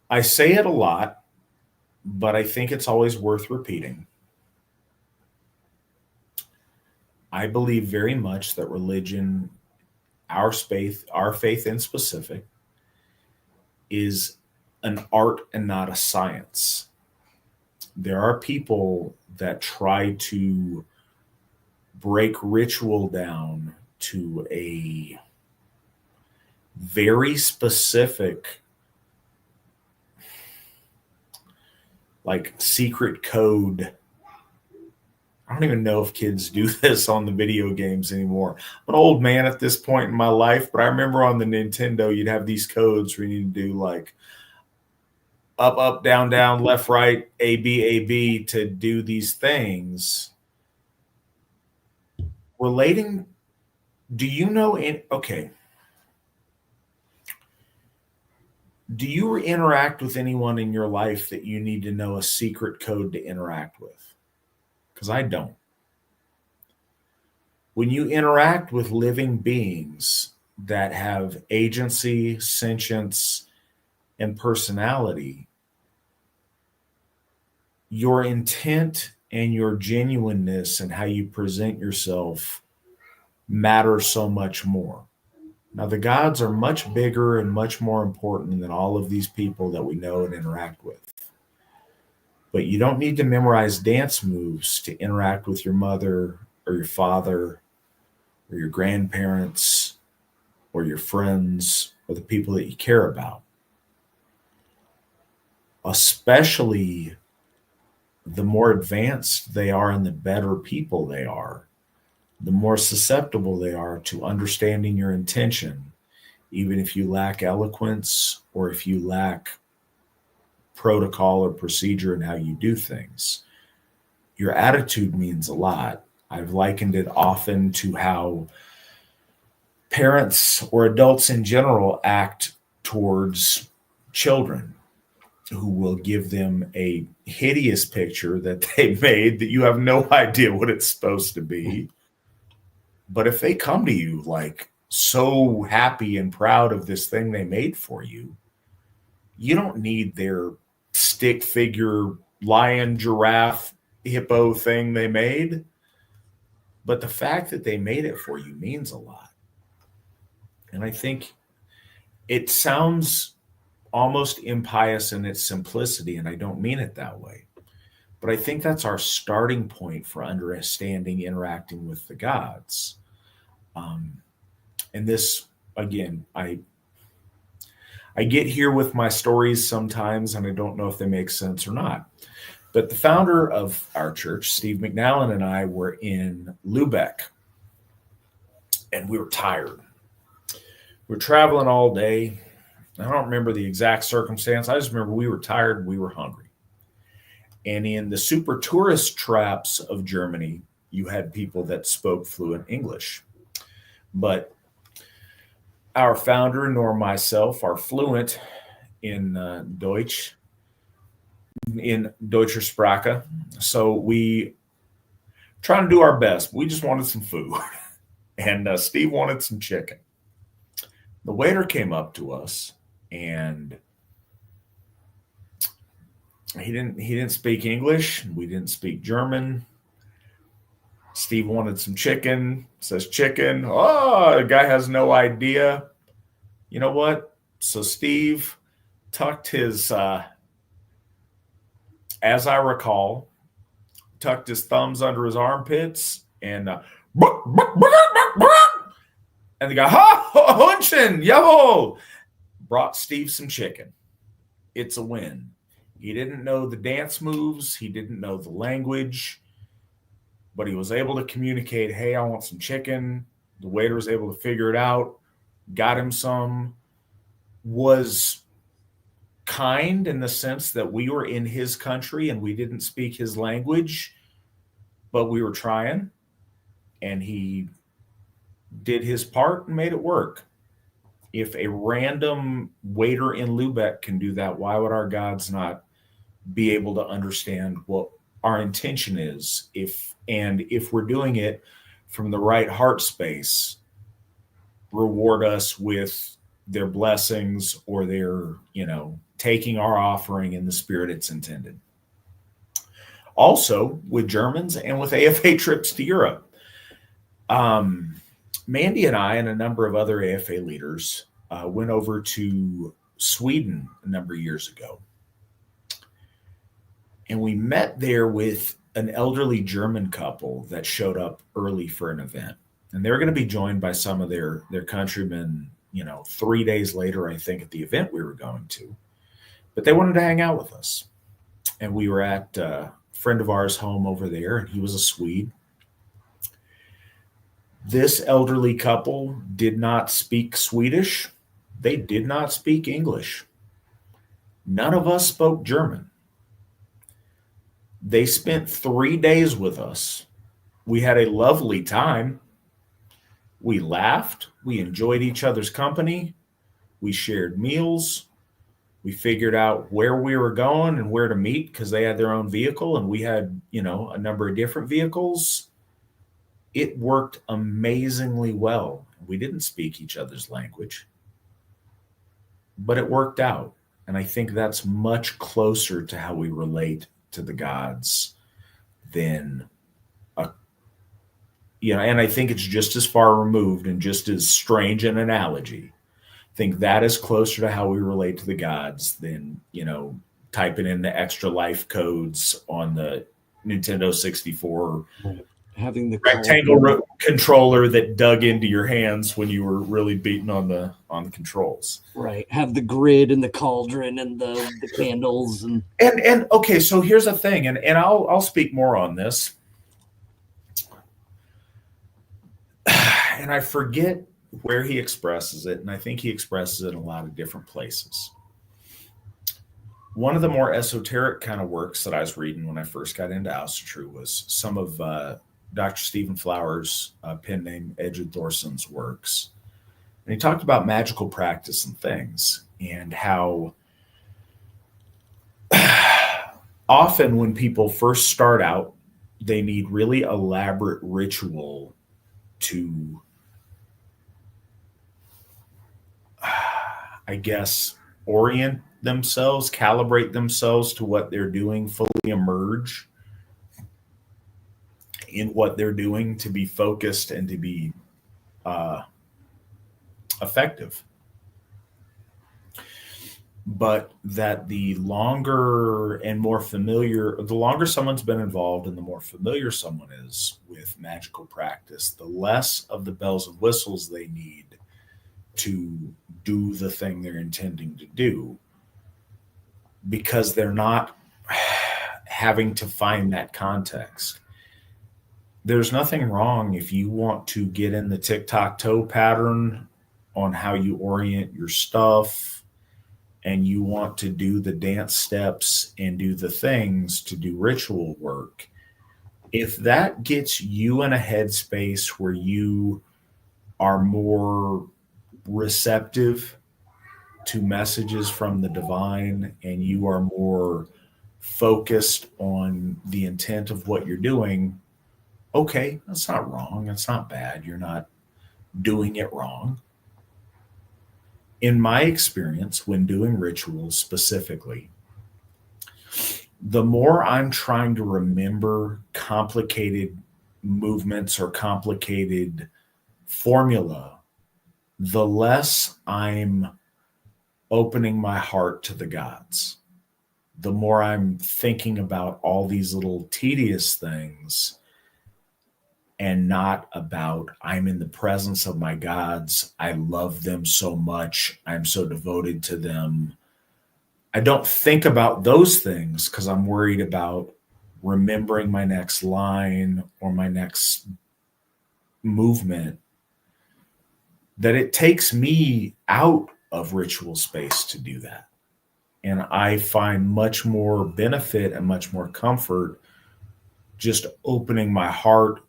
I say it a lot, but I think it's always worth repeating. I believe very much that religion, our faith in specific, is an art and not a science. There are people that try to break ritual down to a very specific, like, secret code. I don't even know if kids do this on the video games anymore. I'm an old man at this point in my life, but I remember on the Nintendo, you'd have these codes where you need to do like up, up, down, down, left, right, A, B, to do these things. Relating, do you know, okay. Do you interact with anyone in your life that you need to know a secret code to interact with? Because I don't. When you interact with living beings that have agency, sentience, and personality, your intent and your genuineness and how you present yourself matter so much more. Now, the gods are much bigger and much more important than all of these people that we know and interact with. But you don't need to memorize dance moves to interact with your mother or your father or your grandparents or your friends or the people that you care about. Especially the more advanced they are and the better people they are, the more susceptible they are to understanding your intention, even if you lack eloquence or if you lack protocol or procedure in how you do things. Your attitude means a lot. I've likened it often to how parents or adults in general act towards children, who will give them a hideous picture that they made that you have no idea what it's supposed to be. But if they come to you like so happy and proud of this thing they made for you, you don't need their stick figure lion, giraffe, hippo thing they made. But the fact that they made it for you means a lot. And I think it sounds almost impious in its simplicity, and I don't mean it that way. But I think that's our starting point for understanding interacting with the gods. And this, again, I get here with my stories sometimes, and I don't know if they make sense or not. But the founder of our church, Steve McNallen, and I were in Lubeck, and we were tired. We were traveling all day. I don't remember the exact circumstance. I just remember we were tired, we were hungry. And in the super tourist traps of Germany, you had people that spoke fluent English. But our founder nor myself are fluent in Deutsch, in Deutscher Sprache. So we trying to do our best. We just wanted some food. And Steve wanted some chicken. The waiter came up to us, and he didn't speak English. We didn't speak German. Steve wanted some chicken, says chicken. Oh, the guy has no idea. You know what? So Steve tucked his, as I recall, tucked his thumbs under his armpits and the guy, ha, Hunchen, jawohl, brought Steve some chicken. It's a win. He didn't know the dance moves. He didn't know the language, but he was able to communicate, hey, I want some chicken. The waiter was able to figure it out, got him some, was kind in the sense that we were in his country and we didn't speak his language, but we were trying, and he did his part and made it work. If a random waiter in Lubeck can do that, why would our gods not be able to understand what our intention is? If we're doing it from the right heart space, reward us with their blessings or their, taking our offering in the spirit it's intended. Also, with Germans and with AFA trips to Europe. Mandy and I and a number of other AFA leaders went over to Sweden a number of years ago. And we met there with an elderly German couple that showed up early for an event. And they were going to be joined by some of their countrymen, 3 days later, I think, at the event we were going to. But they wanted to hang out with us. And we were at a friend of ours' home over there, and he was a Swede. This elderly couple did not speak Swedish. They did not speak English. None of us spoke German. They spent 3 days with us. We had a lovely time. We laughed. We enjoyed each other's company. We shared meals. We figured out where we were going and where to meet because they had their own vehicle and we had, a number of different vehicles. It worked amazingly well. We didn't speak each other's language, but it worked out. And I think that's much closer to how we relate to the gods than and I think it's just as far removed and just as strange an analogy. I think that is closer to how we relate to the gods than, typing in the extra life codes on the Nintendo 64.
Having the
rectangle controller that dug into your hands when you were really beating on the controls.
Right. Have the grid and the cauldron and the candles and
okay, so here's the thing, and I'll speak more on this. And I forget where he expresses it, and I think he expresses it in a lot of different places. One of the more esoteric kind of works that I was reading when I first got into Asatru was some of Dr. Stephen Flower's pen name Edred Thorson's works. And he talked about magical practice and things, and how often when people first start out, they need really elaborate ritual to, I guess, orient themselves, calibrate themselves to what they're doing, fully emerge in what they're doing to be focused and to be effective. But that the longer someone's been involved and the more familiar someone is with magical practice, the less of the bells and whistles they need to do the thing they're intending to do, because they're not having to find that context. There's nothing wrong if you want to get in the tic-tac-toe pattern on how you orient your stuff, and you want to do the dance steps and do the things to do ritual work. If that gets you in a headspace where you are more receptive to messages from the divine and you are more focused on the intent of what you're doing, okay, that's not wrong. That's not bad. You're not doing it wrong. In my experience, when doing rituals specifically, the more I'm trying to remember complicated movements or complicated formula, the less I'm opening my heart to the gods. The more I'm thinking about all these little tedious things and not about, I'm in the presence of my gods. I love them so much. I'm so devoted to them. I don't think about those things because I'm worried about remembering my next line or my next movement, that it takes me out of ritual space to do that. And I find much more benefit and much more comfort just opening my heart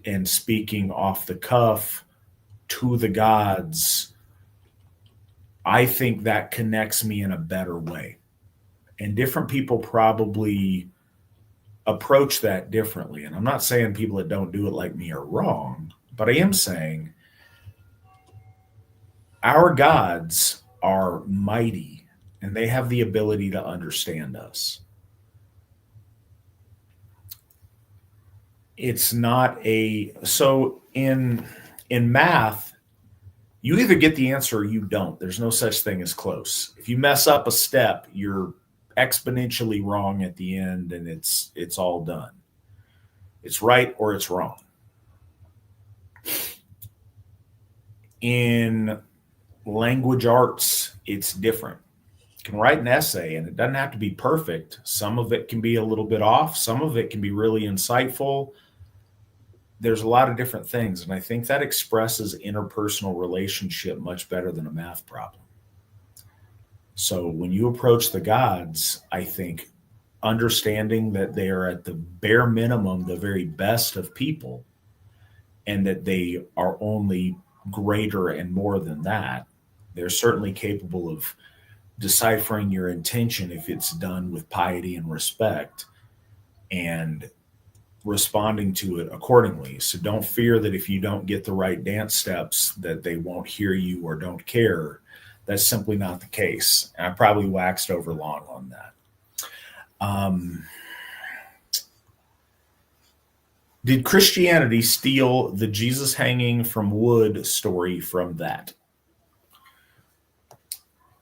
and speaking off the cuff to the gods. I think that connects me in a better way. And different people probably approach that differently. And I'm not saying people that don't do it like me are wrong, but I am saying our gods are mighty and they have the ability to understand us. It's not so in math, you either get the answer or you don't. There's no such thing as close. If you mess up a step, you're exponentially wrong at the end, and it's all done. It's right or it's wrong. In language arts, it's different. You can write an essay, and it doesn't have to be perfect. Some of it can be a little bit off. Some of it can be really insightful. There's a lot of different things, and I think that expresses interpersonal relationship much better than a math problem. So when you approach the gods, I think understanding that they are at the bare minimum the very best of people, and that they are only greater and more than that, they're certainly capable of deciphering your intention if it's done with piety and respect, and responding to it accordingly. So don't fear that if you don't get the right dance steps that they won't hear you or don't care. That's simply not the case. And I probably waxed over long on that. Did Christianity steal the Jesus hanging from wood story from that?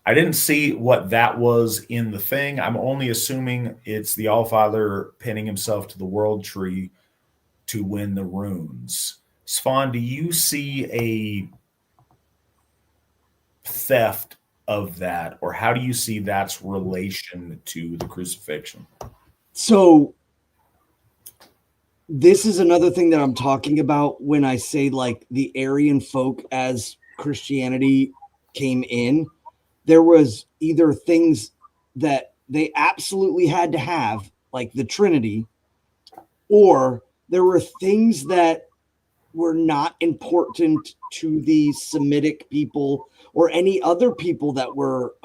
I didn't see what that was in the thing. I'm only assuming it's the Allfather pinning himself to the world tree to win the runes. Svan, do you see a theft of that, or how do you see that's relation to the crucifixion?
So this is another thing that I'm talking about when I say like the Aryan folk as Christianity came in. There was either things that they absolutely had to have, like the Trinity, or there were things that were not important to the Semitic people or any other people that were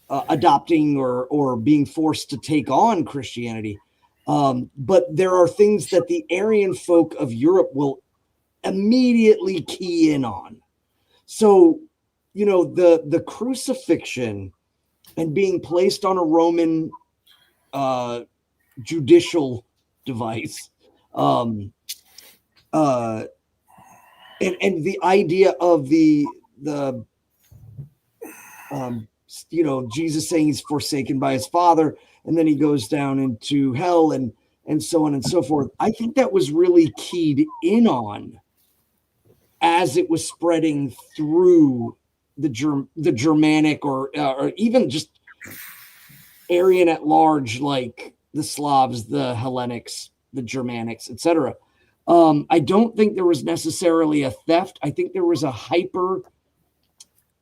adopting or being forced to take on Christianity. But there are things that the Aryan folk of Europe will immediately key in on. So, you know, the crucifixion and being placed on a Roman judicial device, and the idea of the you know, Jesus saying he's forsaken by his Father, and then he goes down into hell and so on and so forth. I think that was really keyed in on as it was spreading through the Germanic or even just Aryan at large, like the Slavs, the Hellenics, the Germanics, etc. I don't think there was necessarily a theft. I think there was a hyper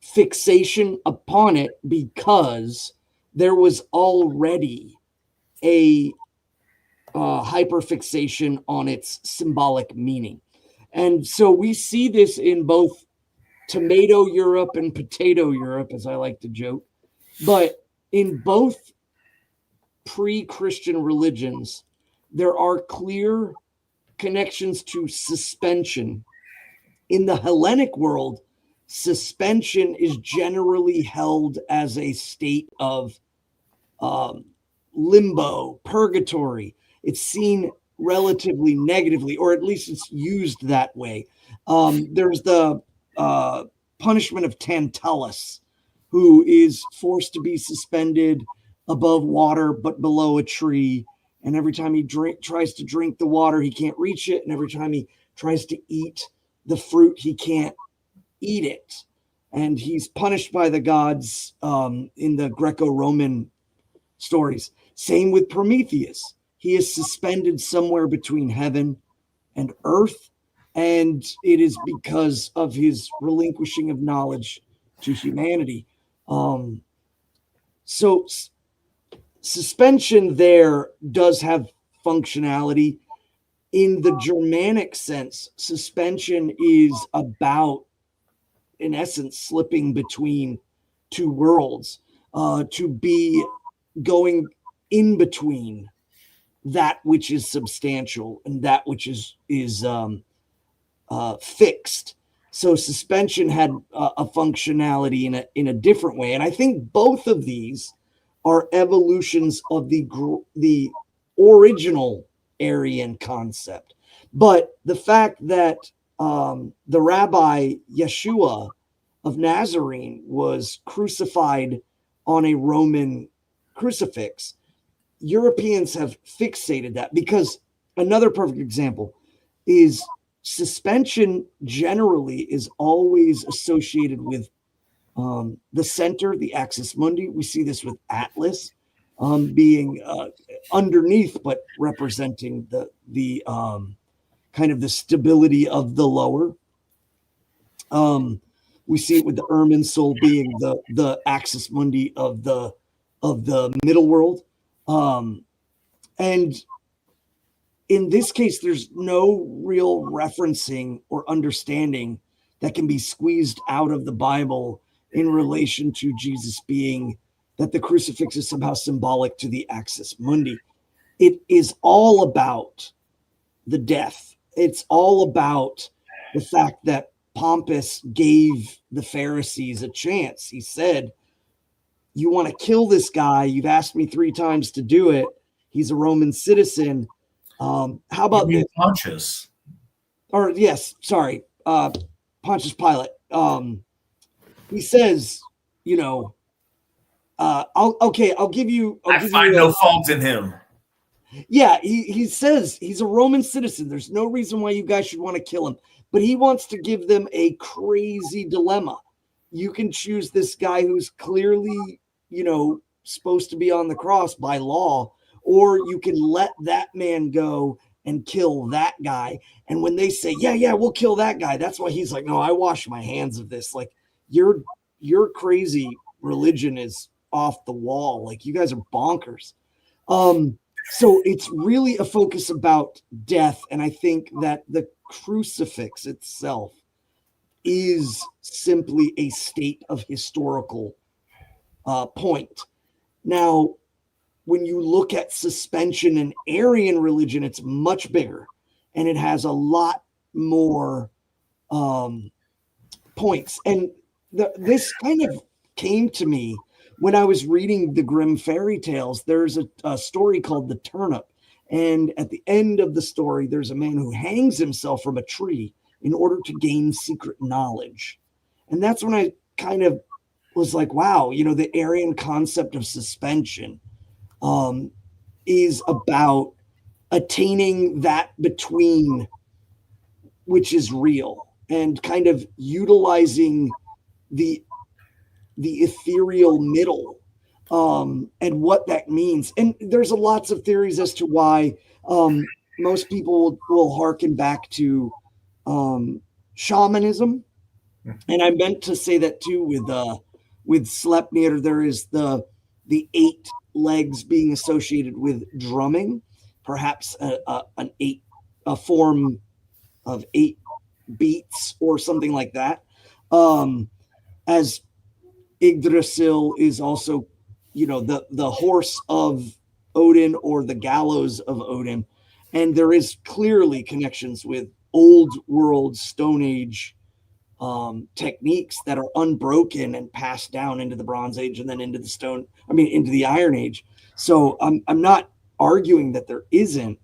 fixation upon it because there was already a hyper fixation on its symbolic meaning. And so we see this in both tomato Europe and potato Europe, as I like to joke. But in both pre-Christian religions, there are clear connections to suspension. In the Hellenic world, suspension is generally held as a state of limbo, purgatory. It's seen relatively negatively, or at least it's used that way. There's the punishment of Tantalus, who is forced to be suspended above water but below a tree. And every time he tries to drink the water, he can't reach it. And every time he tries to eat the fruit, he can't eat it. And he's punished by the gods in the Greco-Roman stories. Same with Prometheus. He is suspended somewhere between heaven and earth. And it is because of his relinquishing of knowledge to humanity. So suspension there does have functionality. In the Germanic sense, suspension is about, in essence, slipping between two worlds, to be going in between that which is substantial and that which is fixed. So suspension had a functionality in a different way. And I think both of these are evolutions of the original Aryan concept. But the fact that the Rabbi Yeshua of Nazarene was crucified on a Roman crucifix, Europeans have fixated that, because another perfect example is suspension generally is always associated with the center, the axis mundi. We see this with Atlas being underneath, but representing the kind of the stability of the lower. We see it with the Irminsul being the axis mundi of the middle world. And in this case, there's no real referencing or understanding that can be squeezed out of the Bible in relation to Jesus being that the crucifix is somehow symbolic to the axis mundi. It is all about the death. It's all about the fact that Pompous gave the Pharisees a chance. He said, you want to kill this guy? You've asked me 3 times to do it. He's a Roman citizen. How about this?
Pontius?
Or yes, sorry, Pontius Pilate. He says, I'll give you.
I find no fault in him.
Yeah, he says he's a Roman citizen. There's no reason why you guys should want to kill him. But he wants to give them a crazy dilemma. You can choose this guy who's clearly, supposed to be on the cross by law, or you can let that man go and kill that guy. And when they say, yeah, we'll kill that guy, that's why he's like, no, I wash my hands of this. Like, your crazy religion is off the wall. Like, you guys are bonkers. So it's really a focus about death. And I think that the crucifix itself is simply a state of historical point. Now, when you look at suspension in Aryan religion, it's much bigger and it has a lot more points. And this kind of came to me when I was reading the Grimm fairy tales. There's a story called The Turnip. And at the end of the story, there's a man who hangs himself from a tree in order to gain secret knowledge. And that's when I kind of was like, wow, the Aryan concept of suspension is about attaining that between, which is real, and kind of utilizing the ethereal middle and what that means. And there's lots of theories as to why most people will hearken back to shamanism. And I meant to say that too with Sleipnir. There is the 8 legs being associated with drumming, perhaps a form of 8 beats or something like that. As Yggdrasil is also, the horse of Odin or the gallows of Odin. And there is clearly connections with old world Stone Age techniques that are unbroken and passed down into the Bronze Age and then into the Iron Age. So I'm not arguing that there isn't,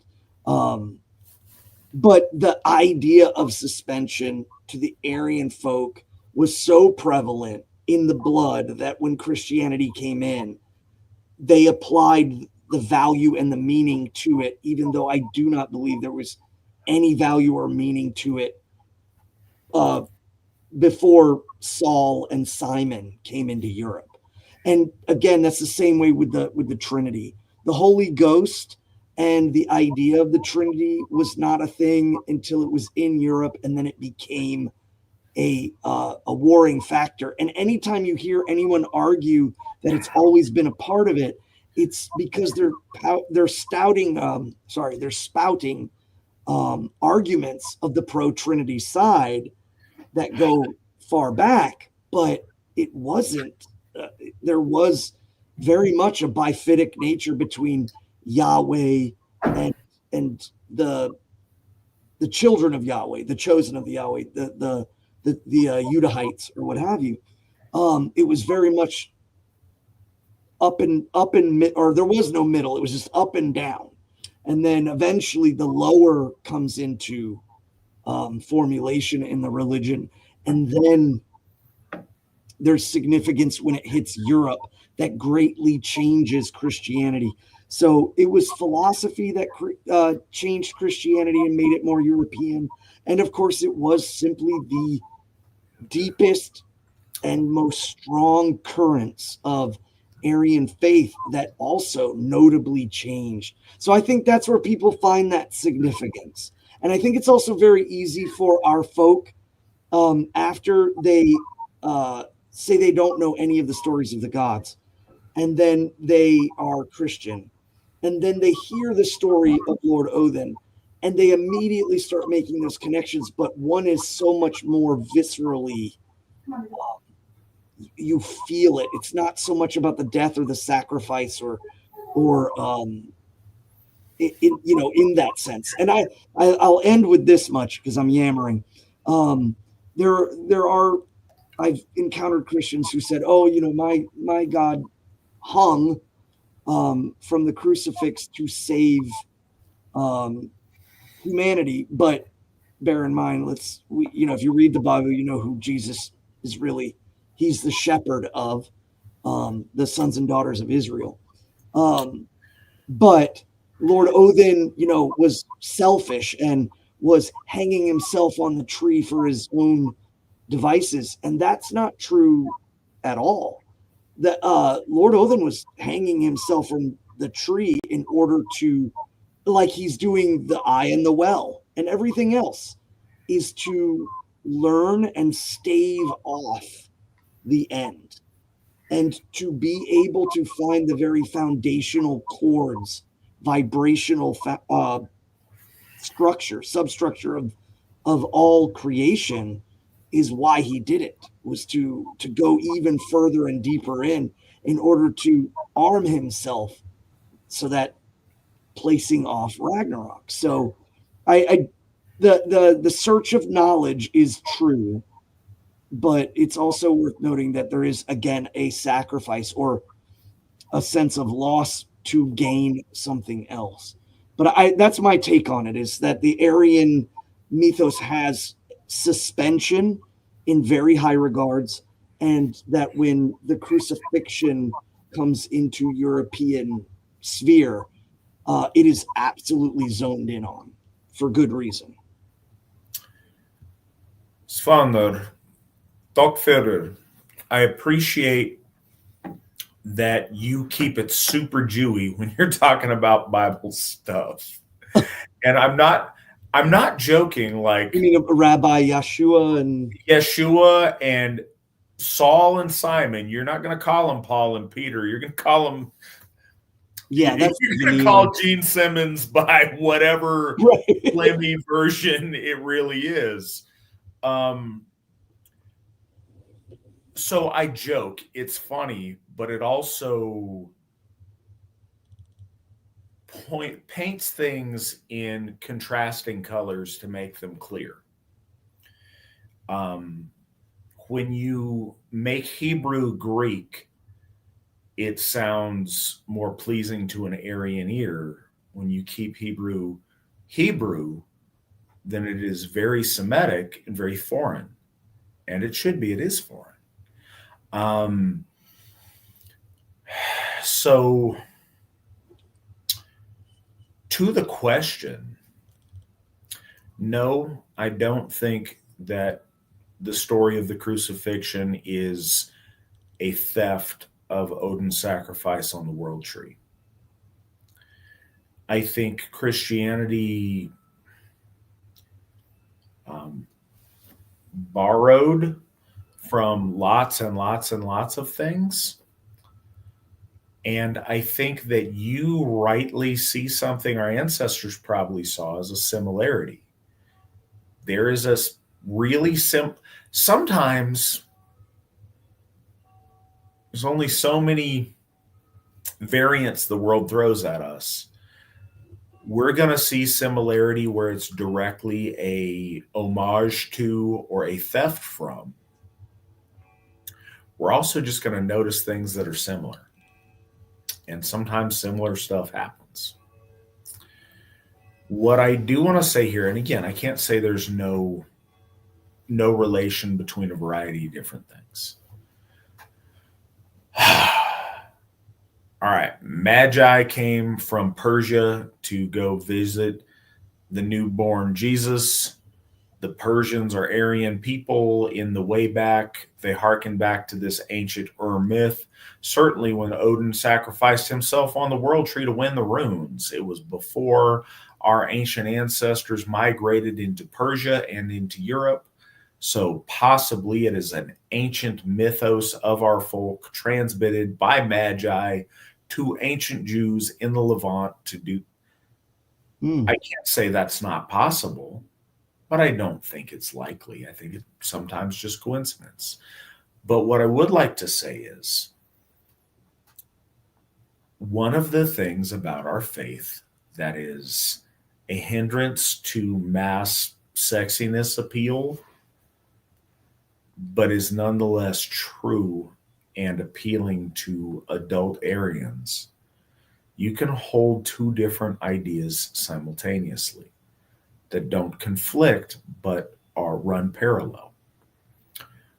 but the idea of suspension to the Aryan folk was so prevalent in the blood that when Christianity came in, they applied the value and the meaning to it, even though I do not believe there was any value or meaning to it before Saul and Simon came into Europe. And again, that's the same way with the Trinity. The Holy Ghost and the idea of the Trinity was not a thing until it was in Europe, and then it became a warring factor. And anytime you hear anyone argue that it's always been a part of it, it's because they're spouting arguments of the pro-Trinity side that go far back, but it wasn't. There was very much a biphytic nature between Yahweh and the children of Yahweh, the chosen of Yahweh, the the Udahites or what have you. It was very much up and or there was no middle. It was just up and down. And then eventually the lower comes into formulation in the religion. And then there's significance when it hits Europe that greatly changes Christianity. So it was philosophy that changed Christianity and made it more European. And of course, it was simply the deepest and most strong currents of Aryan faith that also notably changed. So I think that's where people find that significance. And I think it's also very easy for our folk, after they say they don't know any of the stories of the gods, and then they are Christian, and then they hear the story of Lord Odin, and they immediately start making those connections. But one is so much more viscerally, you feel it. It's not so much about the death or the sacrifice or in that sense. And I'll end with this much because I'm yammering. There are, I've encountered Christians who said, "Oh, my God hung from the crucifix to save humanity." But bear in mind, if you read the Bible, you know who Jesus is really. He's the shepherd of the sons and daughters of Israel. But Lord Odin, was selfish and was hanging himself on the tree for his own devices. And that's not true at all. Lord Odin was hanging himself from the tree in order to, like he's doing the eye and the well and everything else, is to learn and stave off the end, and to be able to find the very foundational chords, vibrational substructure of all creation, is why he did it, was to go even further and deeper in order to arm himself, so that placing off Ragnarok. So the search of knowledge is true, but it's also worth noting that there is, again, a sacrifice or a sense of loss to gain something else. But that's my take on it, is that the Aryan mythos has suspension in very high regards, and that when the crucifixion comes into European sphere, it is absolutely zoned in on for good reason.
Svanur, Doc Ferrer, I appreciate that you keep it super Jewy when you're talking about Bible stuff. And I'm not joking. Like,
you mean Rabbi Yeshua
and Saul and Simon. You're not going to call them Paul and Peter. You're going to call them.
Yeah, that's
you're going to call Gene Simmons by whatever Lemmy version it really is. So I joke, it's funny, but it also paints things in contrasting colors to make them clear. When you make Hebrew Greek, it sounds more pleasing to an Aryan ear. When you keep Hebrew, then it is very Semitic and very foreign. And it should be, it is foreign. So to the question, no, I don't think that the story of the crucifixion is a theft of Odin's sacrifice on the world tree. I think Christianity borrowed from lots and lots and lots of things. And I think that you rightly see something our ancestors probably saw as a similarity. There is a really sometimes there's only so many variants the world throws at us. we're going to see similarity where it's directly a homage to or a theft from. We're also just going to notice things that are similar. And sometimes similar stuff happens. What I do want to say here, and again, I can't say there's no relation between a variety of different things. All right, Magi came from Persia to go visit the newborn Jesus. The Persians are Aryan people in the way back. They hearken back to this ancient myth. Certainly when Odin sacrificed himself on the world tree to win the runes, it was before our ancient ancestors migrated into Persia and into Europe. So possibly it is an ancient mythos of our folk transmitted by Magi to ancient Jews in the Levant to do. I can't say that's not possible, but I don't think it's likely. I think it's sometimes just coincidence. But what I would like to say is one of the things about our faith that is a hindrance to mass sexiness appeal, but is nonetheless true and appealing to adult Aryans. You can hold two different ideas simultaneously that don't conflict, but are run parallel.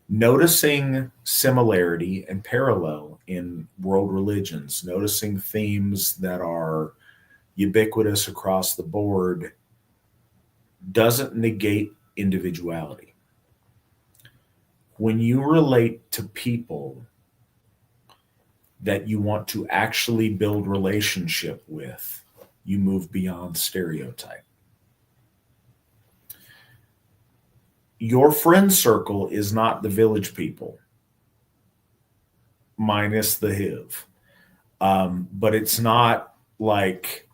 Noticing similarity and parallel in world religions, noticing themes that are ubiquitous across the board doesn't negate individuality. When you relate to people that you want to actually build relationship with, you move beyond stereotype. Your friend circle is not the village people, minus the HIV. But it's not like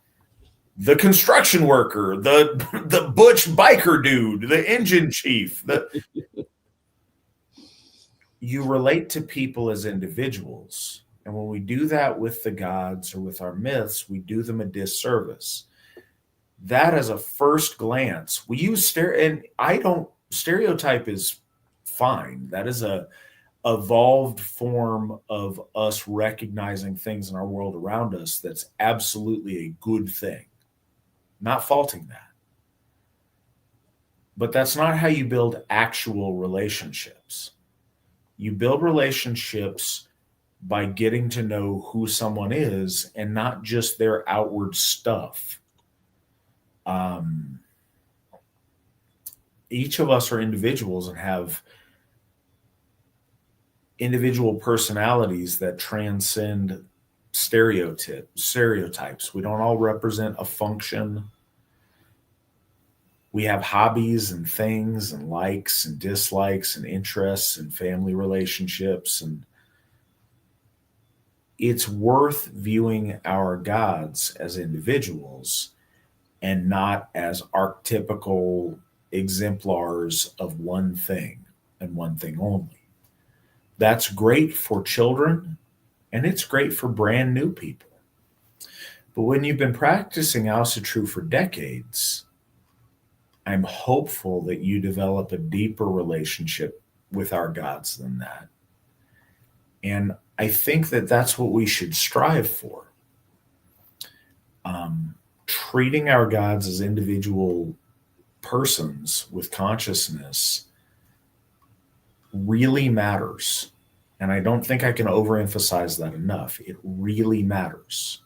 the construction worker, the butch biker dude, the engine chief. You relate to people as individuals. And when we do that with the gods or with our myths, we do them a disservice. That as a first glance, we use stereotype is fine. That is a evolved form of us recognizing things in our world around us. That's absolutely a good thing. Not faulting that. But that's not how you build actual relationships. You build relationships by getting to know who someone is and not just their outward stuff. Each of us are individuals and have individual personalities that transcend stereotypes. We don't all represent a function. We have hobbies and things and likes and dislikes and interests and family relationships. And it's worth viewing our gods as individuals and not as archetypical exemplars of one thing and one thing only. That's great for children, and it's great for brand new people. But when you've been practicing Asatru for decades, I'm hopeful that you develop a deeper relationship with our gods than that. And I think that that's what we should strive for. Treating our gods as individual persons with consciousness really matters. And I don't think I can overemphasize that enough. It really matters.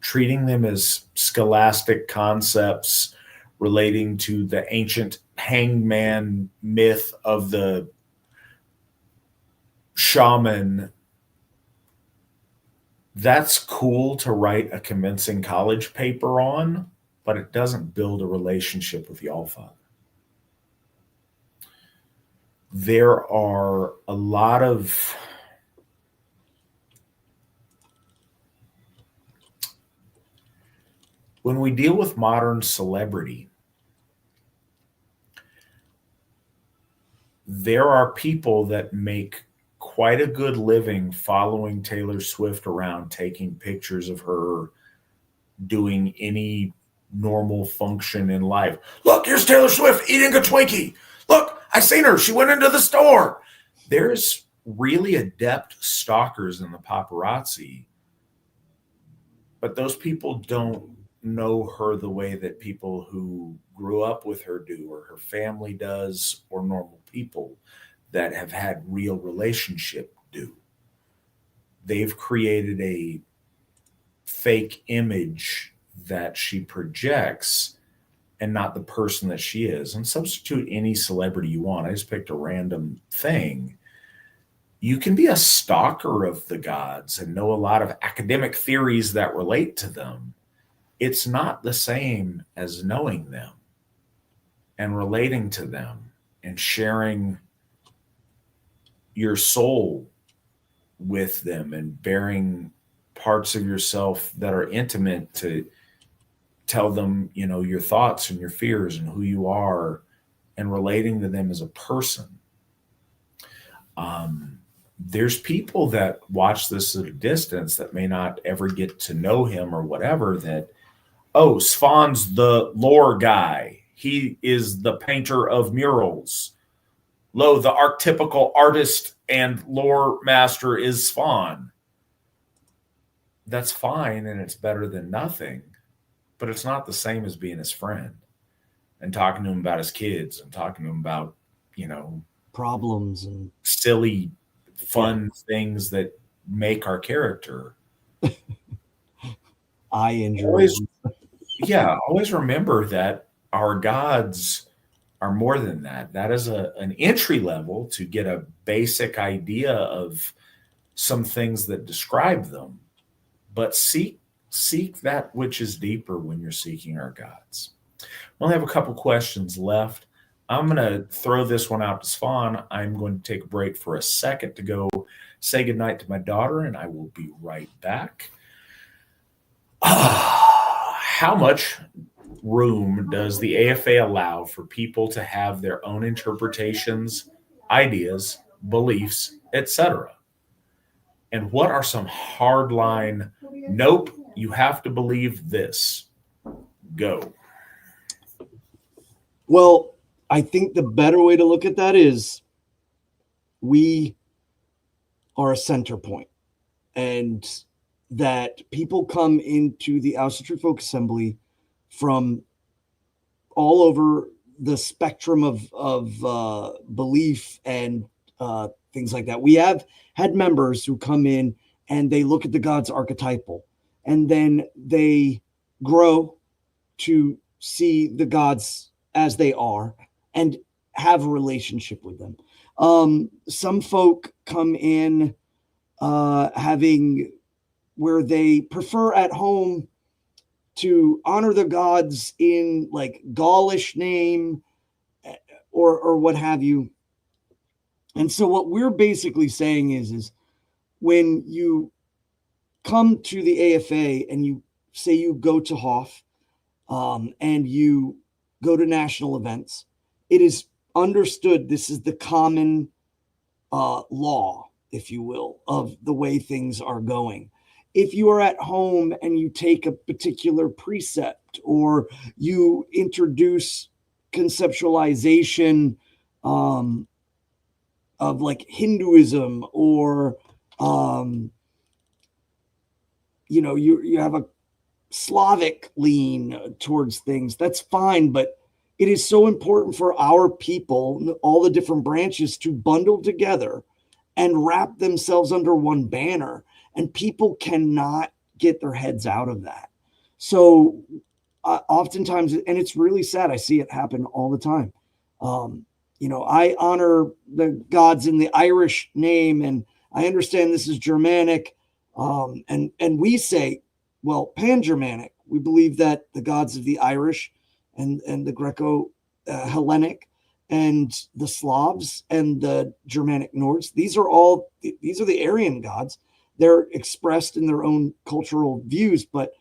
Treating them as scholastic concepts relating to the ancient hangman myth of the shaman, that's cool to write a commencing college paper on, but it doesn't build a relationship with the Allfather. There are a lot of when we deal with modern celebrity, there are people that make quite a good living following Taylor Swift around, taking pictures of her doing any normal function in life. Look, here's Taylor Swift eating a Twinkie. Look, I seen her. She went into the store. There's really adept stalkers in the paparazzi, but those people don't know her the way that people who grew up with her do, or her family does, or normal people that have had real relationship do. They've created a fake image that she projects and not the person that she is. And substitute any celebrity you want. I just picked a random thing. You can be a stalker of the gods and know a lot of academic theories that relate to them. It's not the same as knowing them and relating to them and sharing your soul with them and bearing parts of yourself that are intimate to tell them, you know, your thoughts and your fears and who you are, and relating to them as a person. There's people that watch this at a distance that may not ever get to know him or whatever, that, oh, Svan's the lore guy. He is the painter of murals. Lo, the archetypical artist and lore master is Svan. That's fine, and it's better than nothing, but it's not the same as being his friend and talking to him about his kids and talking to him about, you know,
problems and
silly, fun things that make our character.
Eye injuries.
Always remember that our gods are more than that. That is an entry level to get a basic idea of some things that describe them. But seek that which is deeper when you're seeking our gods. We only have a couple questions left. I'm going to throw this one out to Svan. I'm going to take a break for a second to go say goodnight to my daughter, and I will be right back. How much room does the AFA allow for people to have their own interpretations, ideas, beliefs, etc.? And what are some hardline, nope, you have to believe this? Go.
Well, I think the better way to look at that is we are a center point, and that people come into the Asatru Folk Assembly from all over the spectrum of belief and things like that. We have had members who come in and they look at the gods archetypal, and then they grow to see the gods as they are and have a relationship with them. Some folk come in having where they prefer at home to honor the gods in like Gaulish name or what have you. And so what we're basically saying is when you come to the AFA and you say you go to Hoff and you go to national events, it is understood this is the common law, if you will, of the way things are going. If you are at home and you take a particular precept or you introduce conceptualization of like Hinduism, or you have a Slavic lean towards things, that's fine. But it is so important for our people, all the different branches, to bundle together and wrap themselves under one banner. And people cannot get their heads out of that. So oftentimes, and it's really sad, I see it happen all the time. I honor the gods in the Irish name, and I understand this is Germanic. And we say, well, Pan-Germanic. We believe that the gods of the Irish and the Greco-Hellenic and the Slavs and the Germanic Nords, these are the Aryan gods. They're expressed in their own cultural views, but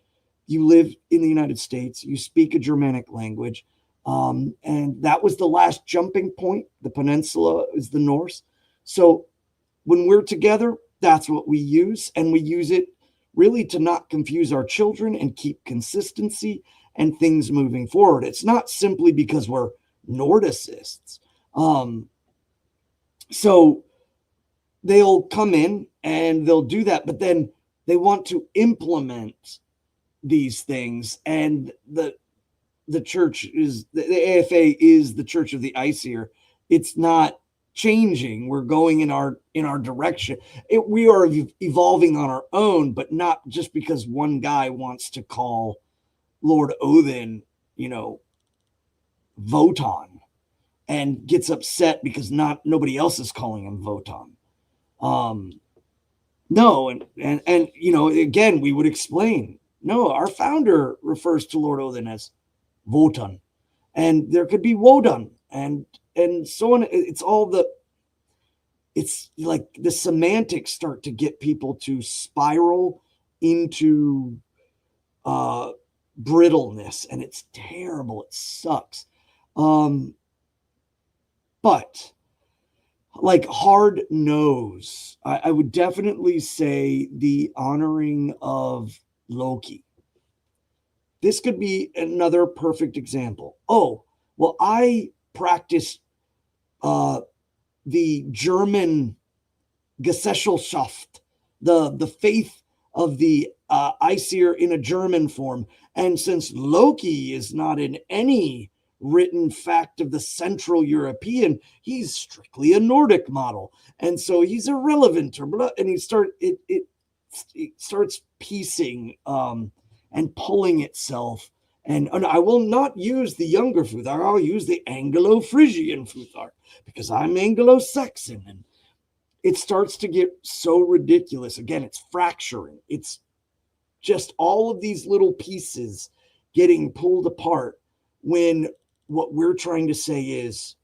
you live in the United States, you speak a Germanic language, and that was the last jumping point. The peninsula is the Norse. So when we're together, that's what we use, and we use it really to not confuse our children and keep consistency and things moving forward. It's not simply because we're Nordicists. So they'll come in and they'll do that, but then they want to implement these things, and the church is the AFA is the Church of the Aesir. It's not changing. We're going in our direction. We are evolving on our own, but not just because one guy wants to call Lord Odin, Wotan, and gets upset because nobody else is calling him Wotan. No, and again, we would explain. No, our founder refers to Lord Odin as Wotan, and there could be Wodan, and so on. It's like the semantics start to get people to spiral into brittleness, and it's terrible. It sucks. But like hard nose, I would definitely say the honoring of Loki. This could be another perfect example. Oh, well, I practice the German Gesellschaft, the faith of the Aesir in a German form. And since Loki is not in any written fact of the Central European, he's strictly a Nordic model. And so he's irrelevant, and it starts piecing and pulling itself. And I will not use the younger Futhark. I'll use the Anglo-Frisian Futhark because I'm Anglo-Saxon. And it starts to get so ridiculous. Again, it's fracturing. It's just all of these little pieces getting pulled apart when what we're trying to say is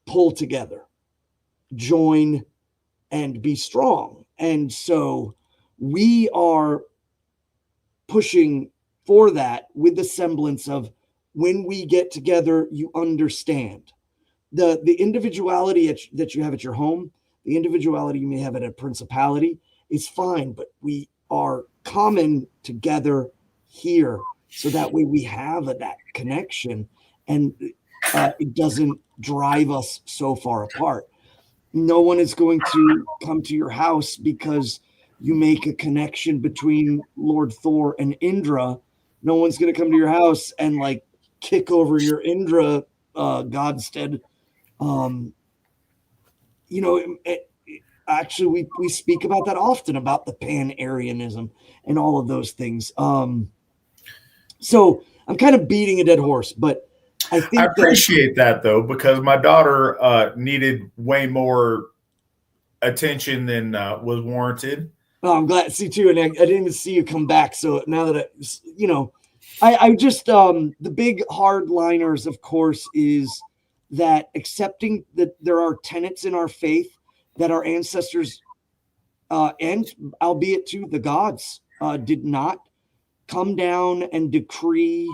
pull together, join, and be strong. And so we are pushing for that with the semblance of when we get together, you understand the individuality that you have at your home, the individuality you may have at a principality is fine, but we are common together here. So that way we have that connection, and it doesn't drive us so far apart. No one is going to come to your house because you make a connection between Lord Thor and Indra. No one's going to come to your house and like kick over your Indra godstead. Actually, we speak about that often, about the Pan-Aryanism and all of those things. So I'm kind of beating a dead horse, but I think
I appreciate that though, because my daughter needed way more attention than was warranted.
Oh, I'm glad to see too, and I didn't even see you come back. So now that I just the big hardliners, of course, is that accepting that there are tenets in our faith that our ancestors and albeit to the gods did not come down and decree,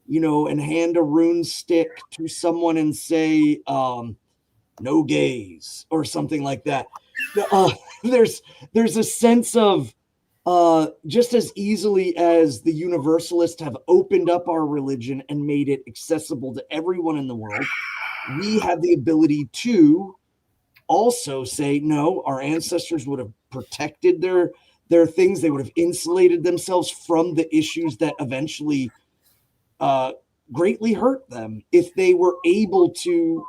and hand a rune stick to someone and say, no gays or something like that. There's a sense of just as easily as the Universalists have opened up our religion and made it accessible to everyone in the world, we have the ability to also say, no, our ancestors would have protected their things. They would have insulated themselves from the issues that eventually greatly hurt them if they were able to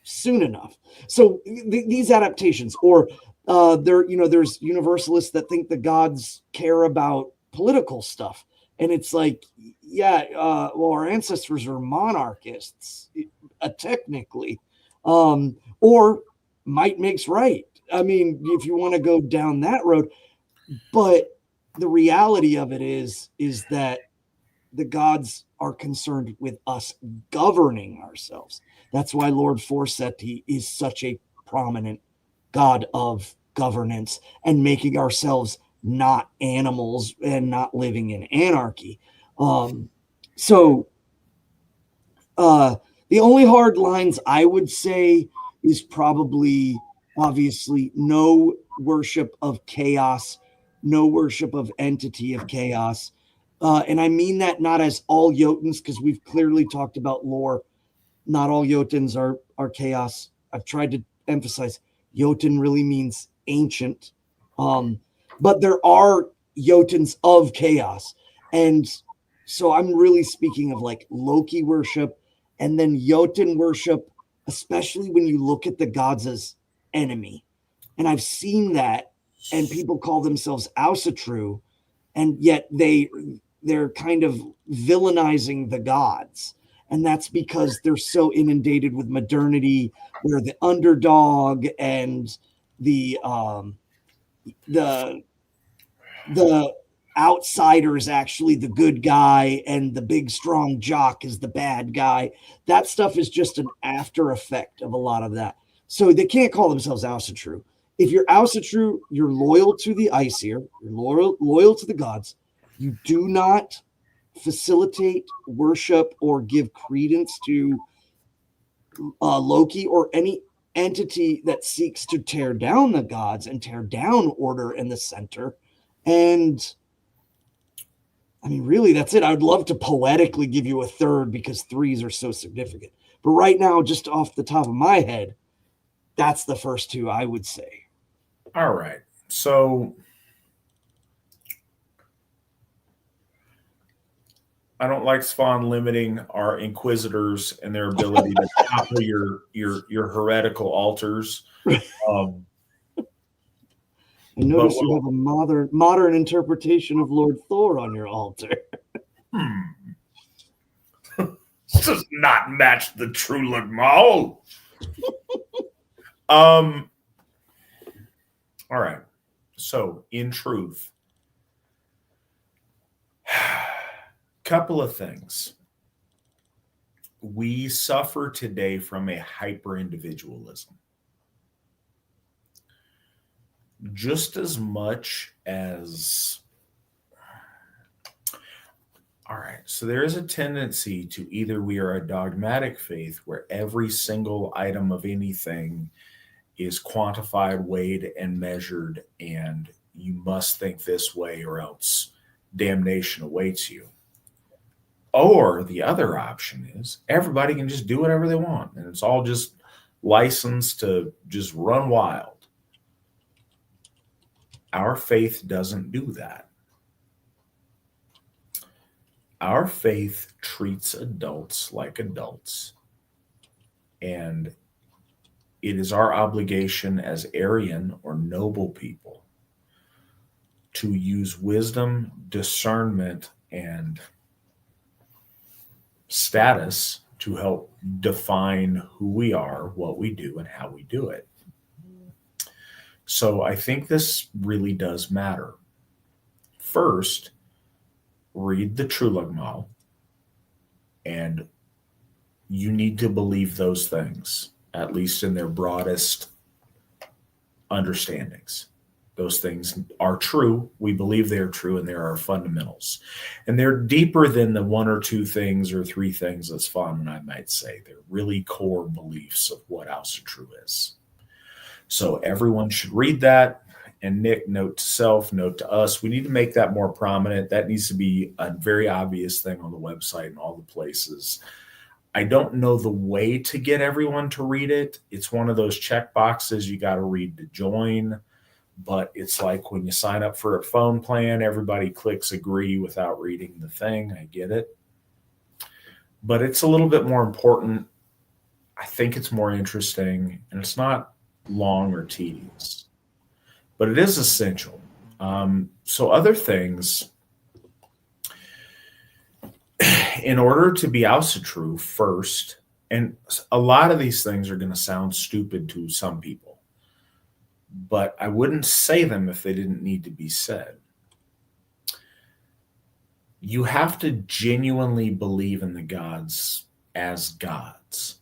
soon enough. So these adaptations, or there's Universalists that think the gods care about political stuff, and it's like, well, our ancestors are monarchists, technically, or might makes right. I mean, if you want to go down that road, but the reality of it is that the gods are concerned with us governing ourselves. That's why Lord Forseti is such a prominent god of governance and making ourselves not animals and not living in anarchy. So the only hard lines I would say is probably, obviously, no worship of chaos, no worship of entity of chaos. And I mean that not as all Jotuns, because we've clearly talked about lore. Not all Jotuns are chaos. I've tried to emphasize Jotun really means ancient. But there are Jotuns of chaos. And so I'm really speaking of like Loki worship and then Jotun worship, especially when you look at the gods as enemy. And I've seen that, and people call themselves Asatru, and yet they're kind of villainizing the gods. And that's because they're so inundated with modernity, where the underdog and the outsider is actually the good guy, and the big strong jock is the bad guy. That stuff is just an after effect of a lot of that. So they can't call themselves Asatru. If you're Asatru, you're loyal to the Aesir, you're loyal to the gods. You do not facilitate, worship, or give credence to Loki or any entity that seeks to tear down the gods and tear down order in the center. And I mean, really, that's it. I would love to poetically give you a third because threes are so significant. But right now, just off the top of my head, that's the first two I would say.
All right. So I don't like Svan limiting our inquisitors and their ability to topple your heretical altars.
I notice you have a modern interpretation of Lord Thor on your altar.
This does not match the true Lugmal. All right. So, in truth, couple of things. We suffer today from a hyper-individualism. Just as much as... All right, so there is a tendency to either we are a dogmatic faith where every single item of anything is quantified, weighed, and measured, and you must think this way or else damnation awaits you. Or the other option is everybody can just do whatever they want, and it's all just licensed to just run wild. Our faith doesn't do that. Our faith treats adults like adults, and it is our obligation as Aryan or noble people to use wisdom, discernment, and status to help define who we are, what we do, and how we do it. So I think this really does matter. First, read the Trulagmal, and you need to believe those things, at least in their broadest understandings. Those things are true. We believe they're true, and there are fundamentals. And they're deeper than the one or two things or three things that Svan and I might say. They're really core beliefs of what Asatru is. So everyone should read that. And Nick, note to self, note to us. We need to make that more prominent. That needs to be a very obvious thing on the website and all the places. I don't know the way to get everyone to read it. It's one of those check boxes you got to read to join. But it's like when you sign up for a phone plan, everybody clicks agree without reading the thing. I get it. But it's a little bit more important. I think it's more interesting, and it's not long or tedious. But it is essential. So other things, in order to be Asatru first, and a lot of these things are going to sound stupid to some people, but I wouldn't say them if they didn't need to be said. You have to genuinely believe in the gods as gods.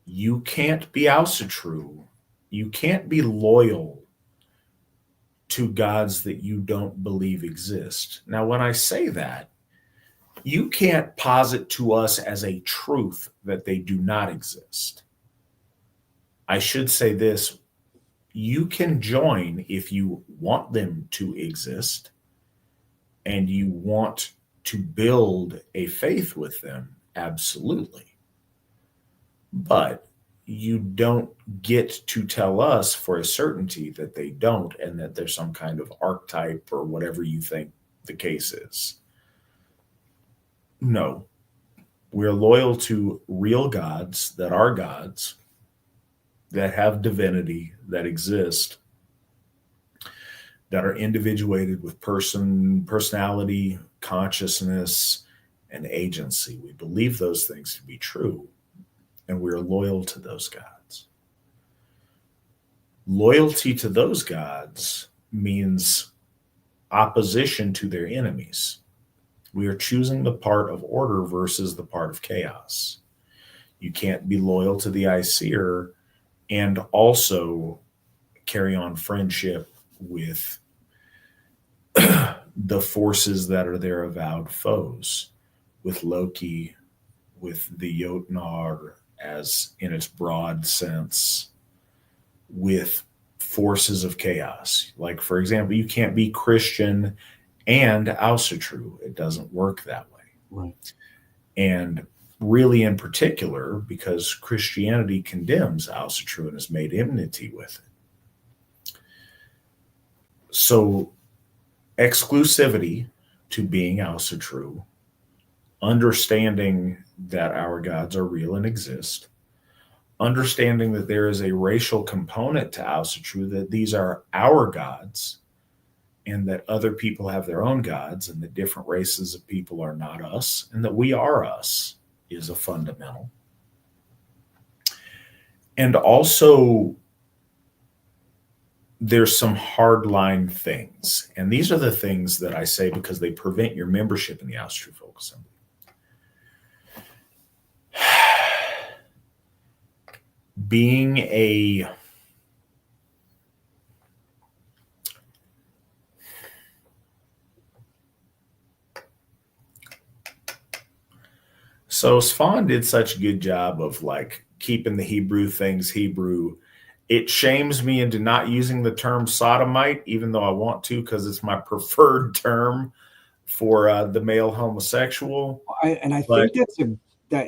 You can't be Asatru. You can't be loyal to gods that you don't believe exist. Now, when I say that, you can't posit to us as a truth that they do not exist. I should say this: you can join if you want them to exist, and you want to build a faith with them, absolutely. But you don't get to tell us for a certainty that they don't, and that there's some kind of archetype or whatever you think the case is. No. We're loyal to real gods that are gods, that have divinity, that exist, that are individuated with personality, consciousness, and agency. We believe those things to be true, and we're loyal to those gods. Loyalty to those gods means opposition to their enemies. We are choosing the part of order versus the part of chaos. You can't be loyal to the Aesir and also carry on friendship with the forces that are their avowed foes, with Loki, with the Jotnar as in its broad sense, with forces of chaos. Like, for example, you can't be Christian and Asatru. It doesn't work that way.
Right.
And really in particular, because Christianity condemns Asatru and has made enmity with it. So exclusivity to being Asatru, understanding that our gods are real and exist, understanding that there is a racial component to Asatru, that these are our gods, and that other people have their own gods, and that different races of people are not us, and that we are us, is a fundamental. And also, there's some hardline things. And these are the things that I say because they prevent your membership in the Asatru Folk Assembly. Being a So Svan did such a good job of like keeping the Hebrew things Hebrew. It shames me into not using the term sodomite, even though I want to, because it's my preferred term for the male homosexual.
I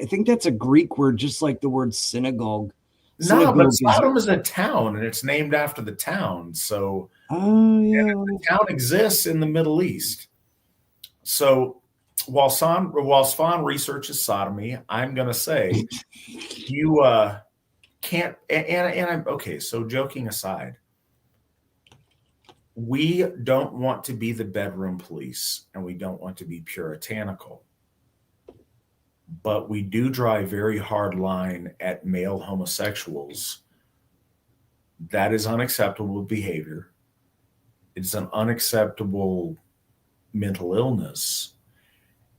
think that's a Greek word, just like the word synagogue.
No, but Sodom is a town, and it's named after the town. So the town exists in the Middle East. So while Svan researches sodomy, I'm going to say you can't. And I'm okay. So joking aside, we don't want to be the bedroom police, and we don't want to be puritanical. But we do draw a very hard line at male homosexuals. That is unacceptable behavior. It's an unacceptable mental illness.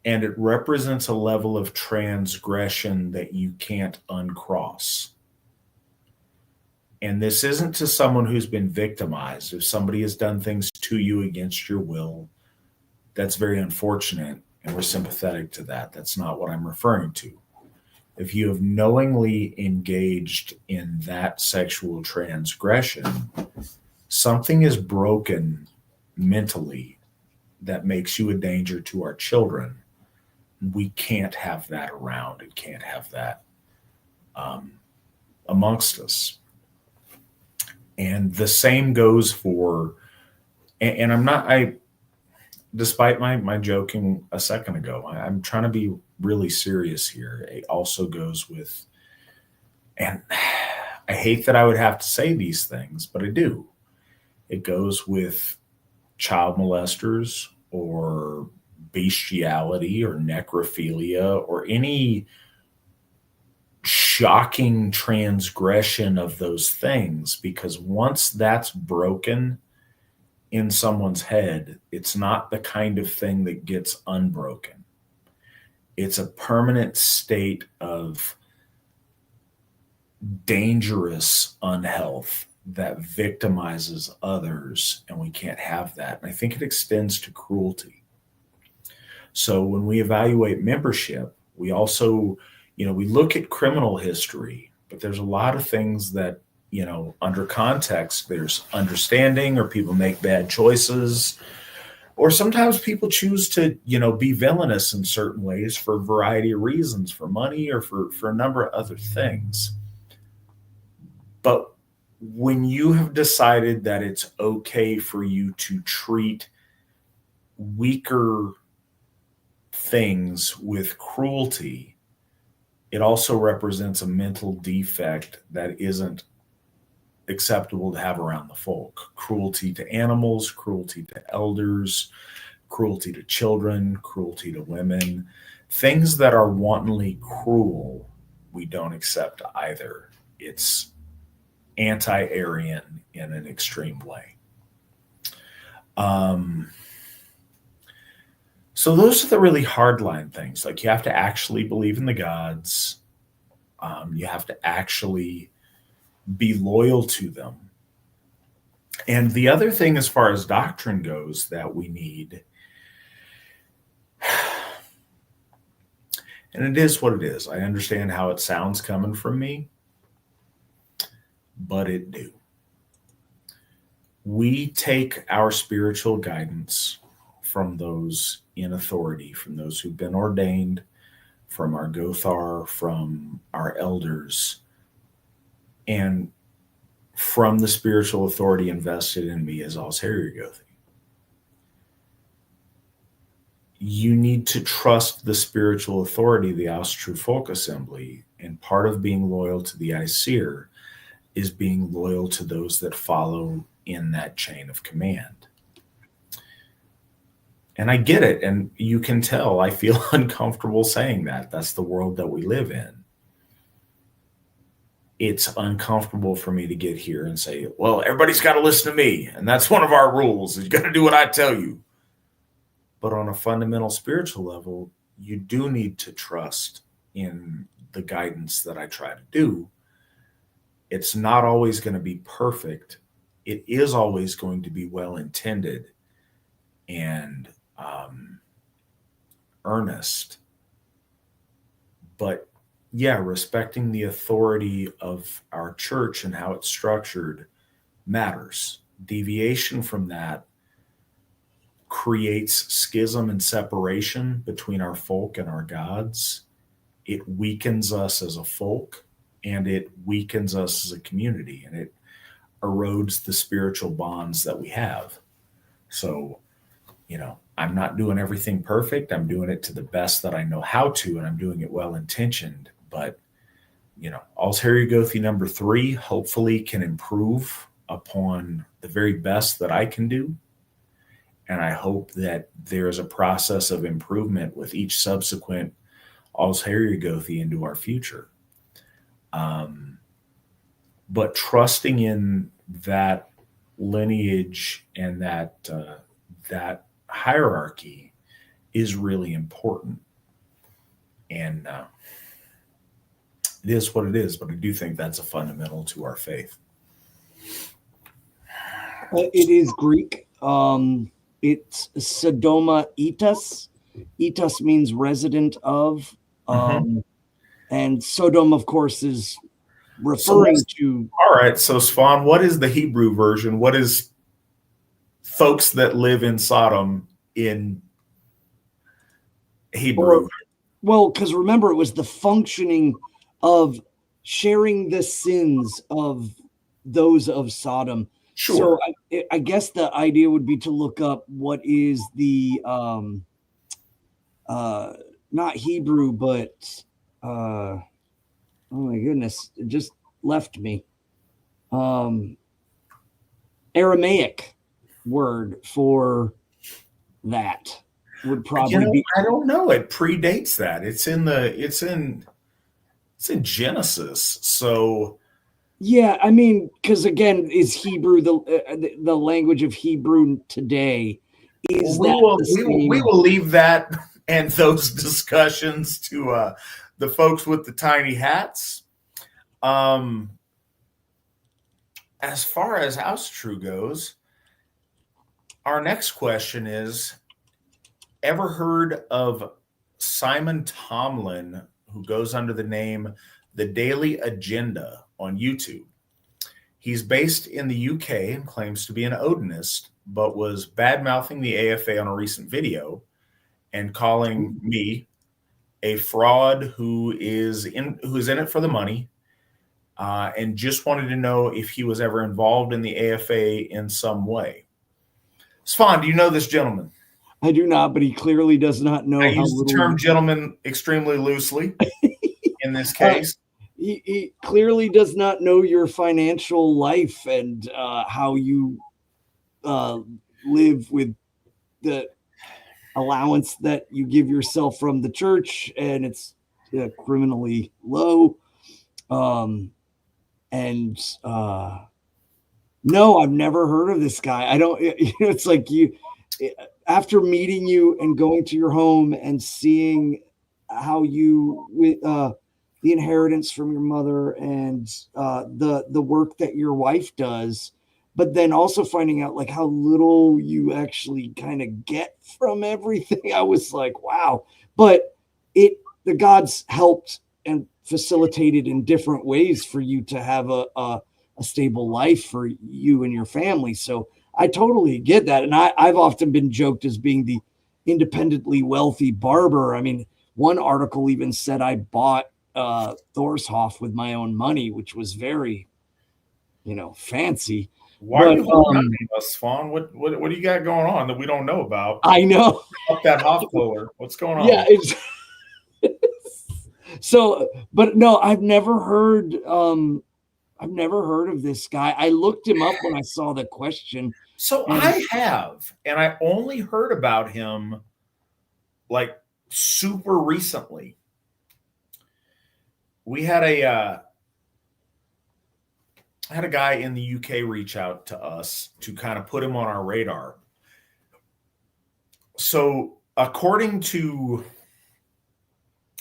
And it represents a level of transgression that you can't uncross. And this isn't to someone who's been victimized. If somebody has done things to you against your will, that's very unfortunate. And we're sympathetic to that. That's not what I'm referring to. If you have knowingly engaged in that sexual transgression, something is broken mentally that makes you a danger to our children. We can't have that around and can't have that amongst us. And the same goes for, and I'm not, despite my joking a second ago, I'm trying to be really serious here. It also goes with, and I hate that I would have to say these things, but I do. It goes with child molesters or bestiality or necrophilia or any shocking transgression of those things, because once that's broken in someone's head, it's not the kind of thing that gets unbroken. It's a permanent state of dangerous unhealth that victimizes others, and we can't have that. And I think it extends to cruelty. So when we evaluate membership, we also, we look at criminal history, but there's a lot of things that, under context, there's understanding or people make bad choices. Or sometimes people choose to, be villainous in certain ways for a variety of reasons, for money or for a number of other things. But when you have decided that it's okay for you to treat weaker things with cruelty, it also represents a mental defect that isn't acceptable to have around the folk. Cruelty to animals, cruelty to elders, cruelty to children, cruelty to women. Things that are wantonly cruel, we don't accept either. It's anti-Aryan in an extreme way. So those are the really hardline things. Like, you have to actually believe in the gods. You have to actually be loyal to them. And the other thing, as far as doctrine goes, that we need, and it is what it is. I understand how it sounds coming from me, but it do. We take our spiritual guidance from those in authority, from those who've been ordained, from our Gothar, from our elders, and from the spiritual authority invested in me as Sigurðarkviðu. You need to trust the spiritual authority, the Asatru folk assembly, and part of being loyal to the Aesir is being loyal to those that follow in that chain of command. And I get it, and you can tell I feel uncomfortable saying that. That's the world that we live in. It's uncomfortable for me to get here and say, well, everybody's got to listen to me, and that's one of our rules. You got to do what I tell you. But on a fundamental spiritual level, you do need to trust in the guidance that I try to do. It's not always going to be perfect. It is always going to be well-intended and earnest. But yeah, respecting the authority of our church and how it's structured matters. Deviation from that creates schism and separation between our folk and our gods. It weakens us as a folk, and it weakens us as a community, and it erodes the spiritual bonds that we have. So, I'm not doing everything perfect. I'm doing it to the best that I know how to, and I'm doing it well-intentioned. But, Sigurðarkviðu number 3 hopefully can improve upon the very best that I can do. And I hope that there's a process of improvement with each subsequent Sigurðarkviðu into our future. But trusting in that lineage and that hierarchy is really important. And it is what it is, but I do think that's a fundamental to our faith.
It is Greek. It's Sodoma Etos. Etos means resident of. And Sodom, of course, is referring to.
All right. So, Svan, what is the Hebrew version? What is folks that live in Sodom in Hebrew?
Well, because remember, it was the functioning of sharing the sins of those of Sodom.
Sure.
So I guess the idea would be to look up what is the not Hebrew, but oh my goodness, it just left me. Aramaic word for that would probably be.
I don't know. It predates that. It's in Genesis. So
yeah, I mean, because again, is Hebrew the language of Hebrew today? Is
we will leave that and those discussions to the folks with the tiny hats. As far as Asatru goes, our next question is, ever heard of Simon Tomlin, who goes under the name The Daily Agenda on YouTube? He's based in the UK and claims to be an Odinist, but was bad-mouthing the AFA on a recent video and calling me a fraud who is in it for the money, and just wanted to know if he was ever involved in the AFA in some way. Svan, do you know this gentleman?
I do not, but he clearly does not know.
I use the term gentleman extremely loosely in this case.
He clearly does not know your financial life and how you live with the allowance that you give yourself from the church, and it's criminally low. No, I've never heard of this guy. I don't. It's like after meeting you and going to your home and seeing how you with the inheritance from your mother and the work that your wife does, but then also finding out like how little you actually kind of get from everything. I was like, wow. But the gods helped and facilitated in different ways for you to have a stable life for you and your family. So I totally get that. And I've often been joked as being the independently wealthy barber. I mean, one article even said I bought Thorshoff with my own money, which was very, fancy.
Why are you holding us, Svan? What do you got going on that we don't know about?
I know.
Up that Hoffkoller. What's going on?
Yeah. So, but no, I've never heard of this guy. I looked him up when I saw the question.
So I have, and I only heard about him like super recently. We had I had a guy in the UK reach out to us to kind of put him on our radar. So according to,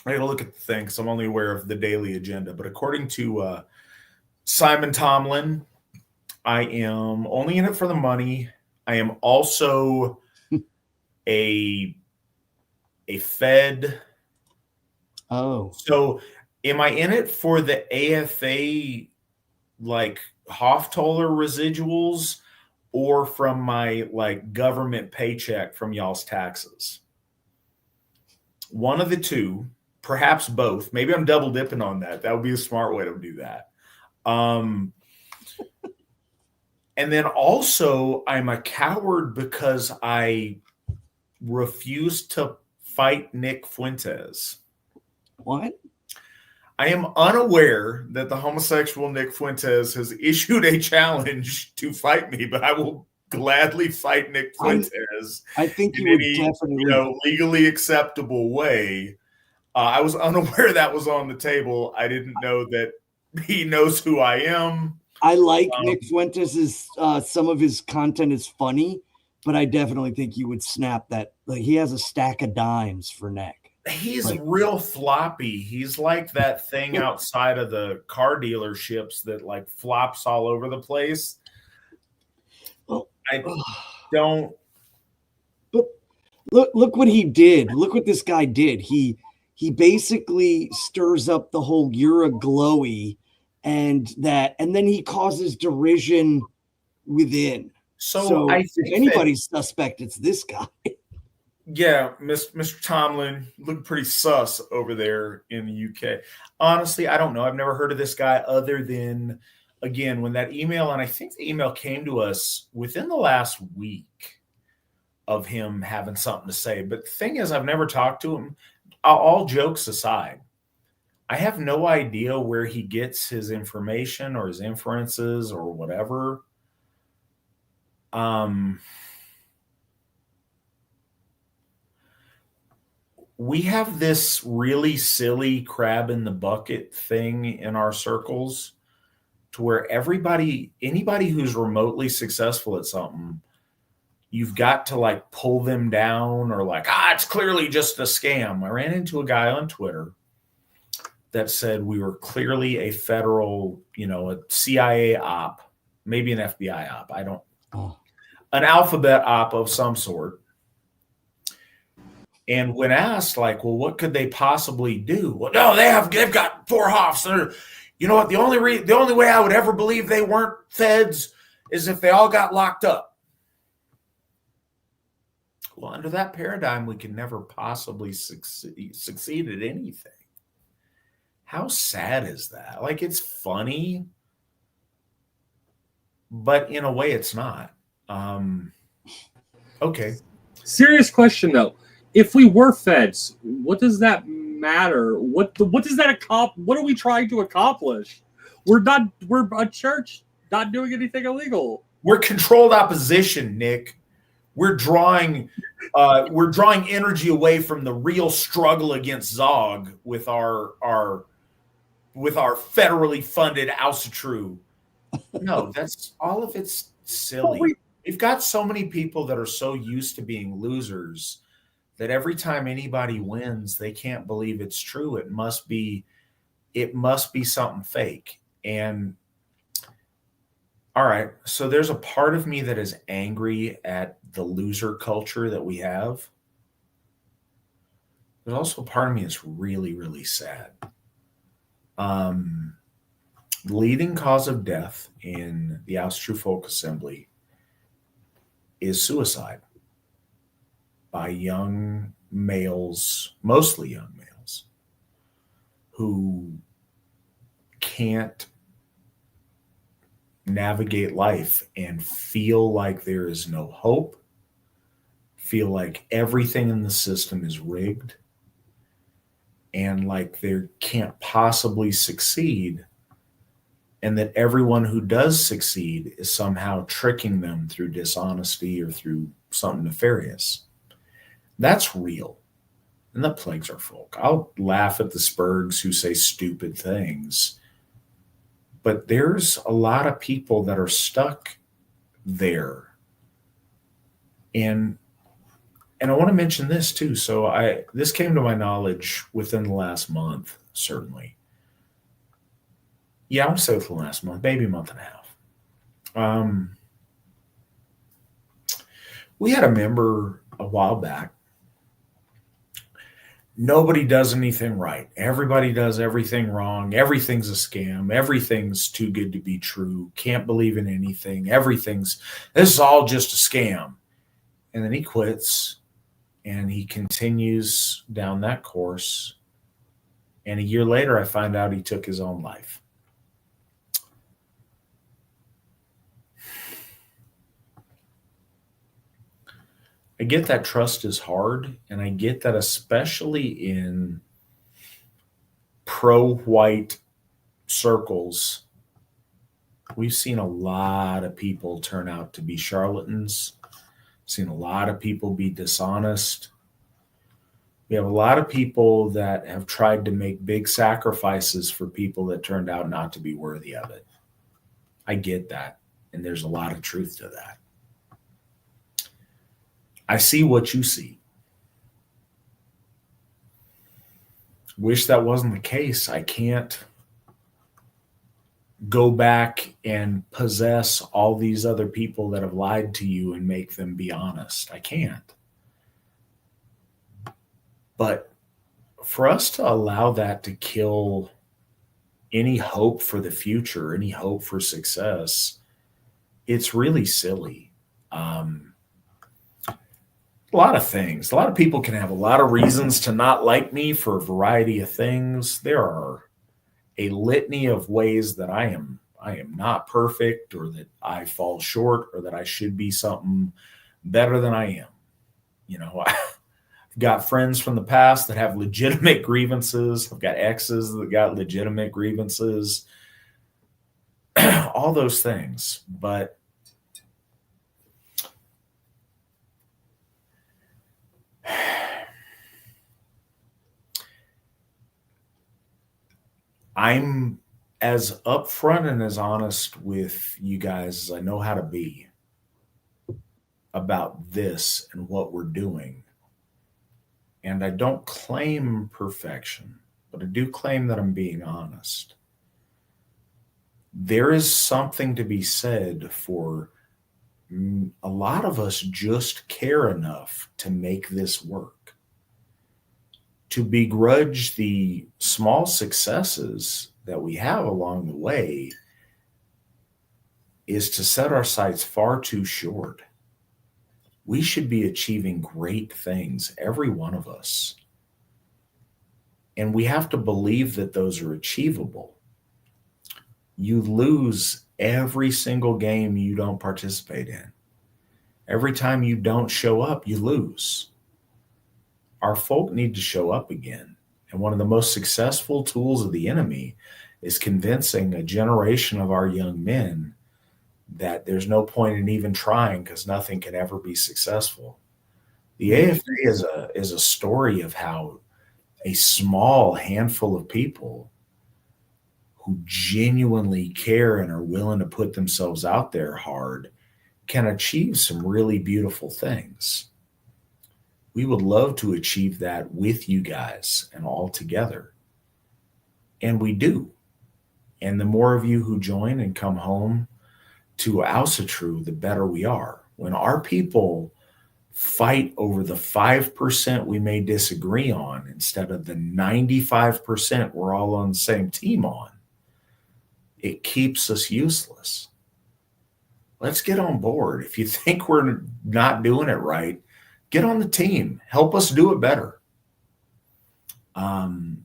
I got to look at the thing because I'm only aware of the daily agenda, but according to Simon Tomlin, I am only in it for the money. I am also a Fed.
Oh.
So am I in it for the AFA like Hofftoller residuals or from my like government paycheck from y'all's taxes? One of the two, perhaps both. Maybe I'm double dipping on that. That would be a smart way to do that. And then also I'm a coward because I refuse to fight Nick Fuentes.
What?
I am unaware that the homosexual Nick Fuentes has issued a challenge to fight me, but I will gladly fight Nick Fuentes.
I think
in
you would
any,
definitely,
legally acceptable way. I was unaware that was on the table. I didn't know that he knows who I am.
I like Nick Fuentes' some of his content is funny, but I definitely think you would snap that. Like he has a stack of dimes for Nick.
He's real floppy. He's like that thing outside of the car dealerships that like flops all over the place.
Well,
I don't.
But look what he did. Look what this guy did. He basically stirs up the whole "you're a glowy" and then he causes derision within. So I think if anybody's suspect, it's this guy.
Yeah, Mr. Tomlin looked pretty sus over there in the UK. Honestly, I don't know. I've never heard of this guy other than, again, when that email, and I think the email came to us within the last week of him having something to say. But the thing is, I've never talked to him. All jokes aside, I have no idea where he gets his information or his inferences or whatever. We have this really silly crab in the bucket thing in our circles to where anybody who's remotely successful at something, you've got to like pull them down or like, it's clearly just a scam. I ran into a guy on Twitter that said we were clearly a federal, a CIA op, maybe an FBI op. An alphabet op of some sort. And when asked, like, well, what could they possibly do? Well, no, they've got 4 Hoffs. You know what? The only way I would ever believe they weren't feds is if they all got locked up. Well, under that paradigm, we can never possibly succeed at anything. How sad is that? Like, it's funny, but in a way it's not. Okay.
Serious question though. If we were feds, what does that matter? What does that what are we trying to accomplish? We're a church not doing anything illegal.
We're controlled opposition, Nick. We're drawing energy away from the real struggle against Zog with our federally funded Asatru. No, that's all of it's silly. We've got so many people that are so used to being losers that every time anybody wins, they can't believe it's true. It must be something fake. And all right, so there's a part of me that is angry at the loser culture that we have. There's also a part of me that's really, really sad. The leading cause of death in the Asatru Folk Assembly is suicide by young males, mostly young males, who can't navigate life and feel like there is no hope, feel like everything in the system is rigged, and like they can't possibly succeed, and that everyone who does succeed is somehow tricking them through dishonesty or through something nefarious. That's real. And that plagues our folk. I'll laugh at the Spurgs who say stupid things, but there's a lot of people that are stuck there. And I want to mention this too. So this came to my knowledge within the last month, certainly. Yeah, I want to say within the last month, maybe a month and a half. We had a member a while back. Nobody does anything right. Everybody does everything wrong. Everything's a scam. Everything's too good to be true. Can't believe in anything. This is all just a scam. And then he quits and he continues down that course. And a year later, I find out he took his own life. I get that trust is hard, and I get that especially in pro-white circles, we've seen a lot of people turn out to be charlatans, seen a lot of people be dishonest. We have a lot of people that have tried to make big sacrifices for people that turned out not to be worthy of it. I get that, and there's a lot of truth to that. I see what you see. Wish that wasn't the case. I can't go back and possess all these other people that have lied to you and make them be honest. I can't. But for us to allow that to kill any hope for the future, any hope for success, it's really silly. A lot of things. A lot of people can have a lot of reasons to not like me for a variety of things. There are a litany of ways that I am not perfect, or that I fall short, or that I should be something better than I am. You know, I've got friends from the past that have legitimate grievances. I've got exes that got legitimate grievances. All those things. But I'm as upfront and as honest with you guys as I know how to be about this and what we're doing. And I don't claim perfection, but I do claim that I'm being honest. There is something to be said for a lot of us just care enough to make this work. To begrudge the small successes that we have along the way is to set our sights far too short. We should be achieving great things, every one of us. And we have to believe that those are achievable. You lose every single game you don't participate in. Every time you don't show up, you lose. Our folk need to show up again. And one of the most successful tools of the enemy is convincing a generation of our young men that there's no point in even trying because nothing can ever be successful. The AFA is a story of how a small handful of people who genuinely care and are willing to put themselves out there hard can achieve some really beautiful things. We would love to achieve that with you guys and all together. And we do. And the more of you who join and come home to Asatru, the better we are. When our people fight over the 5% we may disagree on instead of the 95% we're all on the same team on, it keeps us useless. Let's get on board. If you think we're not doing it right, get on the team. Help us do it better.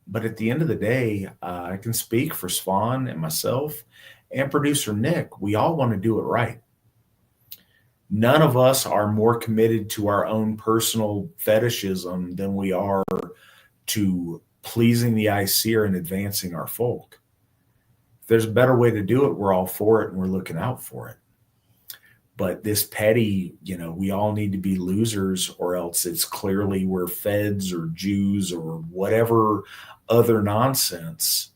But at the end of the day, I can speak for Svan and myself and producer Nick. We all want to do it right. None of us are more committed to our own personal fetishism than we are to pleasing the Aesir and advancing our folk. If there's a better way to do it, we're all for it and we're looking out for it. But this petty, we all need to be losers or else it's clearly we're Feds or Jews or whatever other nonsense.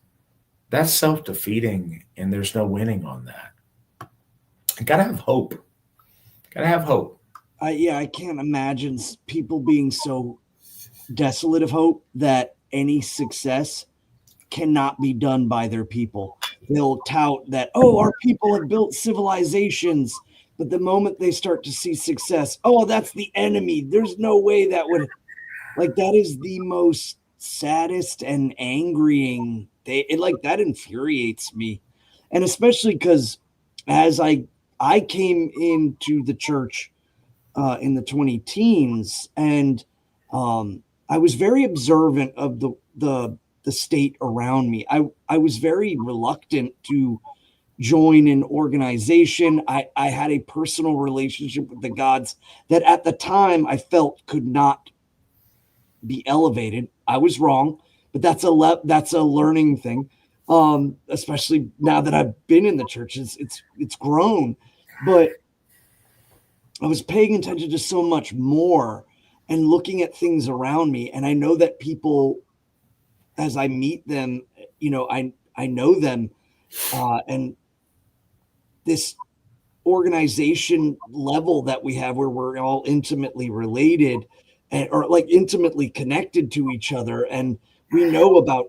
That's self-defeating and there's no winning on that. You gotta have hope. Gotta have hope.
I can't imagine people being so desolate of hope that any success cannot be done by their people. They'll tout that, our people have built civilizations. But the moment they start to see success, that's the enemy. There's no way that would, that is the most saddest and angrying thing. That infuriates me. And especially because as I came into the church in the 20 teens, and I was very observant of the state around me. I was very reluctant to join an organization. I had a personal relationship with the gods that at the time I felt could not be elevated. I was wrong, but that's a learning thing. Especially now that I've been in the church, it's grown, but I was paying attention to so much more and looking at things around me. And I know that people, as I meet them, I know them, and this organization level that we have where we're all intimately related or intimately connected to each other. And we know about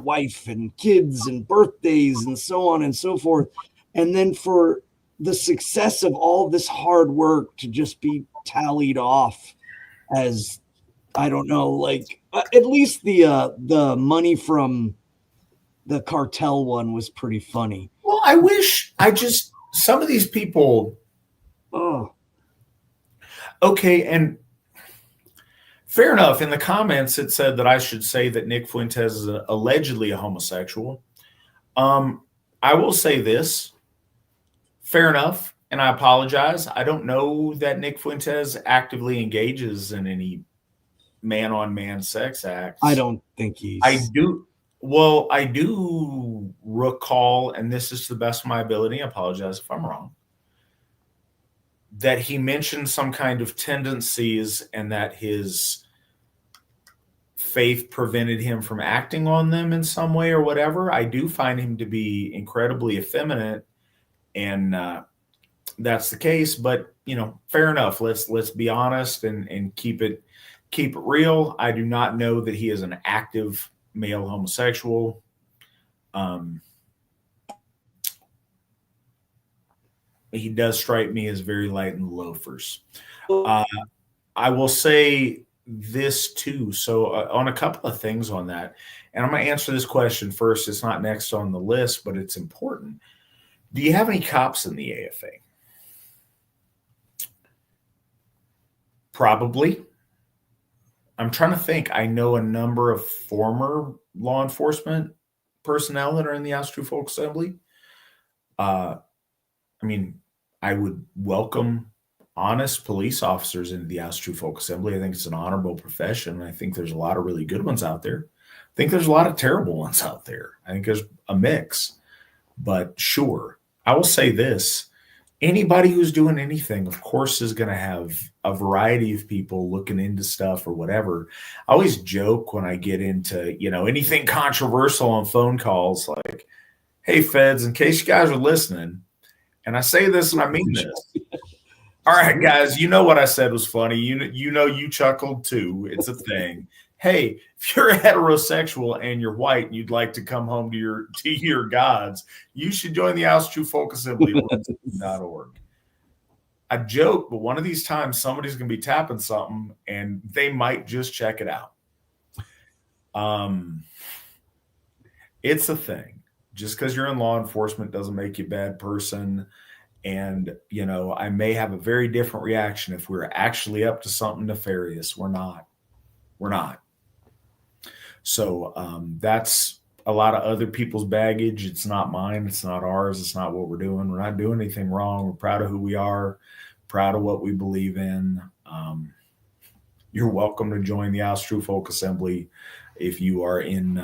wife and kids and birthdays and so on and so forth. And then for the success of all this hard work to just be tallied off as, I don't know, at least the money from the cartel one was pretty funny.
Well, some of these people.
Oh,
okay. And fair enough. In the comments, it said that I should say that Nick Fuentes is allegedly a homosexual. I will say this. Fair enough. And I apologize. I don't know that Nick Fuentes actively engages in any man-on-man sex acts.
I don't think he's.
I do. Well, I do recall, and this is to the best of my ability, I apologize if I'm wrong, that he mentioned some kind of tendencies and that his faith prevented him from acting on them in some way or whatever. I do find him to be incredibly effeminate, and that's the case. But, fair enough. Let's be honest and keep it real. I do not know that he is an active male homosexual. He does strike me as very light in the loafers. I will say this too. So on a couple of things on that, and I'm going to answer this question first. It's not next on the list, but it's important. Do you have any cops in the AFA? Probably. I'm trying to think. I know a number of former law enforcement personnel that are in the Asatru Folk Assembly. I mean, I would welcome honest police officers into the Asatru Folk Assembly. I think it's an honorable profession. I think there's a lot of really good ones out there. I think there's a lot of terrible ones out there. I think there's a mix. But sure, I will say this. Anybody who's doing anything, of course, is going to have a variety of people looking into stuff or whatever. I always joke when I get into, anything controversial on phone calls, like, hey, feds, in case you guys are listening, and I say this and I mean this. All right, guys, you know what I said was funny. You chuckled too. It's a thing. Hey, if you're heterosexual and you're white and you'd like to come home to your gods, you should join the Asatru Folk Assembly .org. I joke, but one of these times somebody's going to be tapping something and they might just check it out. It's a thing. Just because you're in law enforcement doesn't make you a bad person. And, I may have a very different reaction if we're actually up to something nefarious. We're not. So that's a lot of other people's baggage. It's not mine. It's not ours. It's not what we're doing. We're not doing anything wrong. We're proud of who we are, proud of what we believe in. You're welcome to join the Asatru Folk Assembly if you are in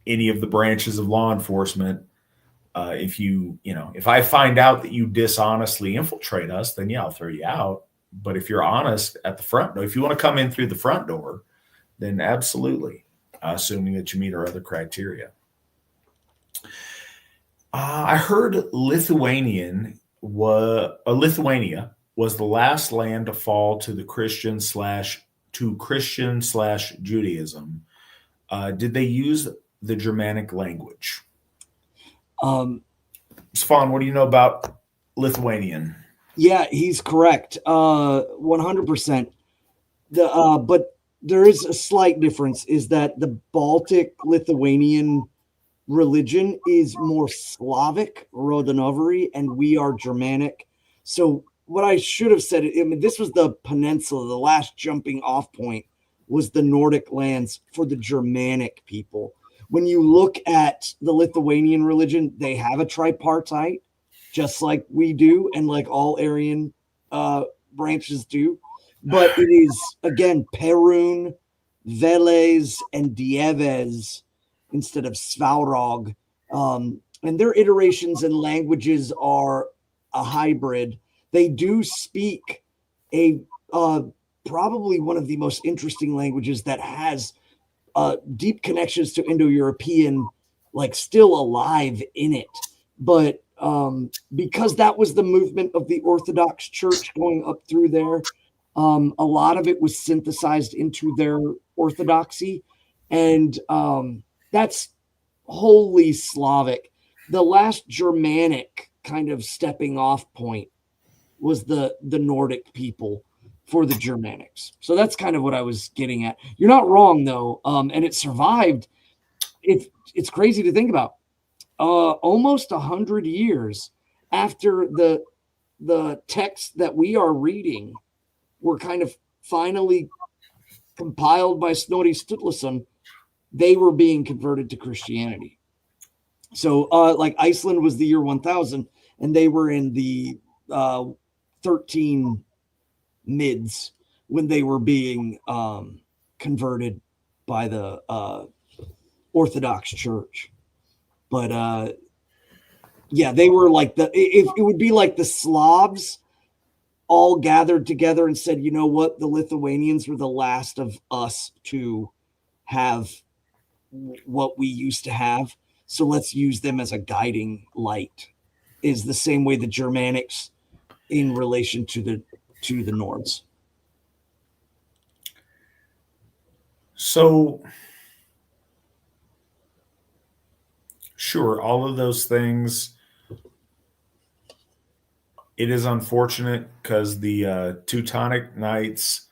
any of the branches of law enforcement. If I find out that you dishonestly infiltrate us, then yeah, I'll throw you out. But if you're honest at the front door, if you want to come in through the front door, then absolutely, assuming that you meet our other criteria. I heard Lithuania was the last land to fall to the Christian/Judaism. Did they use the Germanic language? Svan, what do you know about Lithuanian?
Yeah, he's correct. 100%. But there is a slight difference, is that the Baltic Lithuanian religion is more Slavic, Rodanovary, and we are Germanic. So what I should have said, this was the peninsula, the last jumping off point was the Nordic lands for the Germanic people. When you look at the Lithuanian religion, they have a tripartite, just like we do, and like all Aryan branches do. But it is, again, Perun, Veles, and Dieves instead of Svarog. And their iterations and languages are a hybrid. They do speak a probably one of the most interesting languages that has deep connections to Indo-European, like still alive in it. But because that was the movement of the Orthodox Church going up through there, a lot of it was synthesized into their orthodoxy. And that's wholly Slavic. The last Germanic kind of stepping off point was the Nordic people for the Germanics. So that's kind of what I was getting at. You're not wrong, though. And it survived. It's crazy to think about. Almost 100 years after the texts that we are reading were kind of finally compiled by Snorri Sturluson, they were being converted to Christianity. So like Iceland was the year 1000, and they were in the 13 mids when they were being converted by the Orthodox Church. But yeah, they were like it would be like the Slavs all gathered together and said, you know what, the Lithuanians were the last of us to have what we used to have, so let's use them as a guiding light. Is the same way the Germanics in relation to the Nords.
So sure, all of those things. It is unfortunate because the Teutonic Knights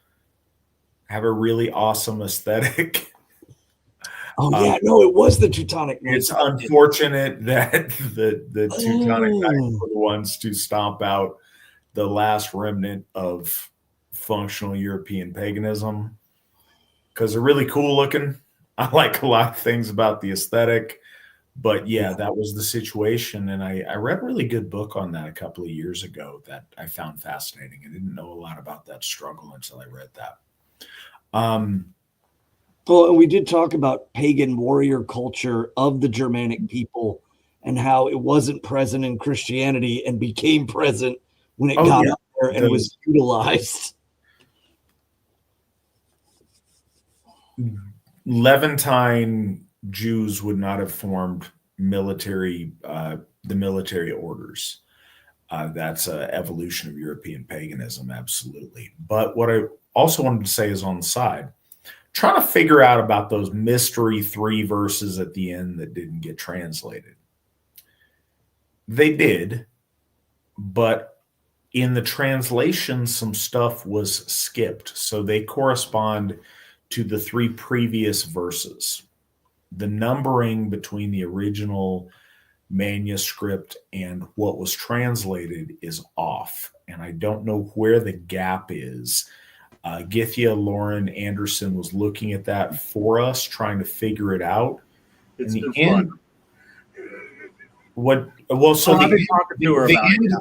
have a really awesome aesthetic.
Oh yeah, no, it was the Teutonic Knights.
It's unfortunate that the Teutonic Knights were the ones to stomp out the last remnant of functional European paganism because they're really cool looking. I like a lot of things about the aesthetic, but yeah, that was the situation. And I read a really good book on that a couple of years ago that I found fascinating. I didn't know a lot about that struggle until I read that.
Well, and we did talk about pagan warrior culture of the Germanic people and how it wasn't present in Christianity and became present when it got up there and was utilized.
Levantine Jews would not have formed the military orders. That's an evolution of European paganism, absolutely. But what I also wanted to say is on the side, trying to figure out about those mystery 3 verses at the end that didn't get translated. They did, but in the translation, some stuff was skipped. So they correspond to the 3 previous verses. The numbering between the original manuscript and what was translated is off. And I don't know where the gap is. Githia Lauren Anderson was looking at that for us, trying to figure it out.
It's
in the
been
end,
fun.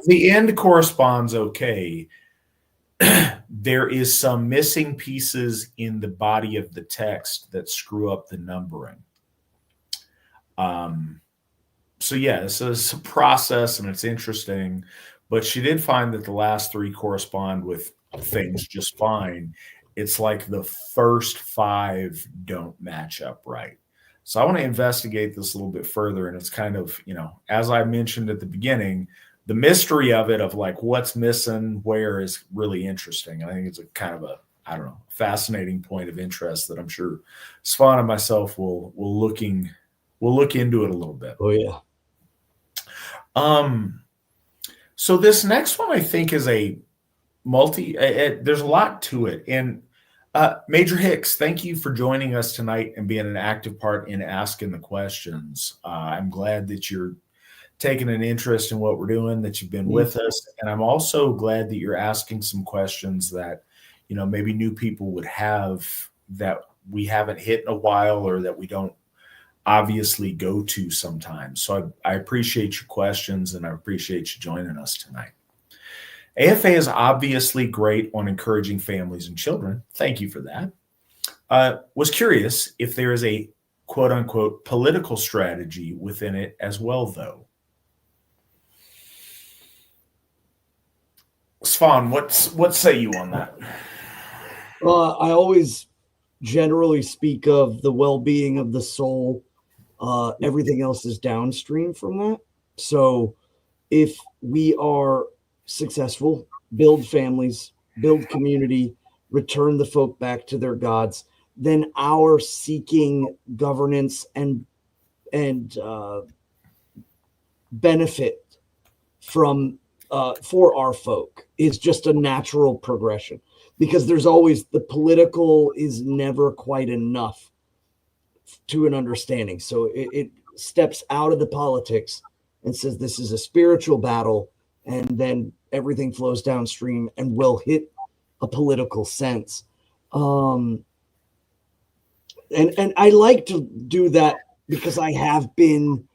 The end corresponds okay. There is some missing pieces in the body of the text that screw up the numbering. So yeah, this is a process and it's interesting, but she did find that the last 3 correspond with things just fine. It's like the first 5 don't match up right. So I want to investigate this a little bit further. And it's kind of, as I mentioned at the beginning, the mystery of it, of like what's missing where, is really interesting. I think it's a kind of a, fascinating point of interest that I'm sure Svan and myself will look into it a little bit.
Oh yeah.
So this next one I think is a there's a lot to it. And Major Hicks, thank you for joining us tonight and being an active part in asking the questions. I'm glad that you're taking an interest in what we're doing, that you've been with us. And I'm also glad that you're asking some questions that, maybe new people would have that we haven't hit in a while or that we don't obviously go to sometimes. So I appreciate your questions and I appreciate you joining us tonight. AFA is obviously great on encouraging families and children. Thank you for that. Was curious if there is a quote unquote political strategy within it as well, though. Svan, what say you on that?
I always generally speak of the well-being of the soul. Everything else is downstream from that. So if we are successful, build families, build community, return the folk back to their gods, then our seeking governance and benefit from for our folk is just a natural progression, because there's always, the political is never quite enough to an understanding. So it steps out of the politics and says this is a spiritual battle, and then everything flows downstream and will hit a political sense. And I like to do that because I have been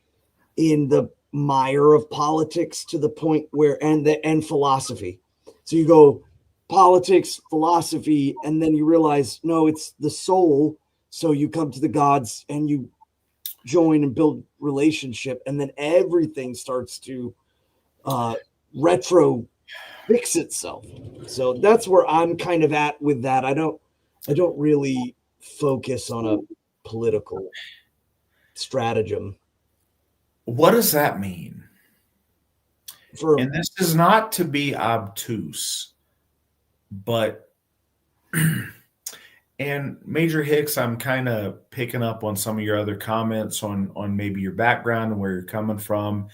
in the mire of politics to the point where, and philosophy. So you go politics, philosophy, and then you realize, no, it's the soul. So you come to the gods and you join and build relationship, and then everything starts to retro fix itself. So that's where I'm kind of at with that. I don't really focus on a political stratagem.
What does that mean? And this is not to be obtuse, but and Major Hicks, I'm kind of picking up on some of your other comments on maybe your background and where you're coming from.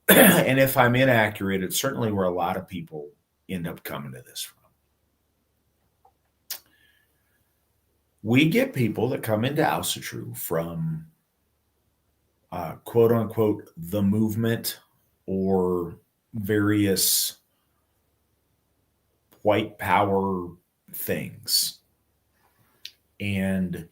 And if I'm inaccurate, it's certainly where a lot of people end up coming to this from. We get people that come into Asatru from quote unquote the movement or various white power things. And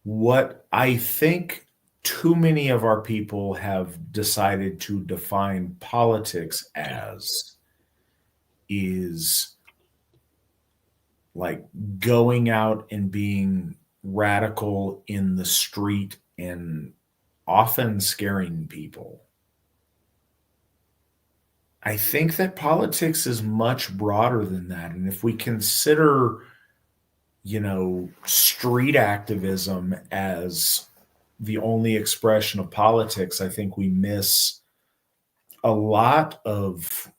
what I think too many of our people have decided to define politics as is like going out and being radical in the street and often scaring people. I think that politics is much broader than that. And if we consider, street activism as the only expression of politics, I think we miss a lot of,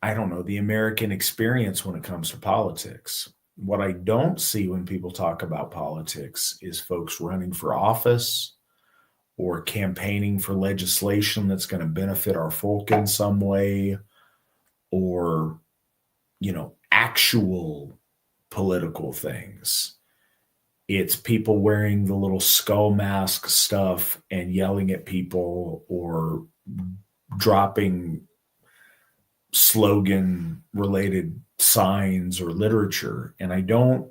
the American experience when it comes to politics. What I don't see when people talk about politics is folks running for office or campaigning for legislation that's going to benefit our folk in some way, or, actual political things. It's people wearing the little skull mask stuff and yelling at people or dropping slogan related signs or literature. And I don't.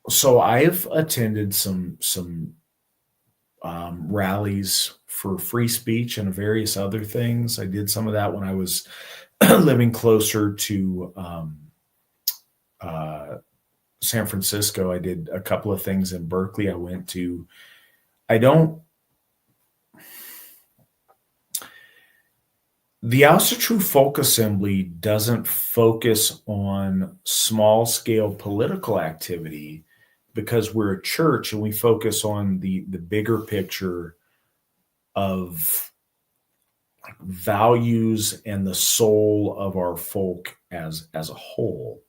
So I've attended some rallies for free speech and various other things. I did some of that when I was living closer to San Francisco. I did a couple of things in Berkeley. The Asatru Folk Assembly doesn't focus on small scale political activity because we're a church and we focus on the bigger picture of values and the soul of our folk as a whole.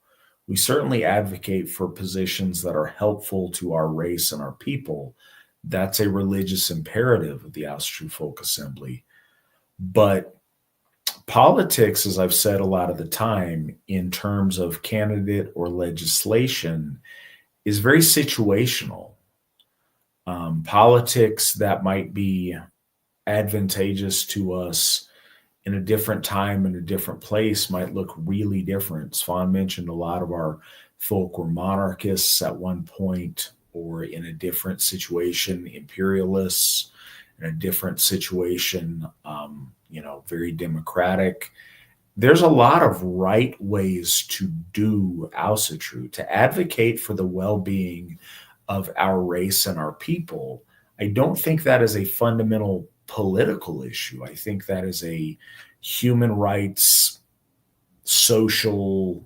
We certainly advocate for positions that are helpful to our race and our people. That's a religious imperative of the Asatru Folk Assembly. But politics, as I've said a lot of the time, in terms of candidate or legislation, is very situational. Politics that might be advantageous to us in a different time and a different place might look really different. Svan mentioned a lot of our folk were monarchists at one point, or in a different situation, imperialists, in a different situation, very democratic. There's a lot of right ways to do Asatru, to advocate for the well-being of our race and our people. I don't think that is a fundamental political issue. I think that is a human rights, social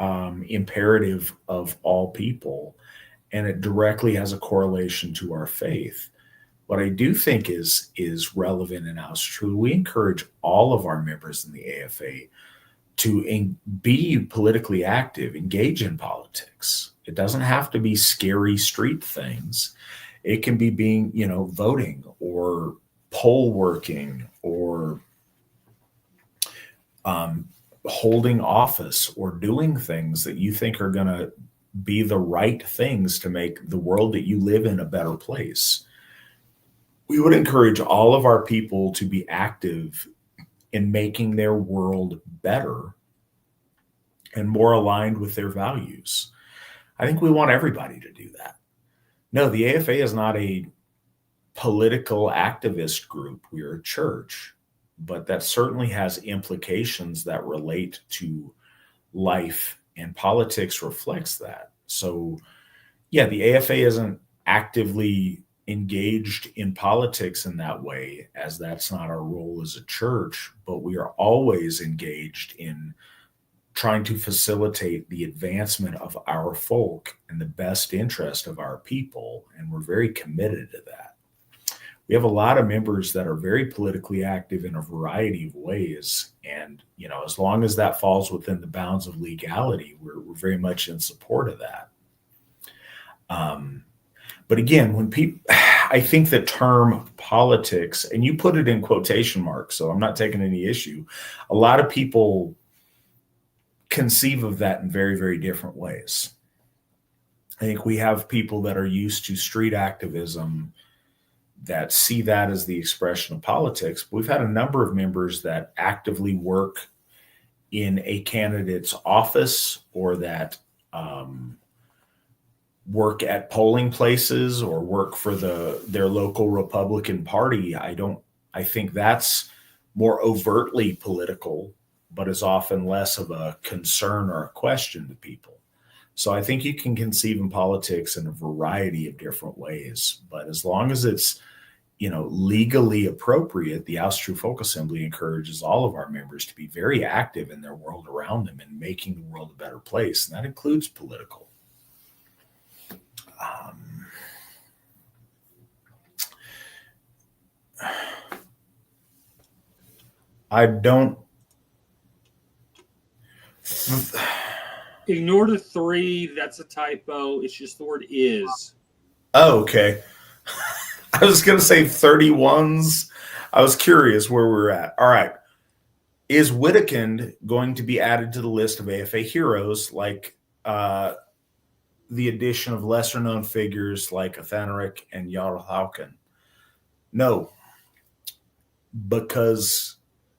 imperative of all people, and it directly has a correlation to our faith. What I do think is relevant in Asatru, we encourage all of our members in the AFA to be politically active, engage in politics. It doesn't have to be scary street things. It can be being, voting or poll working or holding office or doing things that you think are going to be the right things to make the world that you live in a better place. We would encourage all of our people to be active in making their world better and more aligned with their values. I think we want everybody to do that. No, the AFA is not a political activist group. We're a church, but that certainly has implications that relate to life, and politics reflects that. So, yeah, the AFA isn't actively engaged in politics in that way, as that's not our role as a church, but we are always engaged in trying to facilitate the advancement of our folk and the best interest of our people, and we're very committed to that. We have a lot of members that are very politically active in a variety of ways, and as long as that falls within the bounds of legality, we're very much in support of that. But again, when I think the term politics, and you put it in quotation marks, so I'm not taking any issue. A lot of people conceive of that in very, very different ways. I think we have people that are used to street activism that see that as the expression of politics. We've had a number of members that actively work in a candidate's office, or that work at polling places, or work for their local Republican Party. I think that's more overtly political, but is often less of a concern or a question to people. So I think you can conceive in politics in a variety of different ways, but as long as it's, legally appropriate, the Asatru Folk Assembly encourages all of our members to be very active in their world around them and making the world a better place. And that includes political. I don't.
Ignore the 3. That's a typo. It's just the word is.
Oh, okay. I was going to say 31s. I was curious where we were at. All right. Is Wittekind going to be added to the list of AFA heroes, like the addition of lesser-known figures like Athanaric and Jarl Hauken? No. Because...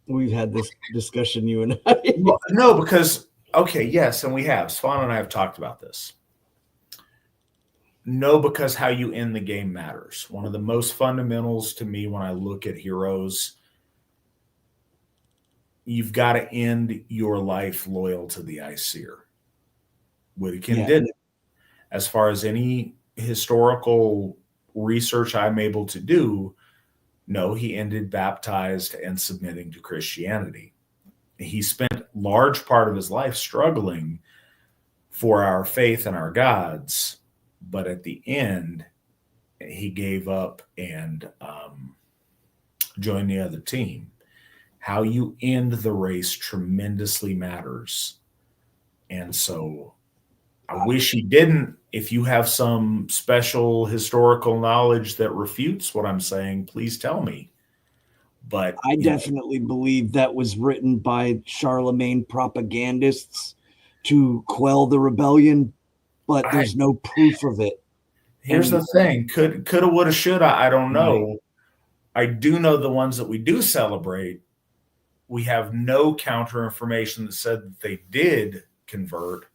We've had this discussion, you and I.
No, because... Okay, yes, and we have. Svan and I have talked about this. No, because how you end the game matters. One of the most fundamentals to me when I look at heroes, you've got to end your life loyal to the Aesir. Wittekind didn't. As far as any historical research I'm able to do, no, he ended baptized and submitting to Christianity. He spent large part of his life struggling for our faith and our gods, but at the end, he gave up and joined the other team. How you end the race tremendously matters. And so I wish he didn't. If you have some special historical knowledge that refutes what I'm saying, please tell me. But
I definitely believe that was written by Charlemagne propagandists to quell the rebellion, but there's no proof of it.
Here's the thing. Coulda, woulda, shoulda, I don't know. Right. I do know the ones that we do celebrate, we have no counter information that said that they did convert,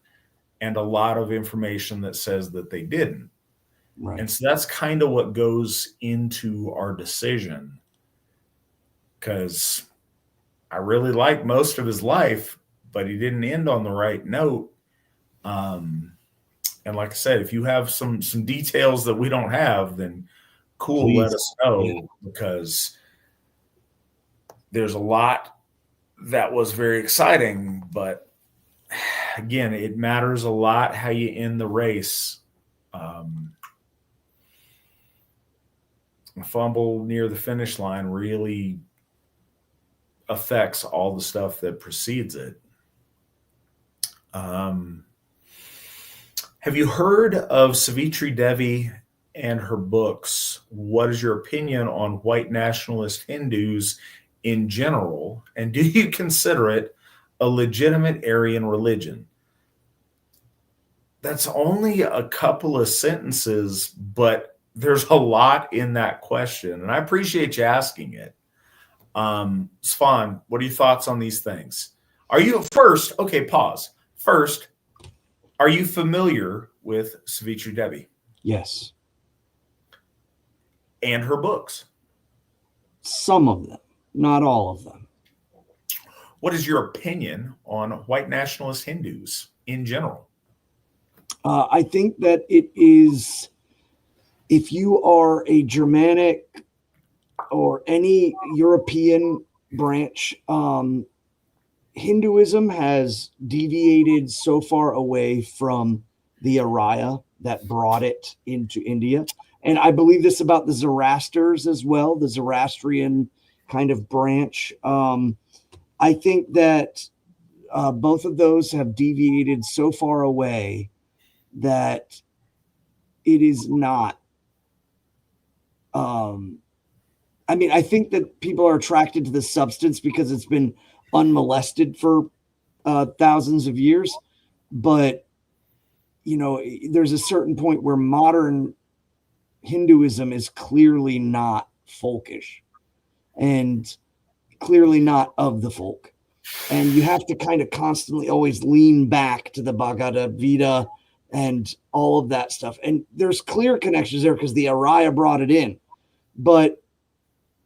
and a lot of information that says that they didn't. Right. And so that's kind of what goes into our decision. Because I really like most of his life, but he didn't end on the right note. And like I said, if you have some details that we don't have, then cool, please let us know, because there's a lot that was very exciting. But again, it matters a lot how you end the race. A fumble near the finish line really affects all the stuff that precedes it. Have you heard of Savitri Devi and her books? What is your opinion on white nationalist Hindus in general? And do you consider it a legitimate Aryan religion? That's only a couple of sentences, but there's a lot in that question. And I appreciate you asking it. Svan, what are your thoughts on these things? Are you first? Okay, pause. First, are you familiar with Savitri Devi?
Yes.
And her books?
Some of them, not all of them.
What is your opinion on white nationalist Hindus in general?
I think that it is, if you are a Germanic or any European branch, Hinduism has deviated so far away from the Arya that brought it into India. And I believe this about the Zoroasters as well, the Zoroastrian kind of branch. I think that both of those have deviated so far away that it is not. I think that people are attracted to the substance because it's been unmolested for thousands of years. But, there's a certain point where modern Hinduism is clearly not folkish and clearly not of the folk. And you have to kind of constantly always lean back to the Bhagavad Gita and all of that stuff. And there's clear connections there because the Arya brought it in. But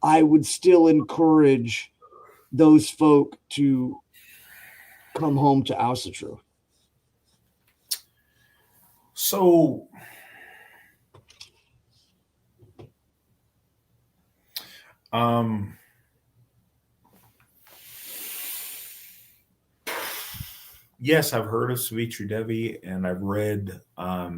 I would still encourage those folk to come home to Asatru.
So, yes, I've heard of Savitri Devi, and I've read a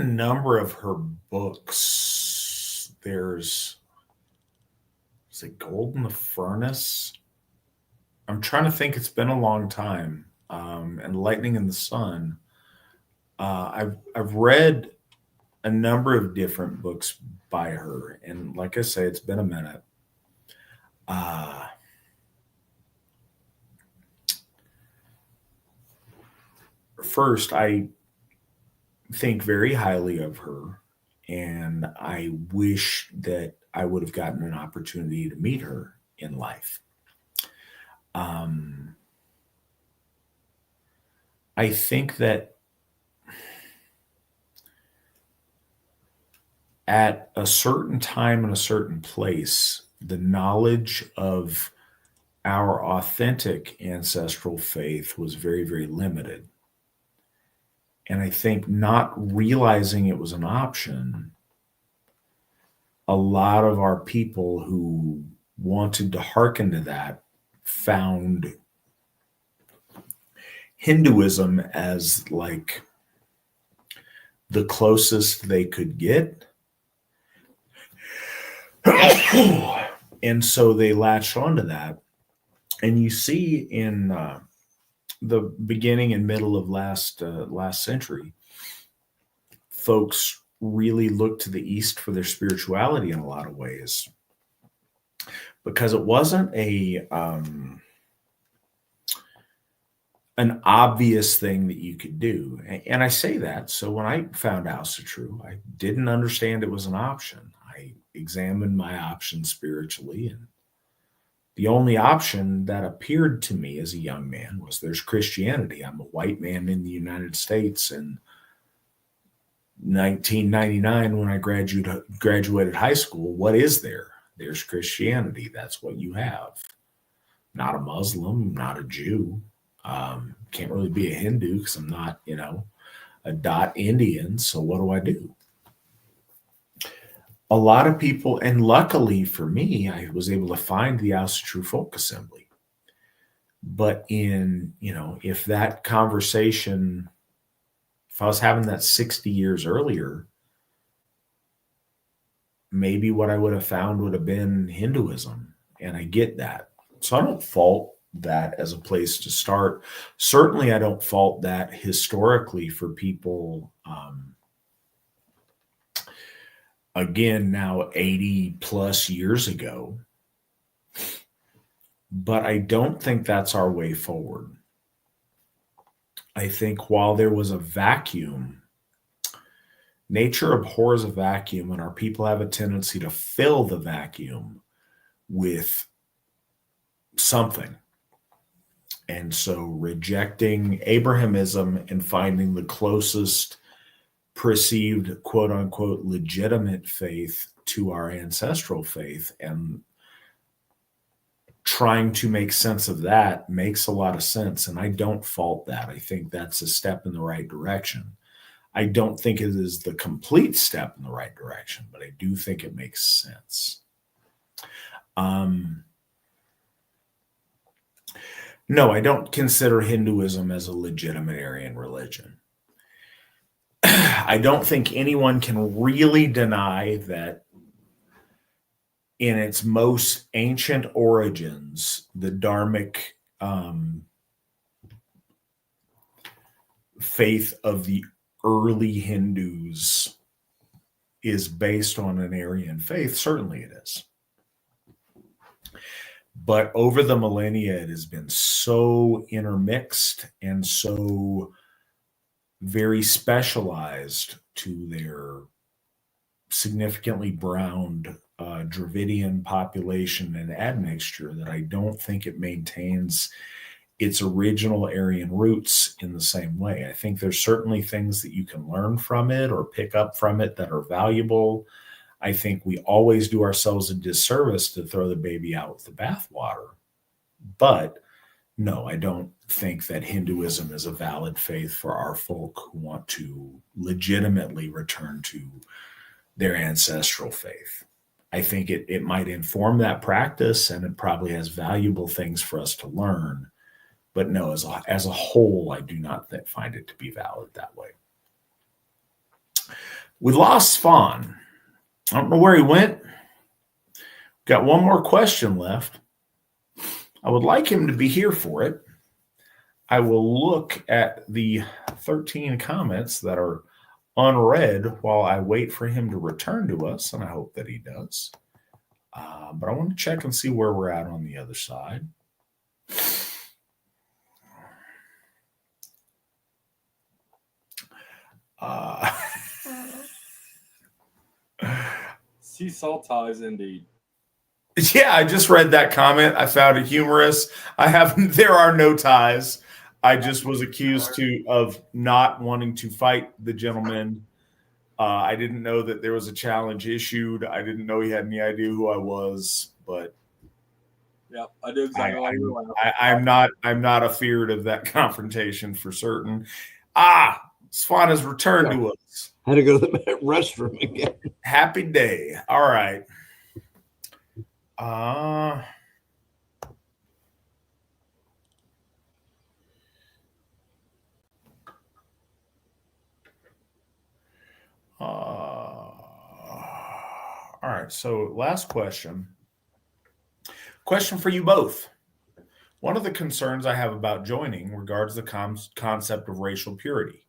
number of her books. Is it Gold in the Furnace? I'm trying to think. It's been a long time. And Lightning in the Sun. I've read a number of different books by her, and like I say, it's been a minute. First, I think very highly of her, and I wish that I would have gotten an opportunity to meet her in life. I think that at a certain time and a certain place, the knowledge of our authentic ancestral faith was very, very limited. And I think not realizing it was an option, a lot of our people who wanted to hearken to that found Hinduism as like the closest they could get. And so they latched onto that. And you see in the beginning and middle of last century, folks really looked to the East for their spirituality in a lot of ways, because it wasn't an obvious thing that you could do. And I say that, so when I found Asatru, I didn't understand it was an option. I examined my options spiritually, and the only option that appeared to me as a young man was there's Christianity. I'm a white man in the United States in 1999 when I graduated high school. What is there? There's Christianity. That's what you have. Not a Muslim, not a Jew. Can't really be a Hindu because I'm not, a dot Indian. So what do I do? A lot of people, and luckily for me, I was able to find the Asatru Folk Assembly. But if that conversation, if I was having that 60 years earlier, maybe what I would have found would have been Hinduism. And I get that. So I don't fault that as a place to start. Certainly, I don't fault that historically for people, again, now 80 plus years ago. But I don't think that's our way forward. I think while there was a vacuum, nature abhors a vacuum, and our people have a tendency to fill the vacuum with something. And so rejecting Abrahamism and finding the closest perceived quote unquote legitimate faith to our ancestral faith and trying to make sense of that makes a lot of sense. And I don't fault that. I think that's a step in the right direction. I don't think it is the complete step in the right direction, but I do think it makes sense. No, I don't consider Hinduism as a legitimate Aryan religion. I don't think anyone can really deny that in its most ancient origins, the dharmic faith of the early Hindus is based on an Aryan faith. Certainly it is. But over the millennia, it has been so intermixed and so very specialized to their significantly browned Dravidian population and admixture that I don't think it maintains its original Aryan roots in the same way. I think there's certainly things that you can learn from it or pick up from it that are valuable. I think we always do ourselves a disservice to throw the baby out with the bathwater. But no, I don't think that Hinduism is a valid faith for our folk who want to legitimately return to their ancestral faith. I think it might inform that practice, and it probably has valuable things for us to learn. But no, as a whole, I do not find it to be valid that way. We lost Svan. I don't know where he went. Got one more question left. I would like him to be here for it. I will look at the 13 comments that are unread while I wait for him to return to us, and I hope that he does. But I want to check and see where we're at on the other side.
Sea salt ties, indeed.
Yeah, I just read that comment. I found it humorous. There are no ties. I just was accused of not wanting to fight the gentleman. I didn't know that there was a challenge issued. I didn't know he had any idea who I was, but
yeah, I do exactly.
I'm not afeared of that confrontation for certain. Svan has returned to us.
Had to go to the restroom again.
Happy day. All right. All right, so last question. Question for you both. One of the concerns I have about joining regards the concept of racial purity.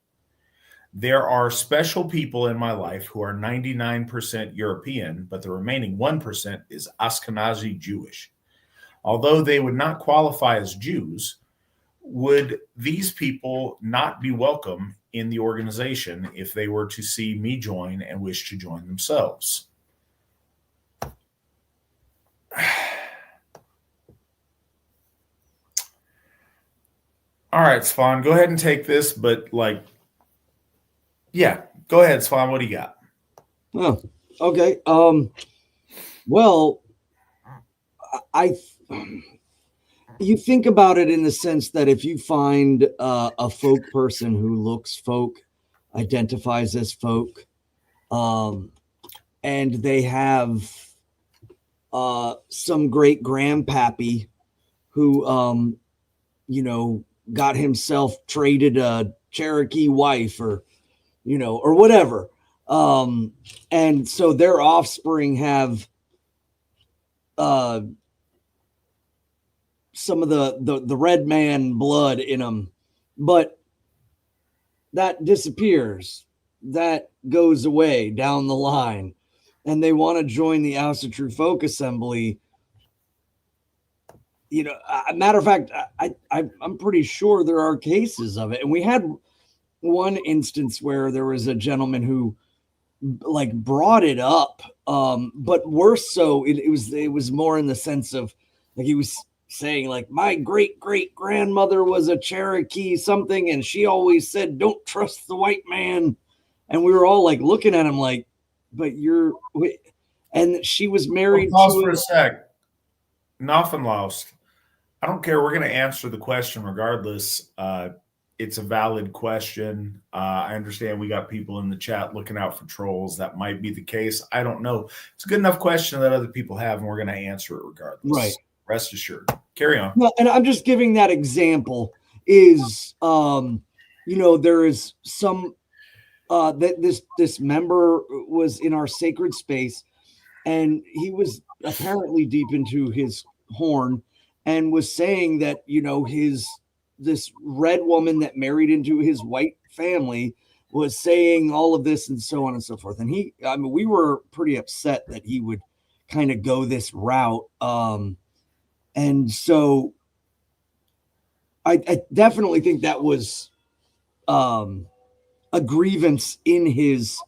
There are special people in my life who are 99% European, but the remaining 1% is Ashkenazi Jewish. Although they would not qualify as Jews, would these people not be welcome in the organization if they were to see me join and wish to join themselves? All right, Svan, go ahead and take this, but yeah, go ahead, Svan. What do you got?
Oh, okay. Well, you think about it in the sense that if you find a folk person who looks folk, identifies as folk, and they have some great grandpappy who, got himself traded a Cherokee wife or whatever. And so their offspring have some of the red man blood in them, but that disappears. That goes away down the line. And they want to join the Asatru Folk Assembly. Matter of fact, I'm pretty sure there are cases of it. And we had one instance where there was a gentleman who brought it up. But worse so, it was more in the sense of he was saying my great grandmother was a Cherokee something, and she always said, "Don't trust the white man." And we were all looking at him but and she was married.
Pause for a sec. Nothing lost. I don't care. We're going to answer the question regardless. It's a valid question. I understand we got people in the chat looking out for trolls. That might be the case. I don't know. It's a good enough question that other people have, and we're going to answer it regardless.
Right.
Rest assured. Carry on.
Well, and I'm just giving that example is, there is some, that this member was in our sacred space, and he was apparently deep into his horn and was saying that, this red woman that married into his white family was saying all of this and so on and so forth. And we were pretty upset that he would kind of go this route. And so I definitely think that was a grievance in his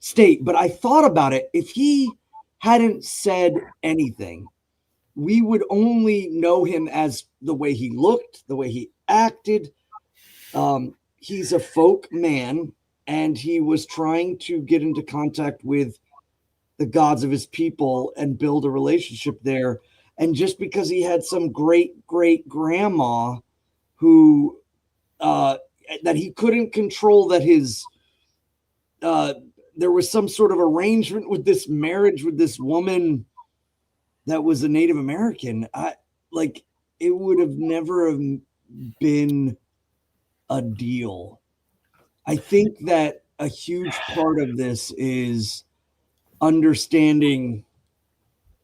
state. But I thought about it. If he hadn't said anything, we would only know him as the way he looked, the way he acted. He's a folk man, and he was trying to get into contact with the gods of his people and build a relationship there. And just because he had some great great grandma who that he couldn't control, that his there was some sort of arrangement with this marriage with this woman that was a Native American, it would have never have been a deal. I think that a huge part of this is understanding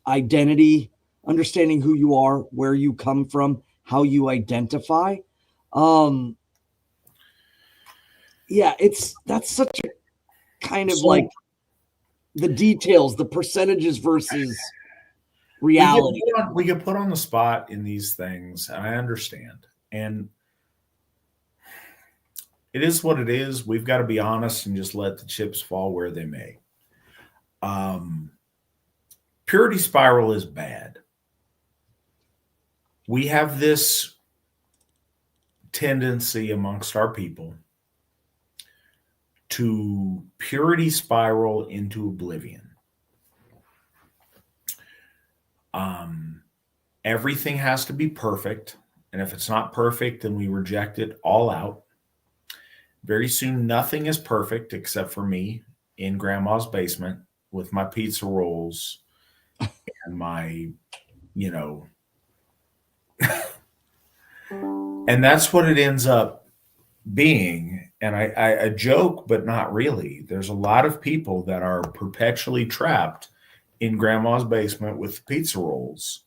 identity, understanding who you are, where you come from, how you identify. That's such a kind of like the details, the percentages versus reality.
We get put on the spot in these things, and I understand. And it is what it is. We've got to be honest and just let the chips fall where they may. Purity spiral is bad. We have this tendency amongst our people to purity spiral into oblivion. Everything has to be perfect. And if it's not perfect, then we reject it all out. Very soon, nothing is perfect except for me in grandma's basement with my pizza rolls and my, and that's what it ends up being. And I joke, but not really. There's a lot of people that are perpetually trapped in grandma's basement with pizza rolls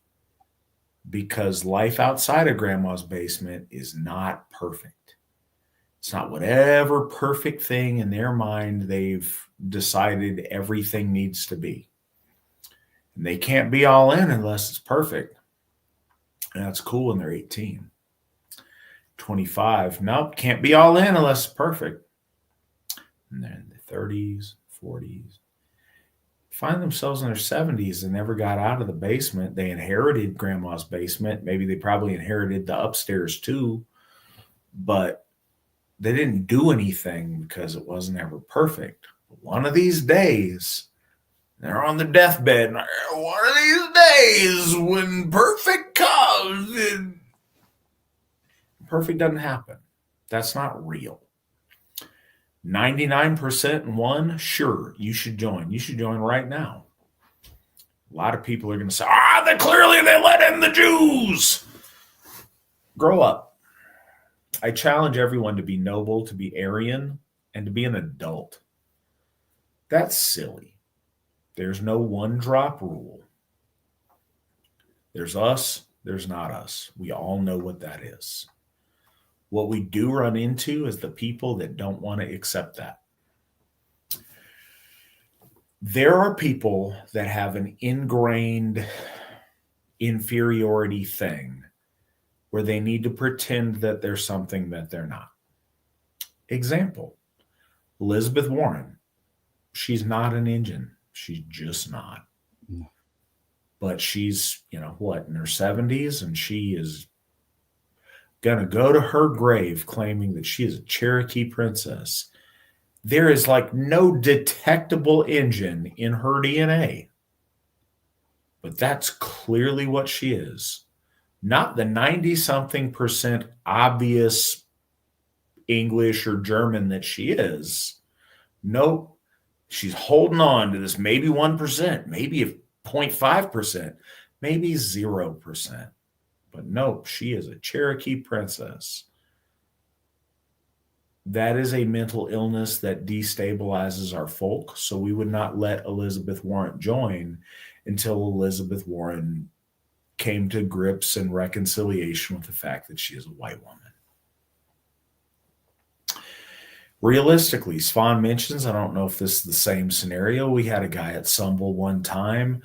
because life outside of grandma's basement is not perfect. It's not whatever perfect thing in their mind they've decided everything needs to be. And they can't be all in unless it's perfect. And that's cool when they're 18. 25, nope, can't be all in unless it's perfect. And then the 30s, 40s, find themselves in their 70s and never got out of the basement. They inherited grandma's basement. Maybe they probably inherited the upstairs too, but they didn't do anything because it wasn't ever perfect. But one of these days, they're on their deathbed. And one of these days, when perfect comes, perfect doesn't happen. That's not real. 99% and one, sure, you should join. You should join right now. A lot of people are going to say, they let in the Jews. Grow up. I challenge everyone to be noble, to be Aryan, and to be an adult. That's silly. There's no one drop rule. There's us, there's not us. We all know what that is. What we do run into is the people that don't want to accept that. There are people that have an ingrained inferiority thing where they need to pretend that they're something that they're not. Example, Elizabeth Warren. She's not an engine. She's just not. But she's, in her 70s, and she is going to go to her grave claiming that she is a Cherokee princess. There is no detectable engine in her DNA. But that's clearly what she is. Not the 90-something% obvious English or German that she is. Nope. She's holding on to this maybe 1%, maybe 0.5%, maybe 0%. But nope, she is a Cherokee princess. That is a mental illness that destabilizes our folk. So we would not let Elizabeth Warren join until Elizabeth Warren came to grips and reconciliation with the fact that she is a white woman. Realistically, Svan mentions, I don't know if this is the same scenario. We had a guy at Sumbel one time.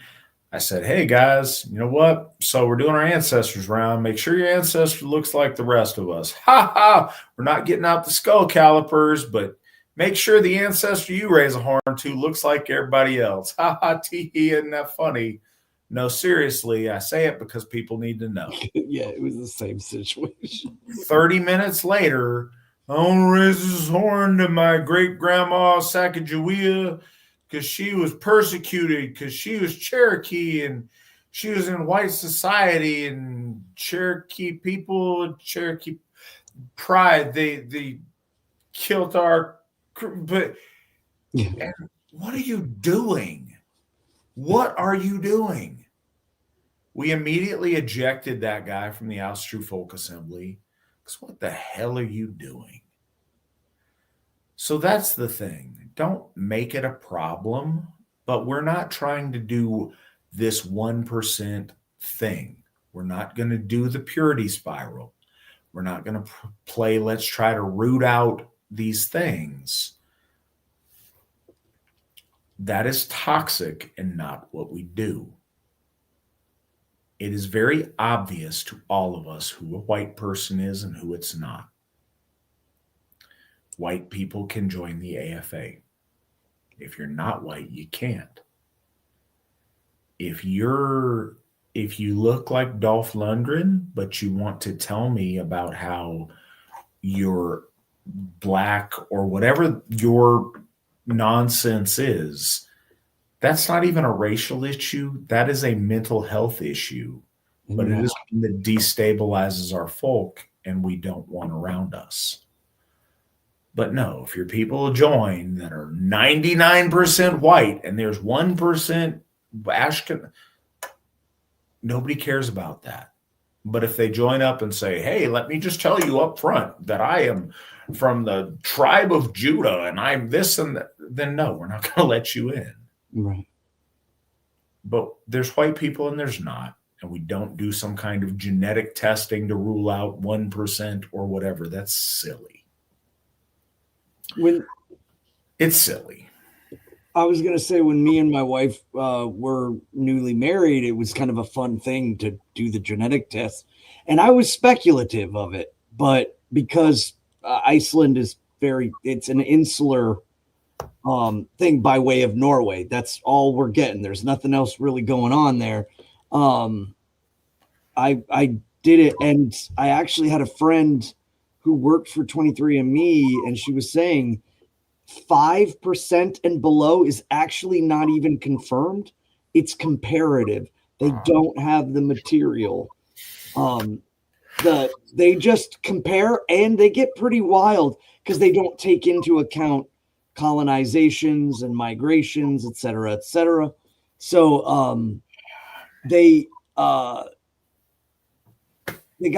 I said, hey guys, you know what? So we're doing our ancestors round. Make sure your ancestor looks like the rest of us. Ha ha! We're not getting out the skull calipers, but Make sure the ancestor you raise a horn to looks like everybody else. Ha ha, tee hee, isn't that funny? No, seriously, I say it because people need to know.
Yeah, it was the same situation.
30 minutes later, I want to raise his horn to my great-grandma Sacagawea because she was persecuted because she was Cherokee and she was in white society and Cherokee people, Cherokee pride, they killed our... But
Yeah.
what are you doing? What are you doing? We immediately ejected that guy from the Asatru Folk Assembly. Because what the hell are you doing? So that's the thing. Don't make it a problem, but we're not trying to do this 1% thing. We're not going to do the purity spiral. We're not going to play, let's try to root out these things. That is toxic and not what we do. It is very obvious to all of us who a white person is and who it's not. White people can join the AFA. If you're not white, you can't. If you look like Dolph Lundgren, but you want to tell me about how you're black or whatever your nonsense is, that's not even a racial issue. That is a mental health issue. But it is one that destabilizes our folk and we don't want around us. But no, if your people join that are 99% white and there's 1% Ashken, nobody cares about that. But if they join up and say, hey, let me just tell you up front that I am from the tribe of Judah and I'm this and that, then no, we're not going to let you in.
Right.
But there's white people and there's not. And we don't do some kind of genetic testing to rule out 1% or whatever. That's silly. It's silly.
I was going to say, when me and my wife were newly married, it was kind of a fun thing to do the genetic test. And I was speculative of it. But because Iceland is it's an insular thing by way of Norway. That's all we're getting. There's nothing else really going on there. I did it, and I actually had a friend who worked for 23andMe, and she was saying 5% and below is actually not even confirmed. It's comparative. They don't have the material. They just compare, and they get pretty wild because they don't take into account colonizations and migrations, et cetera, et cetera. So they got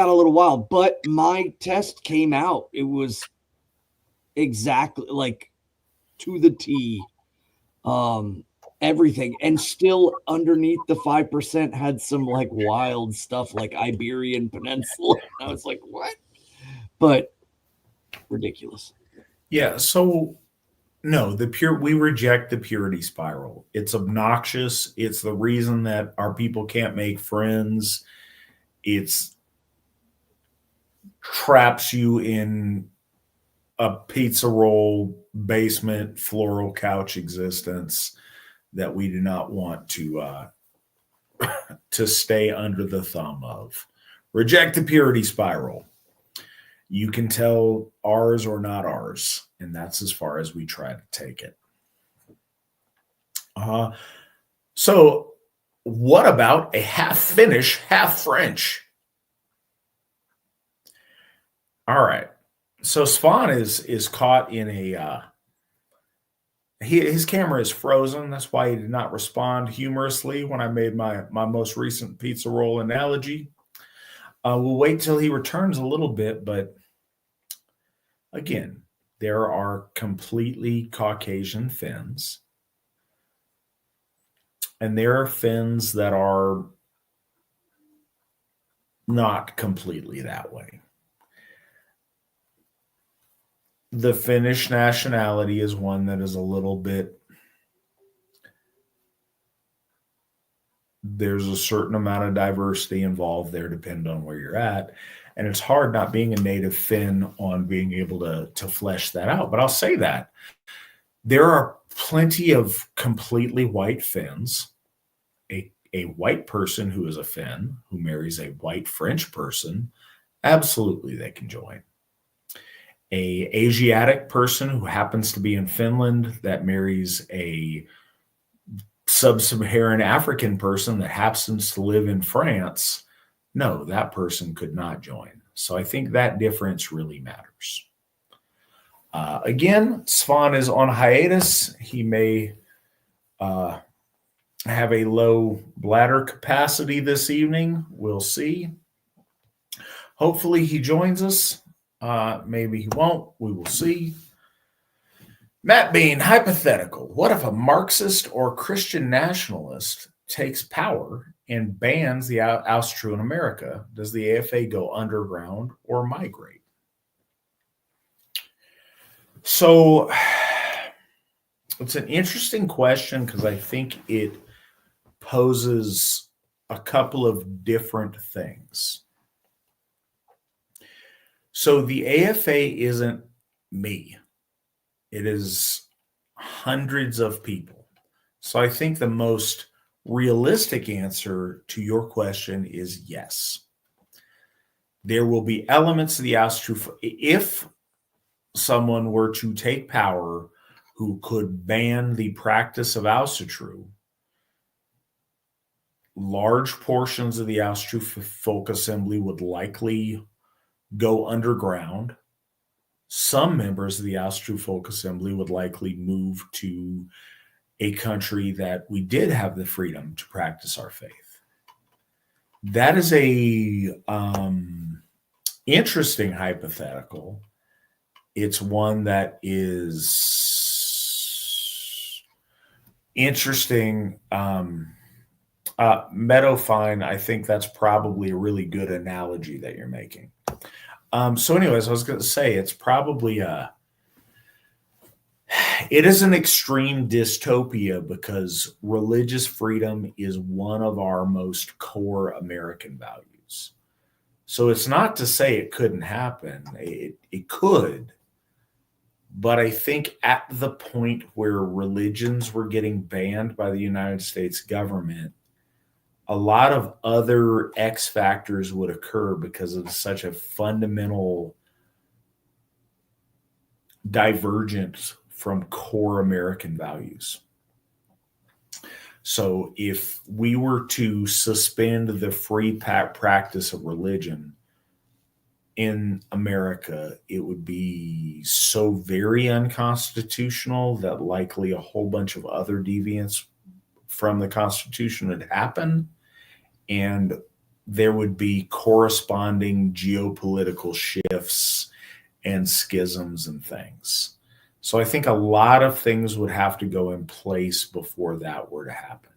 a little wild, but my test came out. It was exactly like to the T, everything. And still underneath the 5% had some like wild stuff like Iberian Peninsula. And I was like, what? But ridiculous.
Yeah. So no, we reject the purity spiral. It's obnoxious. It's the reason that our people can't make friends. It's traps you in a pizza roll basement floral couch existence that we do not want to stay under the thumb of. Reject the purity spiral. You can tell ours or not ours, and that's as far as we try to take it. So what about a half Finnish, half French? All right. So Svan is caught in a his camera is frozen. That's why he did not respond humorously when I made my most recent pizza roll analogy. We'll wait till he returns a little bit, but again, there are completely Caucasian Finns, and there are Finns that are not completely that way. The Finnish nationality is one that is a little bit there's a certain amount of diversity involved there, depending on where you're at. And it's hard not being a native Finn on being able to flesh that out. But I'll say that there are plenty of completely white Finns. A white person who is a Finn who marries a white French person, absolutely they can join. A Asiatic person who happens to be in Finland that marries a sub-Saharan African person that happens to live in France, no, that person could not join. So I think that difference really matters. Again, Svan is on hiatus. He may have a low bladder capacity this evening. We'll see. Hopefully he joins us. Maybe he won't. We will see. Matt Bean, hypothetical. What if a Marxist or Christian nationalist takes power and bans the Asatru in America? Does the AFA go underground or migrate? So it's an interesting question because I think it poses a couple of different things. So the AFA isn't me. It is hundreds of people. So I think the most realistic answer to your question is yes. There will be elements of the Asatru. If someone were to take power who could ban the practice of Asatru, large portions of the Asatru folk assembly would likely go underground. Some members of the Asatru folk assembly would likely move to a country that we did have the freedom to practice our faith. That is a interesting hypothetical. It's one that is interesting. Meadowfine, I think that's probably a really good analogy that you're making. So anyways, I was going to say it's probably it is an extreme dystopia because religious freedom is one of our most core American values. So it's not to say it couldn't happen. It could. But I think at the point where religions were getting banned by the United States government, a lot of other X factors would occur because of such a fundamental divergence from core American values. So if we were to suspend the free practice of religion in America, it would be so very unconstitutional that likely a whole bunch of other deviants from the Constitution would happen, and there would be corresponding geopolitical shifts and schisms and things. So I think a lot of things would have to go in place before that were to happen.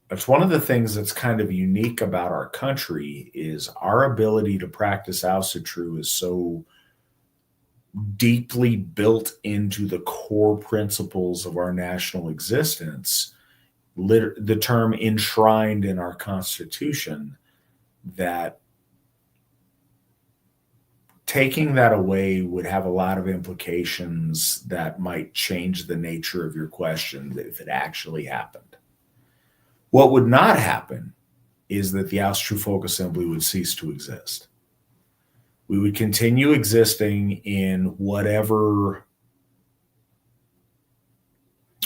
It's one of the things that's kind of unique about our country is our ability to practice Asatru is so deeply built into the core principles of our national existence, the term enshrined in our Constitution, that taking that away would have a lot of implications that might change the nature of your question if it actually happened. What would not happen is that the Asatru Folk Assembly would cease to exist. We would continue existing in whatever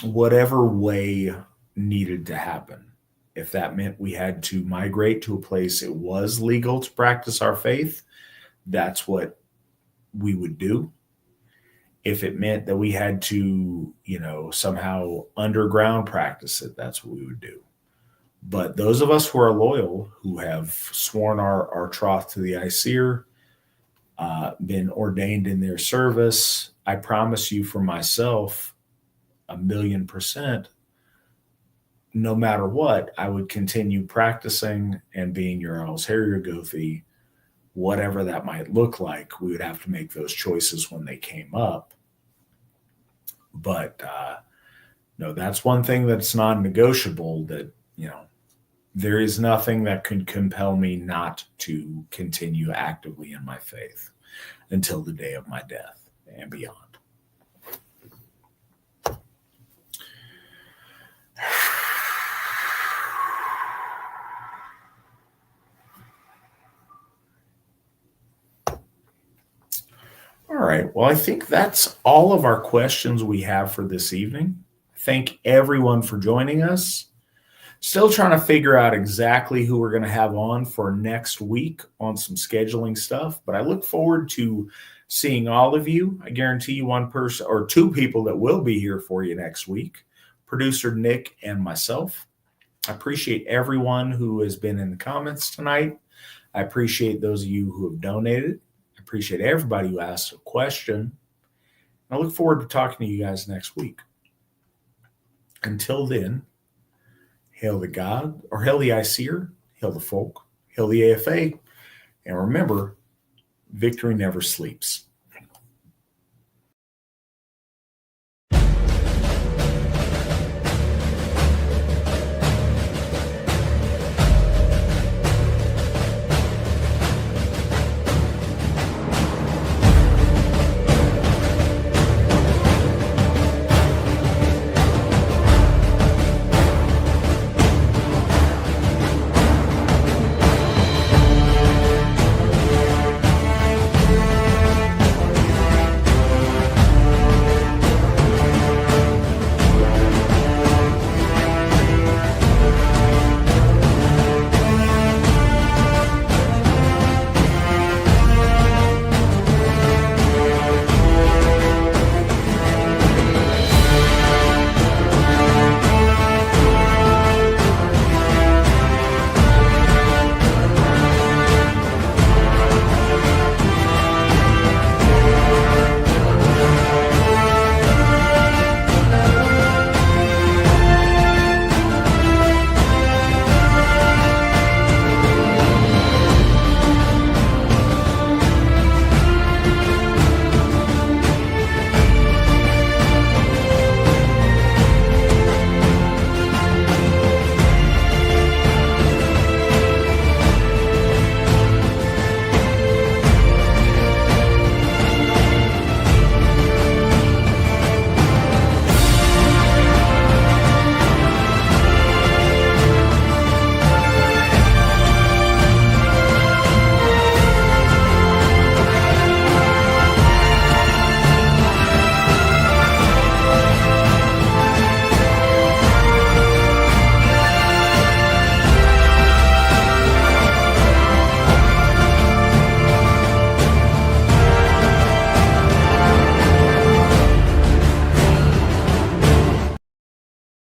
way needed to happen. If that meant we had to migrate to a place it was legal to practice our faith, that's what we would do. If it meant that we had to, somehow underground practice it, that's what we would do. But those of us who are loyal, who have sworn our troth to the Aesir, been ordained in their service, I promise you for myself, 1,000,000%, no matter what, I would continue practicing and being your Earl's Harrier Gothi, whatever that might look like. We would have to make those choices when they came up. But No, that's one thing that's non-negotiable, that, there is nothing that can compel me not to continue actively in my faith until the day of my death and beyond. All right. Well, I think that's all of our questions we have for this evening. Thank everyone for joining us. Still trying to figure out exactly who we're going to have on for next week on some scheduling stuff, but I look forward to seeing all of you. I guarantee you one person or two people that will be here for you next week, producer Nick and myself. I appreciate everyone who has been in the comments tonight. I appreciate those of you who have donated. I appreciate everybody who asked a question. I look forward to talking to you guys next week. Until then, hail the God, or hail the Aesir, hail the folk, hail the AFA, and remember, victory never sleeps.